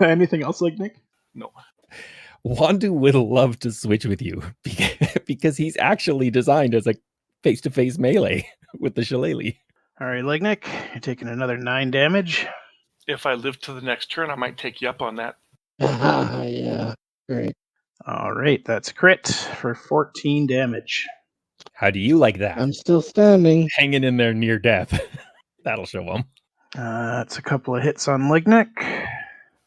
Anything else, Lignyck? No. Wandoo would love to switch with you because he's actually designed as a face-to-face melee with the shillelagh. All right, Lignyck, you're taking another 9 damage. If I live to the next turn, I might take you up on that. Yeah, great. All right, that's crit for 14 damage. How do you like that? I'm still standing. Hanging in there near death. That'll show him. That's a couple of hits on Lignyck.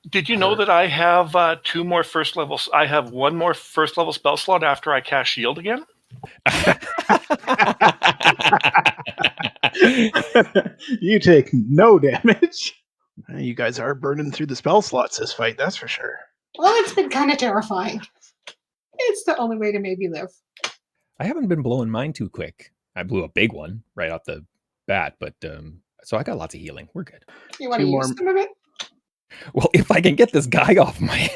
Did you know that I have 2 more first levels? I have 1 more first level spell slot after I cast Shield again. You take no damage. You guys are burning through the spell slots this fight, that's for sure. Well, it's been kind of terrifying. It's the only way to maybe live. I haven't been blowing mine too quick. I blew a big one right off the bat, but so I got lots of healing. We're good. You want to Two use more- some of it? Well, if I can get this guy off my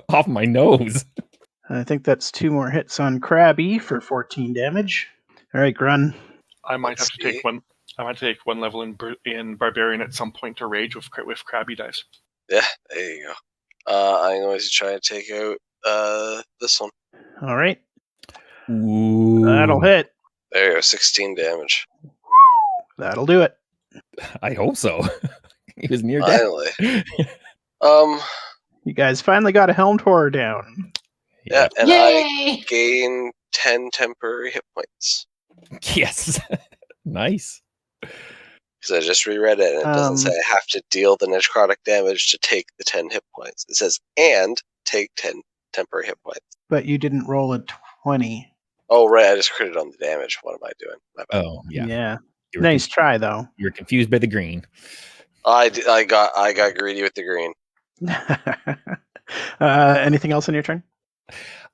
off my nose. I think that's 2 more hits on Krabby for 14 damage. All right, Grun. I might have to Let's take one. I might take 1 level in barbarian at some point to rage with Krabby dice. Yeah, there you go. I'm going to try and take out this one. All right, Ooh. that'll hit. There you go, 16 damage. That'll do it. I hope so. He was near death. Finally. You guys finally got a helmed horror down. Yeah, and Yay! I gain 10 temporary hit points. Yes. Nice. Because I just reread it, and it doesn't say I have to deal the necrotic damage to take the 10 hit points. It says, and take 10 temporary hit points. But you didn't roll a 20. Oh, right, I just critted on the damage. What am I doing? My bad. Oh, yeah. You were Nice try, though. You're confused by the green. I got greedy with the green. Anything else on your turn?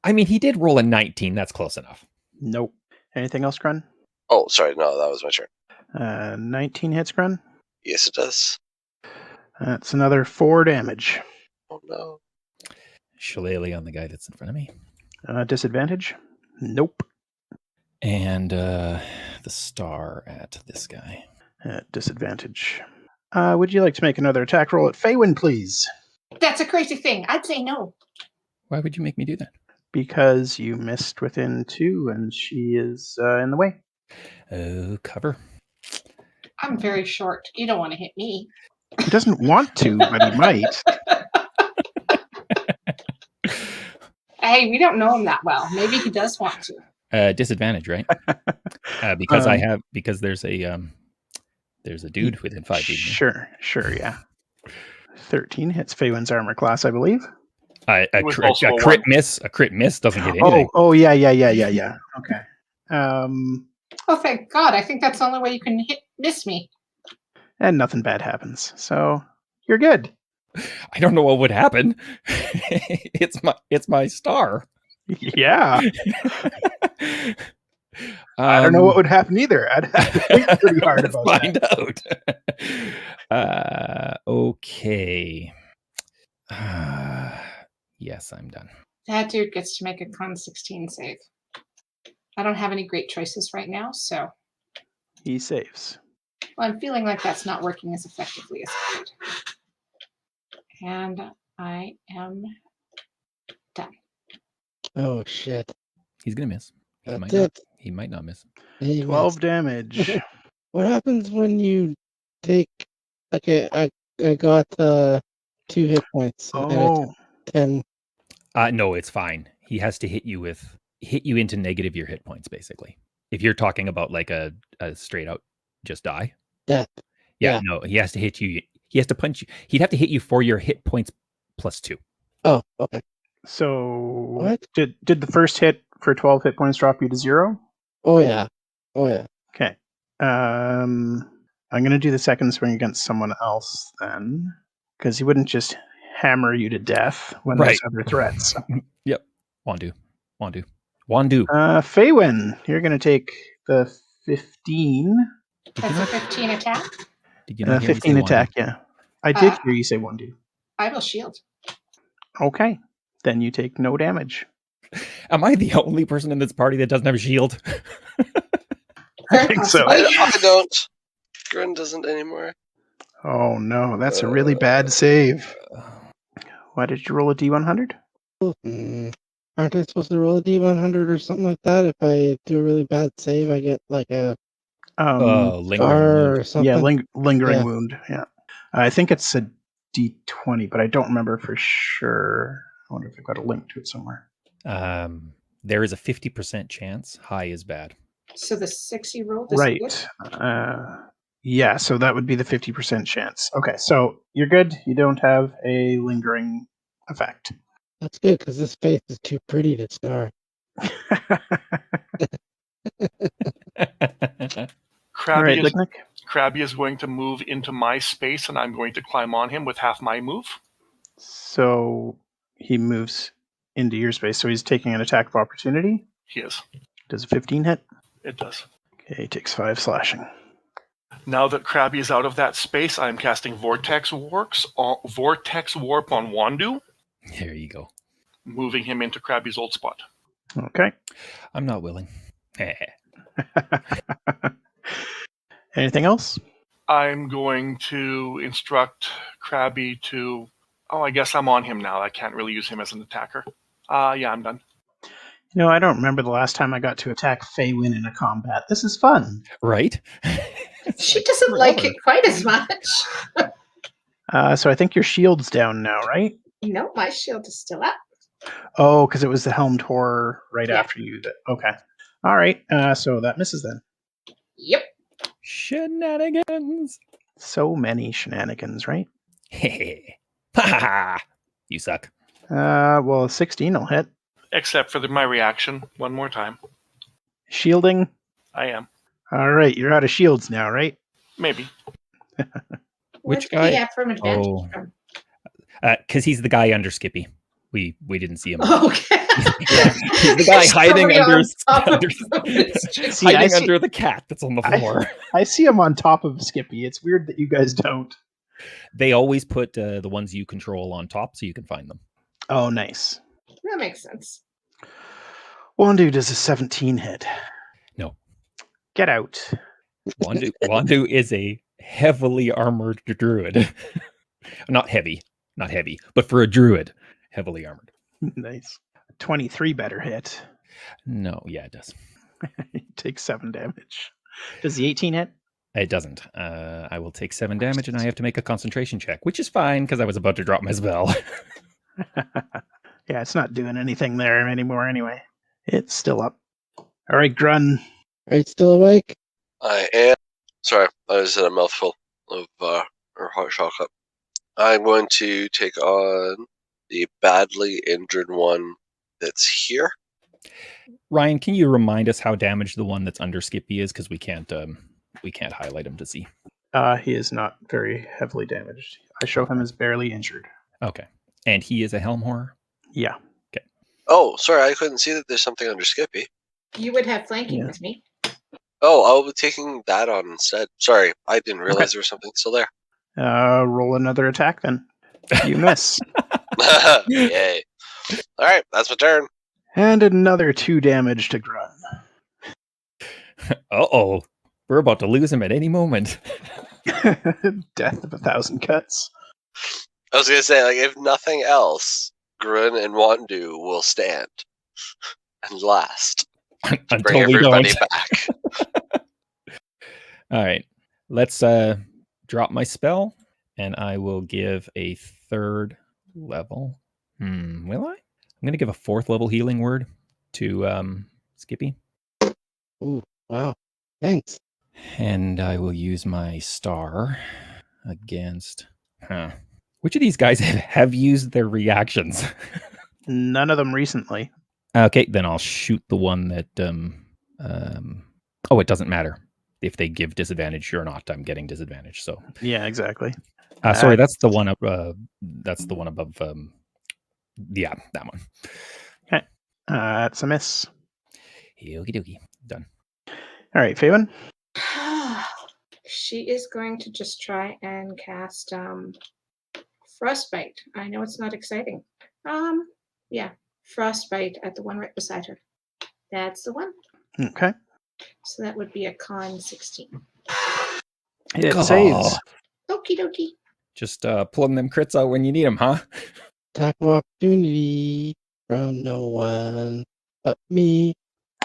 I mean, he did roll a 19. That's close enough. Nope. Anything else, Grun? Oh, sorry, no, that was my turn. 19 hits, Grun. Yes, it does. That's another 4 damage. Oh, no. Shillelagh on the guy that's in front of me. Disadvantage? Nope. And the star at this guy. At disadvantage. Would you like to make another attack roll at Faewyn, please? That's a crazy thing. I'd say no. Why would you make me do that? Because you missed within 2 and she is in the way. Oh, cover. I'm very short. You don't want to hit me. He doesn't want to, but he might. Hey, we don't know him that well. Maybe he does want to. Disadvantage, right? Because there's a dude within 5 feet. Sure, yeah. 13 hits Faewyn's armor class, I believe. A was crit also a miss. A crit miss doesn't hit anything. Oh, yeah. Okay. Oh, thank God. I think that's the only way you can miss me. And nothing bad happens. So you're good. I don't know what would happen. It's my star. Yeah. I don't know what would happen either. I'd have to think pretty hard let's about find out. Okay. Yes, I'm done. That dude gets to make a con 16 save. I don't have any great choices right now, so He saves. well, I'm feeling like that's not working as effectively as it could. And I am done. Oh shit. He's gonna miss. He That's might it. not. He might not miss. He 12 missed. damage. What happens when you take? Okay, I got 2 hit points and I Oh, took 10. No, it's fine. He has to hit you into negative your hit points, basically. If you're talking about like a straight out just die. Death. Yeah, Yeah. no, he has to hit you. He has to punch you. He'd have to hit you for your hit points +2. Oh, okay. so What? did the first hit for 12 hit points drop you to 0? Oh yeah. Oh yeah. Okay. I'm going to do the second swing against someone else then, because he wouldn't just hammer you to death when there's Right. other threats. Yep. Wandoo. Faewyn, you're going to take the 15. That's a 15 attack. Did you not hear me say 15 attack, Wandoo? yeah. I did hear you say Wandoo. I will shield. Okay. Then you take no damage. Am I the only person in this party that doesn't have a shield? I think so. I don't. Grun doesn't anymore. Oh no, that's a really bad save. Why did you roll a D100? Aren't I supposed to roll a D100 or something like that? If I do a really bad save, I get like a Lingering scar wound. or something. Yeah, lingering Yeah. wound. Yeah, I think it's a D20, but I don't remember for sure. I wonder if I got a link to it somewhere. There is a 50% chance high is bad. So the 6 you rolled is Right. good? Yeah, so that would be the 50% chance. Okay, so you're good. You don't have a lingering effect. That's good because this face is too pretty to scar. All right, Krabby, Lignyck. Krabby is going to move into my space, and I'm going to climb on him with half my move. So he moves into your space. So he's taking an attack of opportunity. He is. Does a 15 hit? It does. Okay, he takes 5 slashing. Now that Krabby is out of that space, I'm casting Vortex Warp on Wandoo, There you go. moving him into Krabby's old spot. Okay. I'm not willing. Anything else? I'm going to instruct Krabby to... Oh, I guess I'm on him now. I can't really use him as an attacker. Yeah, I'm done. No, I don't remember the last time I got to attack Faewyn in a combat. This is fun. Right? She doesn't like it quite as much. So I think your shield's down now, right? No, my shield is still up. Oh, because it was the Helm Tor right Yeah. after you. Okay. All right. So that misses then. Yep. Shenanigans. So many shenanigans, right? You suck. Well, 16 will hit. Except for my reaction. One more time. Shielding. I am. All right. You're out of shields now, right? Maybe. Which What do guy? we have from advantage Oh. from? Because he's the guy under Skippy. We didn't see him. Okay. Yeah, he's the guy It's hiding probably under, on top of under, the- See, I hiding see- under the cat that's on the floor. I see him on top of Skippy. It's weird that you guys don't. They always put the ones you control on top so you can find them. Oh, nice. That makes sense. Wandoo does a 17 hit. No. Get out. Wandoo is a heavily armored druid. Not heavy, but for a druid, heavily armored. Nice. 23 better hit. No, yeah, it does. He takes 7 damage. Does the 18 hit? It doesn't. I will take 7 damage and I have to make a concentration check, which is fine because I was about to drop my spell. Yeah, it's not doing anything there anymore anyway. It's still up. All right, Grun. Are you still awake? I am. Sorry, I just had a mouthful of or hot chocolate. I'm going to take on the badly injured one that's here. Ryan, can you remind us how damaged the one that's under Skippy is? Because we can't highlight him to see. He is not very heavily damaged. I show him as barely injured. Okay. And he is a helm horror? Yeah. Oh, sorry, I couldn't see that there's something under Skippy. You would have flanking Yeah. with me. Oh, I'll be taking that on instead. Sorry, I didn't realize there was something still there. Roll another attack then. You miss. Yay. Alright, that's my turn. And another 2 damage to Grun. Uh-oh. We're about to lose him at any moment. Death of 1,000 cuts. I was gonna say, like, if nothing else, Grun and Wandoo will stand and last to Until bring we everybody don't. back. All right. Let's drop my spell, and I will give a 3rd level. Will I? I'm going to give a 4th level healing word to Skippy. Ooh, wow. Thanks. And I will use my star against... Which of these guys have used their reactions? None of them recently. Okay, then I'll shoot the one that... oh, it doesn't matter if they give disadvantage or not. I'm getting disadvantage, so... Yeah, exactly. Sorry, that's the one up. That's the one above. Yeah, that one. Okay. That's a miss. Okie dokie. Done. All right, Faewyn. She is going to just try and cast Frostbite. I know it's not exciting. Yeah, Frostbite at the one right beside her. That's the one. Okay. So that would be a con 16. It saves. Okie dokie. Just pulling them crits out when you need them, huh? Attack of opportunity from no one but me.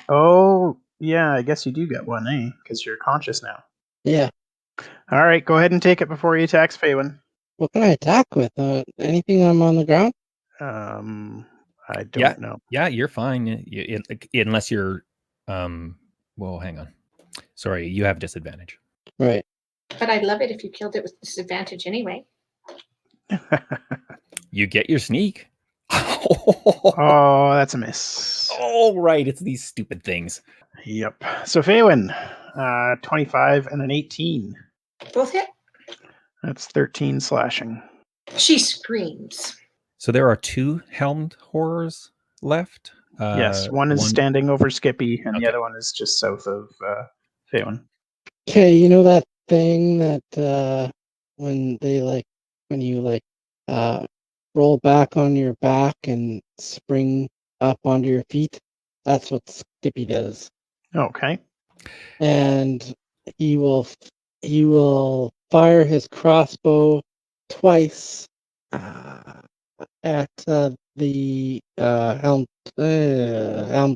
Oh, yeah, I guess you do get one, eh? Because you're conscious now. Yeah. All right, go ahead and take it before he attacks Faewyn. What can I attack with? Anything I'm on the ground? I don't know. Yeah, you're fine. Unless you're... Well, hang on. Sorry, you have disadvantage. Right. But I'd love it if you killed it with disadvantage anyway. You get your sneak. Oh, that's a miss. Oh, right. It's these stupid things. Yep. So Faewyn, 25 and an 18. Both hit. That's 13 slashing. She screams. So there are 2 helmed horrors left. Yes, one is standing over Skippy, and the other one is just south of Faewyn. Okay, you know that thing that when you roll back on your back and spring up onto your feet? That's what Skippy does. Okay. And he will fire his crossbow twice at the helm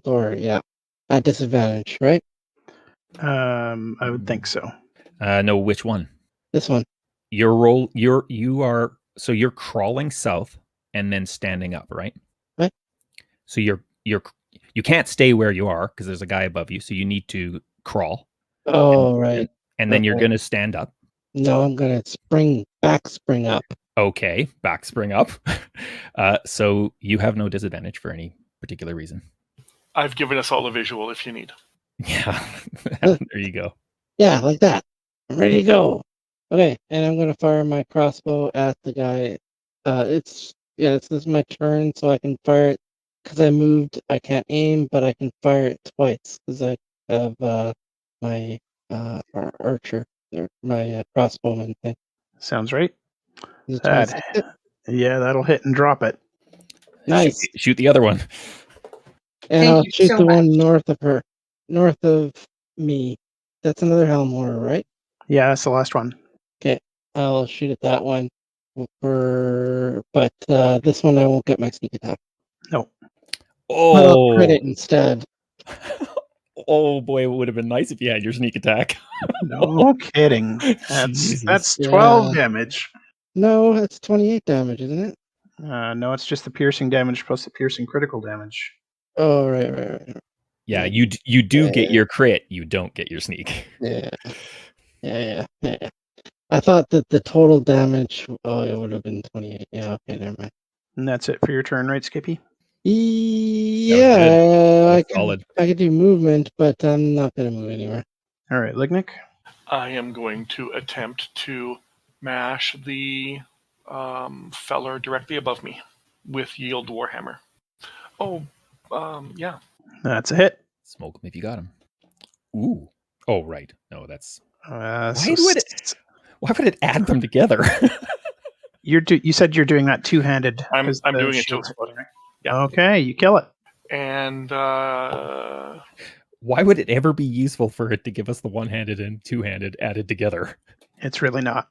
door, yeah. At disadvantage, right? I would think so. No, which one? This one. You're crawling south and then standing up, right? Right. So you can't stay where you are because there's a guy above you, so you need to crawl. Oh, right. And then you're gonna stand up. No, I'm gonna spring up. Okay, back spring up. So you have no disadvantage for any particular reason. I've given us all a visual if you need. Yeah, there you go. Yeah, like that. I'm ready to go. Okay, and I'm gonna fire my crossbow at the guy. This is my turn, so I can fire it because I moved. I can't aim, but I can fire it twice because I have my archer, or my crossbowman thing. Sounds right. Is it 26 hit? Yeah, that'll hit and drop it. Nice. Shoot the other one. And I'll shoot the one north of me. That's another helm horror, right? Yeah, that's the last one. Okay, I'll shoot at that one. But this one I won't get my sneak attack. No. Oh, but I'll crit it instead. Oh boy, it would have been nice if you had your sneak attack. No kidding. That's 12 damage. No, that's 28 damage, isn't it? No, it's just the piercing damage plus the piercing critical damage. Oh, right. Yeah, you do get your crit. You don't get your sneak. Yeah. I thought that the total damage. Oh, it would have been 28. Yeah. Okay, never mind. And that's it for your turn, right, Skippy? Yeah, solid. I could do movement, but I'm not going to move anywhere. All right, Lignyck. I am going to attempt to mash the feller directly above me with Yield Warhammer. Yeah. That's a hit. Smoke him if you got him. Ooh. Oh, right. No, that's... Why would it add them together? You said you're doing that two-handed. I'm doing it too. Yeah. Okay, you kill it. And Why would it ever be useful for it to give us the one-handed and two-handed added together? It's really not.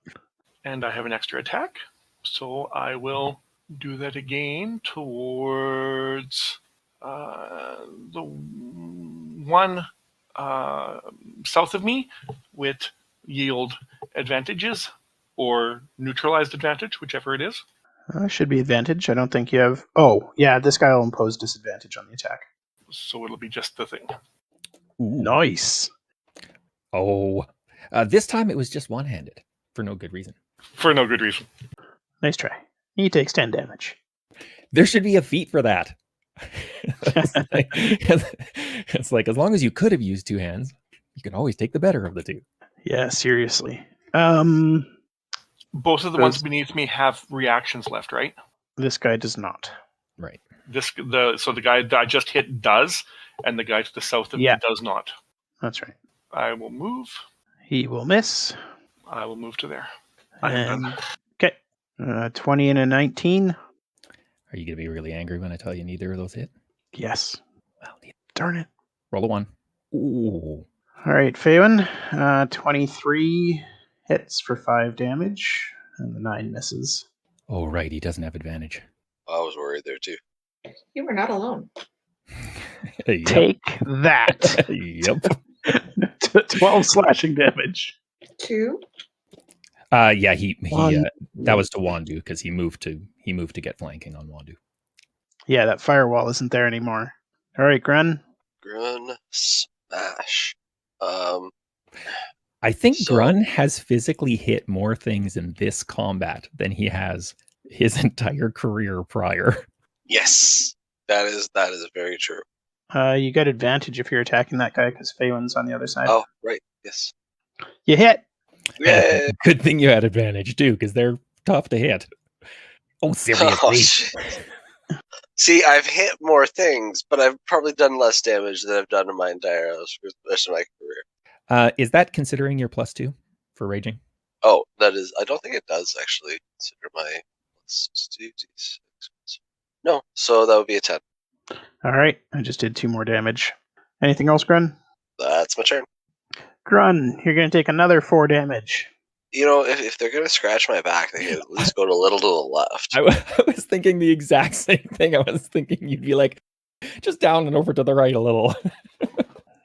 And I have an extra attack, so I will do that again towards the one south of me with yield advantages or neutralized advantage, whichever it is. Should be advantage. I don't think you have... Oh, yeah, this guy will impose disadvantage on the attack. So it'll be just the thing. Ooh. Nice. Oh, this time it was just one-handed for no good reason. For no good reason. Nice try. He takes 10 damage. There should be a feat for that. It's like, as long as you could have used two hands, you can always take the better of the two. Yeah, seriously. Both of the ones beneath me have reactions left, right? This guy does not. Right. So the guy that I just hit does, and the guy to the south of me does not. That's right. I will move. He will miss. I will move to there. Okay. 20 and a 19. Are you going to be really angry when I tell you neither of those hit? Yes. Well, Darn it. roll a 1. Ooh. All right, Faewyn. 23 hits for 5 damage, and the 9 misses. Oh, right. He doesn't have advantage. I was worried there too. You were not alone. Yep. Take that. Yep. 12 slashing damage. 2. Yeah, he One. that was to Wandoo because he moved to get flanking on Wandoo. Yeah, that firewall isn't there anymore. All right, Grun. Grun smash. I think So- Grun has physically hit more things in this combat than he has his entire career prior. Yes, that is very true. You get advantage if you're attacking that guy because Faewyn's on the other side. Oh, right. Yes. You hit. Yay! Good thing you had advantage too, because they're tough to hit. Oh, seriously. Oh, shit. See, I've hit more things, but I've probably done less damage than I've done in my entire rest of my career. Is that considering your +2 for raging? Oh, that is. I don't think it does actually consider my. No, so that would be a 10. All right, I just did 2 more damage. Anything else, Grun? That's my turn. Grun, you're going to take another 4 damage. You know, if they're gonna scratch my back, they can at least go a little to the left. I was thinking the exact same thing. I was thinking you'd be like, just down and over to the right a little.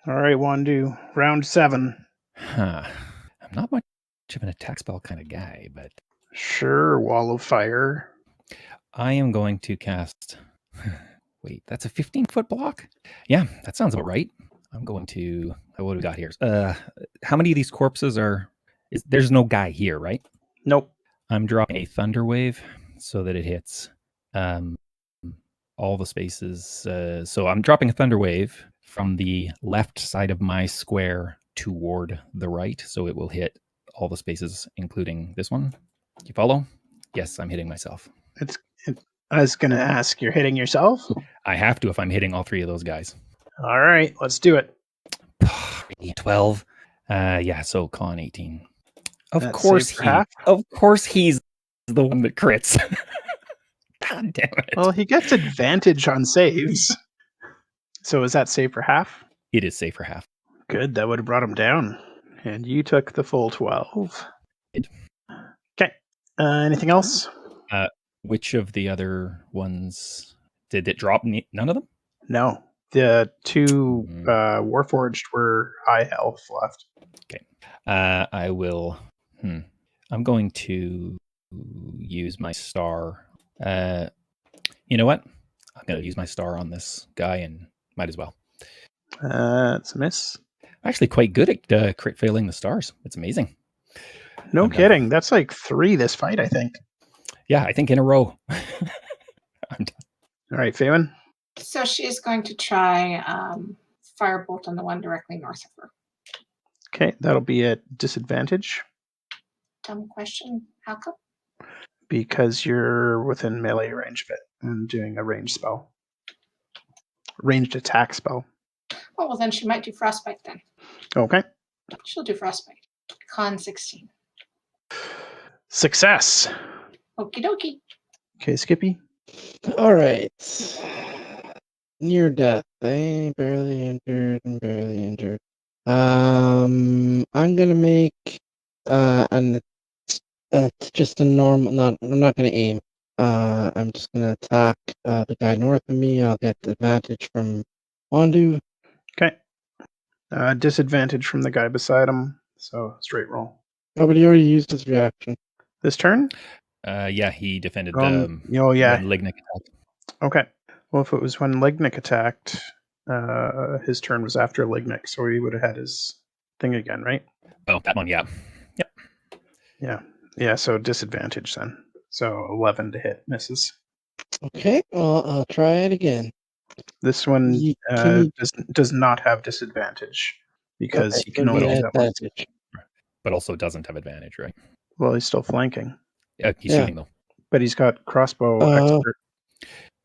All right, Wandoo, round 7. Huh. I'm not much of an attack spell kind of guy, but Sure, wall of fire. I am going to cast... Wait, that's a 15-foot block? Yeah, that sounds about right. I'm going to... What do we got here? How many of these corpses are... There's no guy here, right? Nope. I'm dropping a thunder wave so that it hits all the spaces. So I'm dropping a thunder wave from the left side of my square toward the right, so it will hit all the spaces, including this one. You follow? Yes, I'm hitting myself. I was going to ask, you're hitting yourself? I have to if I'm hitting all 3 of those guys. All right, let's do it. 12. Yeah, so con 18. Of That's course saved for half? Of course he's the one that crits. God damn it. Well, he gets advantage on saves. So is that save for half? It is safe for half. Good, that would have brought him down. And you took the full 12. Did. Okay. Anything else? Which of the other ones did it drop? None of them? No. The 2 Warforged were high health left. Okay. I will. I'm going to use my star. You know what? I'm going to use my star on this guy and might as well. It's a miss. I'm actually quite good at crit failing the stars. It's amazing. No I'm kidding. done. That's like 3 this fight, I think. Yeah, I think in a row. I'm done. All right, Faewyn. So she's going to try firebolt on the one directly north of her. Okay, that'll be at disadvantage Dumb question. How come? because you're within melee range of it and doing a ranged spell. Ranged attack spell. Oh, well, then she might do frostbite then. Okay. She'll do frostbite. Con 16. Success. Okie dokie. Okay, Skippy. All right. near death. Barely injured and barely injured. I'm gonna make just a normal. I'm not gonna aim. I'm just gonna attack the guy north of me. I'll get advantage from Wandoo. Okay. Disadvantage from the guy beside him. So straight roll. Oh, but he already used his reaction. This turn? Yeah, he defended Oh, yeah. when Lignyck attacked. Okay. Well, if it was when Lignyck attacked, his turn was after Lignyck, so he would have had his thing again, right? Oh, that one, yeah. Yep. Yeah. Yeah, so disadvantage then. So 11 to hit, misses. Okay, well, I'll try it again. This one Can you- does not have disadvantage because Okay, he can so only he do had that once. advantage. But also doesn't have advantage, right? Well, he's still flanking, He's Yeah. shooting, though. but he's got crossbow expert.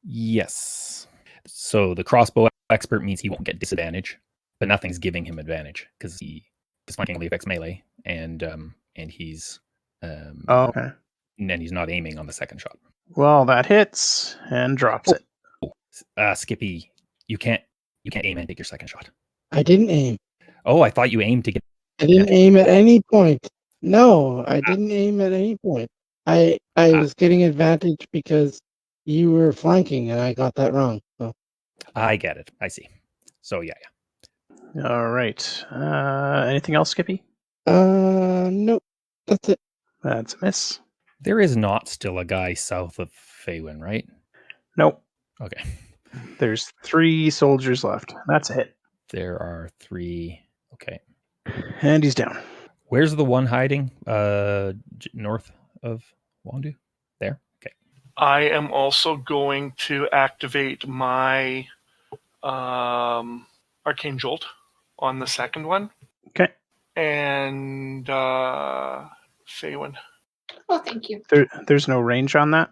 Yes. So the crossbow expert means he won't get disadvantage, but nothing's giving him advantage because flanking only affects melee, and he's Oh, okay. and then he's not aiming on the second shot. Well, that hits and drops it. Skippy, you can't aim and take your second shot. I didn't aim. Oh, I thought you aimed to get. I didn't aim at any point. No, I didn't aim at any point. I was getting advantage because you were flanking, and I got that wrong. So. I get it. I see. So yeah. All right. Anything else, Skippy? Nope. That's it. That's a miss. There is not still a guy south of Faewyn, right? Nope. Okay. There's 3 soldiers left. That's a hit. There are 3. Okay. And he's down. Where's the one hiding? North of Wandoo? There? Okay. I am also going to activate my Arcane Jolt on the second one. Okay. And Faewyn. Oh, thank you. There's no range on that?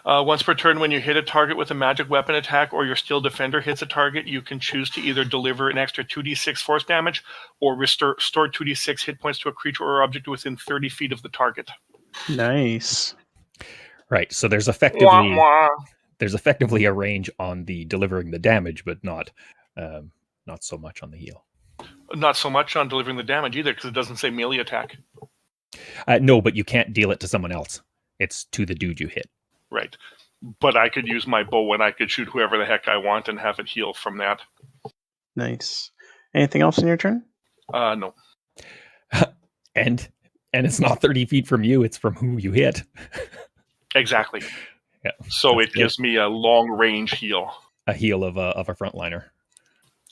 Once per turn, when you hit a target with a magic weapon attack or your skilled defender hits a target, you can choose to either deliver an extra 2d6 force damage or restore 2d6 hit points to a creature or object within 30 feet of the target. Nice. Right. So there's effectively a range on the delivering the damage, but not so much on the heal. Not so much on delivering the damage either, because it doesn't say melee attack. No, but you can't deal it to someone else. It's to the dude you hit. Right. But I could use my bow and I could shoot whoever the heck I want and have it heal from that. Nice. Anything else in your turn? No. And it's not 30 feet from you, it's from who you hit. Exactly. Yeah. So it gives me a long range heal. A heal of a frontliner.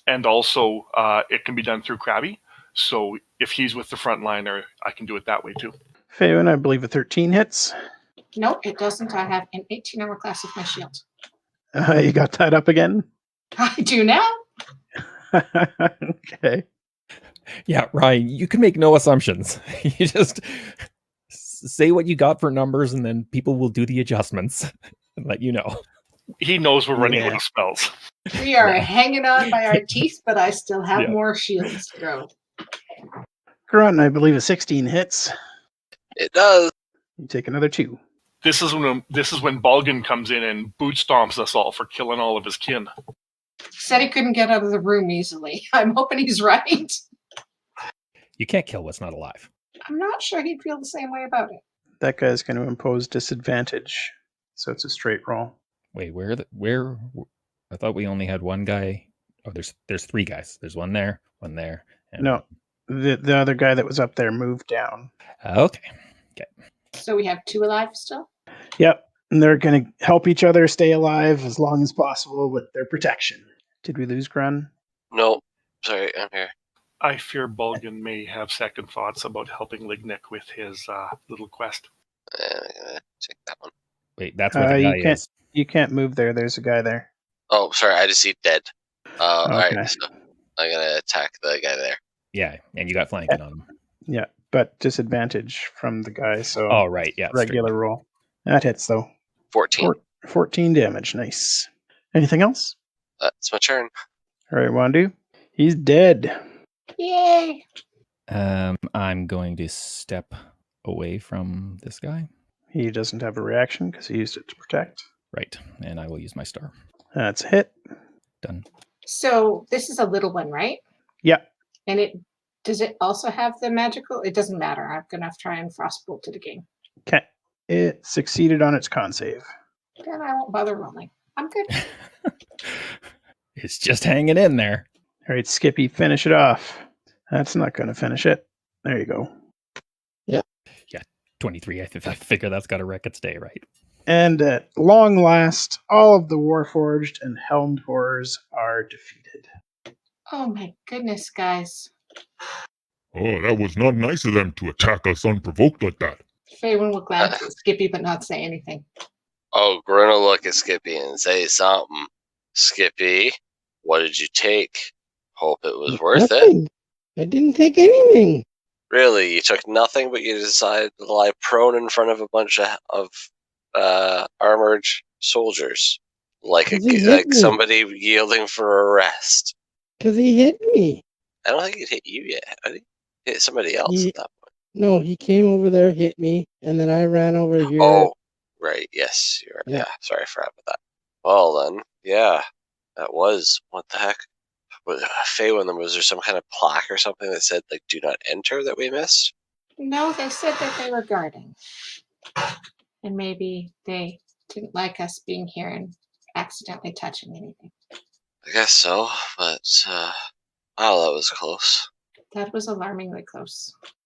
And also, it can be done through Krabby. So if he's with the frontliner, I can do it that way too. Faewyn, I believe a 13 hits. No, it doesn't. I have an 18 armor class with my shield. You got that up again? I do now. Okay. Yeah, Ryan, you can make no assumptions. You just say what you got for numbers, and then people will do the adjustments and let you know. He knows we're running out of spells. We are hanging on by our teeth, but I still have more shields to go. Grun, I believe a 16 hits. It does. You take another 2. This is when Balgan comes in and boot stomps us all for killing all of his kin. Said he couldn't get out of the room easily. I'm hoping he's right. You can't kill what's not alive. I'm not sure he'd feel the same way about it. That guy's going to impose disadvantage, so it's a straight roll. Wait, where? I thought we only had one guy. Oh, there's 3 guys. There's one there, and no, the other guy that was up there moved down. Okay. So we have 2 alive still? Yep, and they're going to help each other stay alive as long as possible with their protection. Did we lose Grun? No, sorry, I'm here. I fear Balgan may have second thoughts about helping Lignyck with his little quest. I'm gonna take that one. Wait, that's where the guy is. You can't move there. There's a guy there. Oh, sorry, I just see dead. Okay. Alright, so I'm gonna attack the guy there. Yeah, and you got flanking on him. Yeah, but disadvantage from the guy, so... Oh, right, yeah. Regular roll. That hits, though. 14. 14 damage, nice. Anything else? That's my turn. All right, Wandoo. He's dead. Yay! I'm going to step away from this guy. He doesn't have a reaction because he used it to protect. Right, and I will use my star. That's a hit. Done. So this is a little one, right? Yep. And does it also have the magical? It doesn't matter. I'm gonna have to try and frostbolt it again. Okay. It succeeded on its con save. Then I won't bother rolling. I'm good. It's just hanging in there. All right, Skippy, finish it off. That's not going to finish it. There you go. 23. I figure that's got to wreck its day, right? And at long last, all of the Warforged and Helmed horrors are defeated. Oh my goodness, guys. Oh, that was not nice of them to attack us unprovoked like that. Faewyn will glance at Skippy but not say anything. Oh, Grun will look at Skippy and say something. Skippy, what did you take? Hope it was worth it. Nothing. I didn't take anything. Really, you took nothing, but you decided to lie prone in front of a bunch of armored soldiers, like 'Cause he hit me. somebody yielding for arrest. Because he hit me. I don't think it hit you yet. I think it hit somebody else at that point. No, he came over there, hit me, and then I ran over here. Oh, right. Yes, you're right. Yeah. Yeah, sorry, I forgot about that. Well then, yeah, that was what the heck. Faewyn, was there some kind of plaque or something that said like "Do not enter" that we missed? No, they said that they were guarding. And maybe they didn't like us being here and accidentally touching anything. I guess so, but wow, that was close. That was alarmingly close.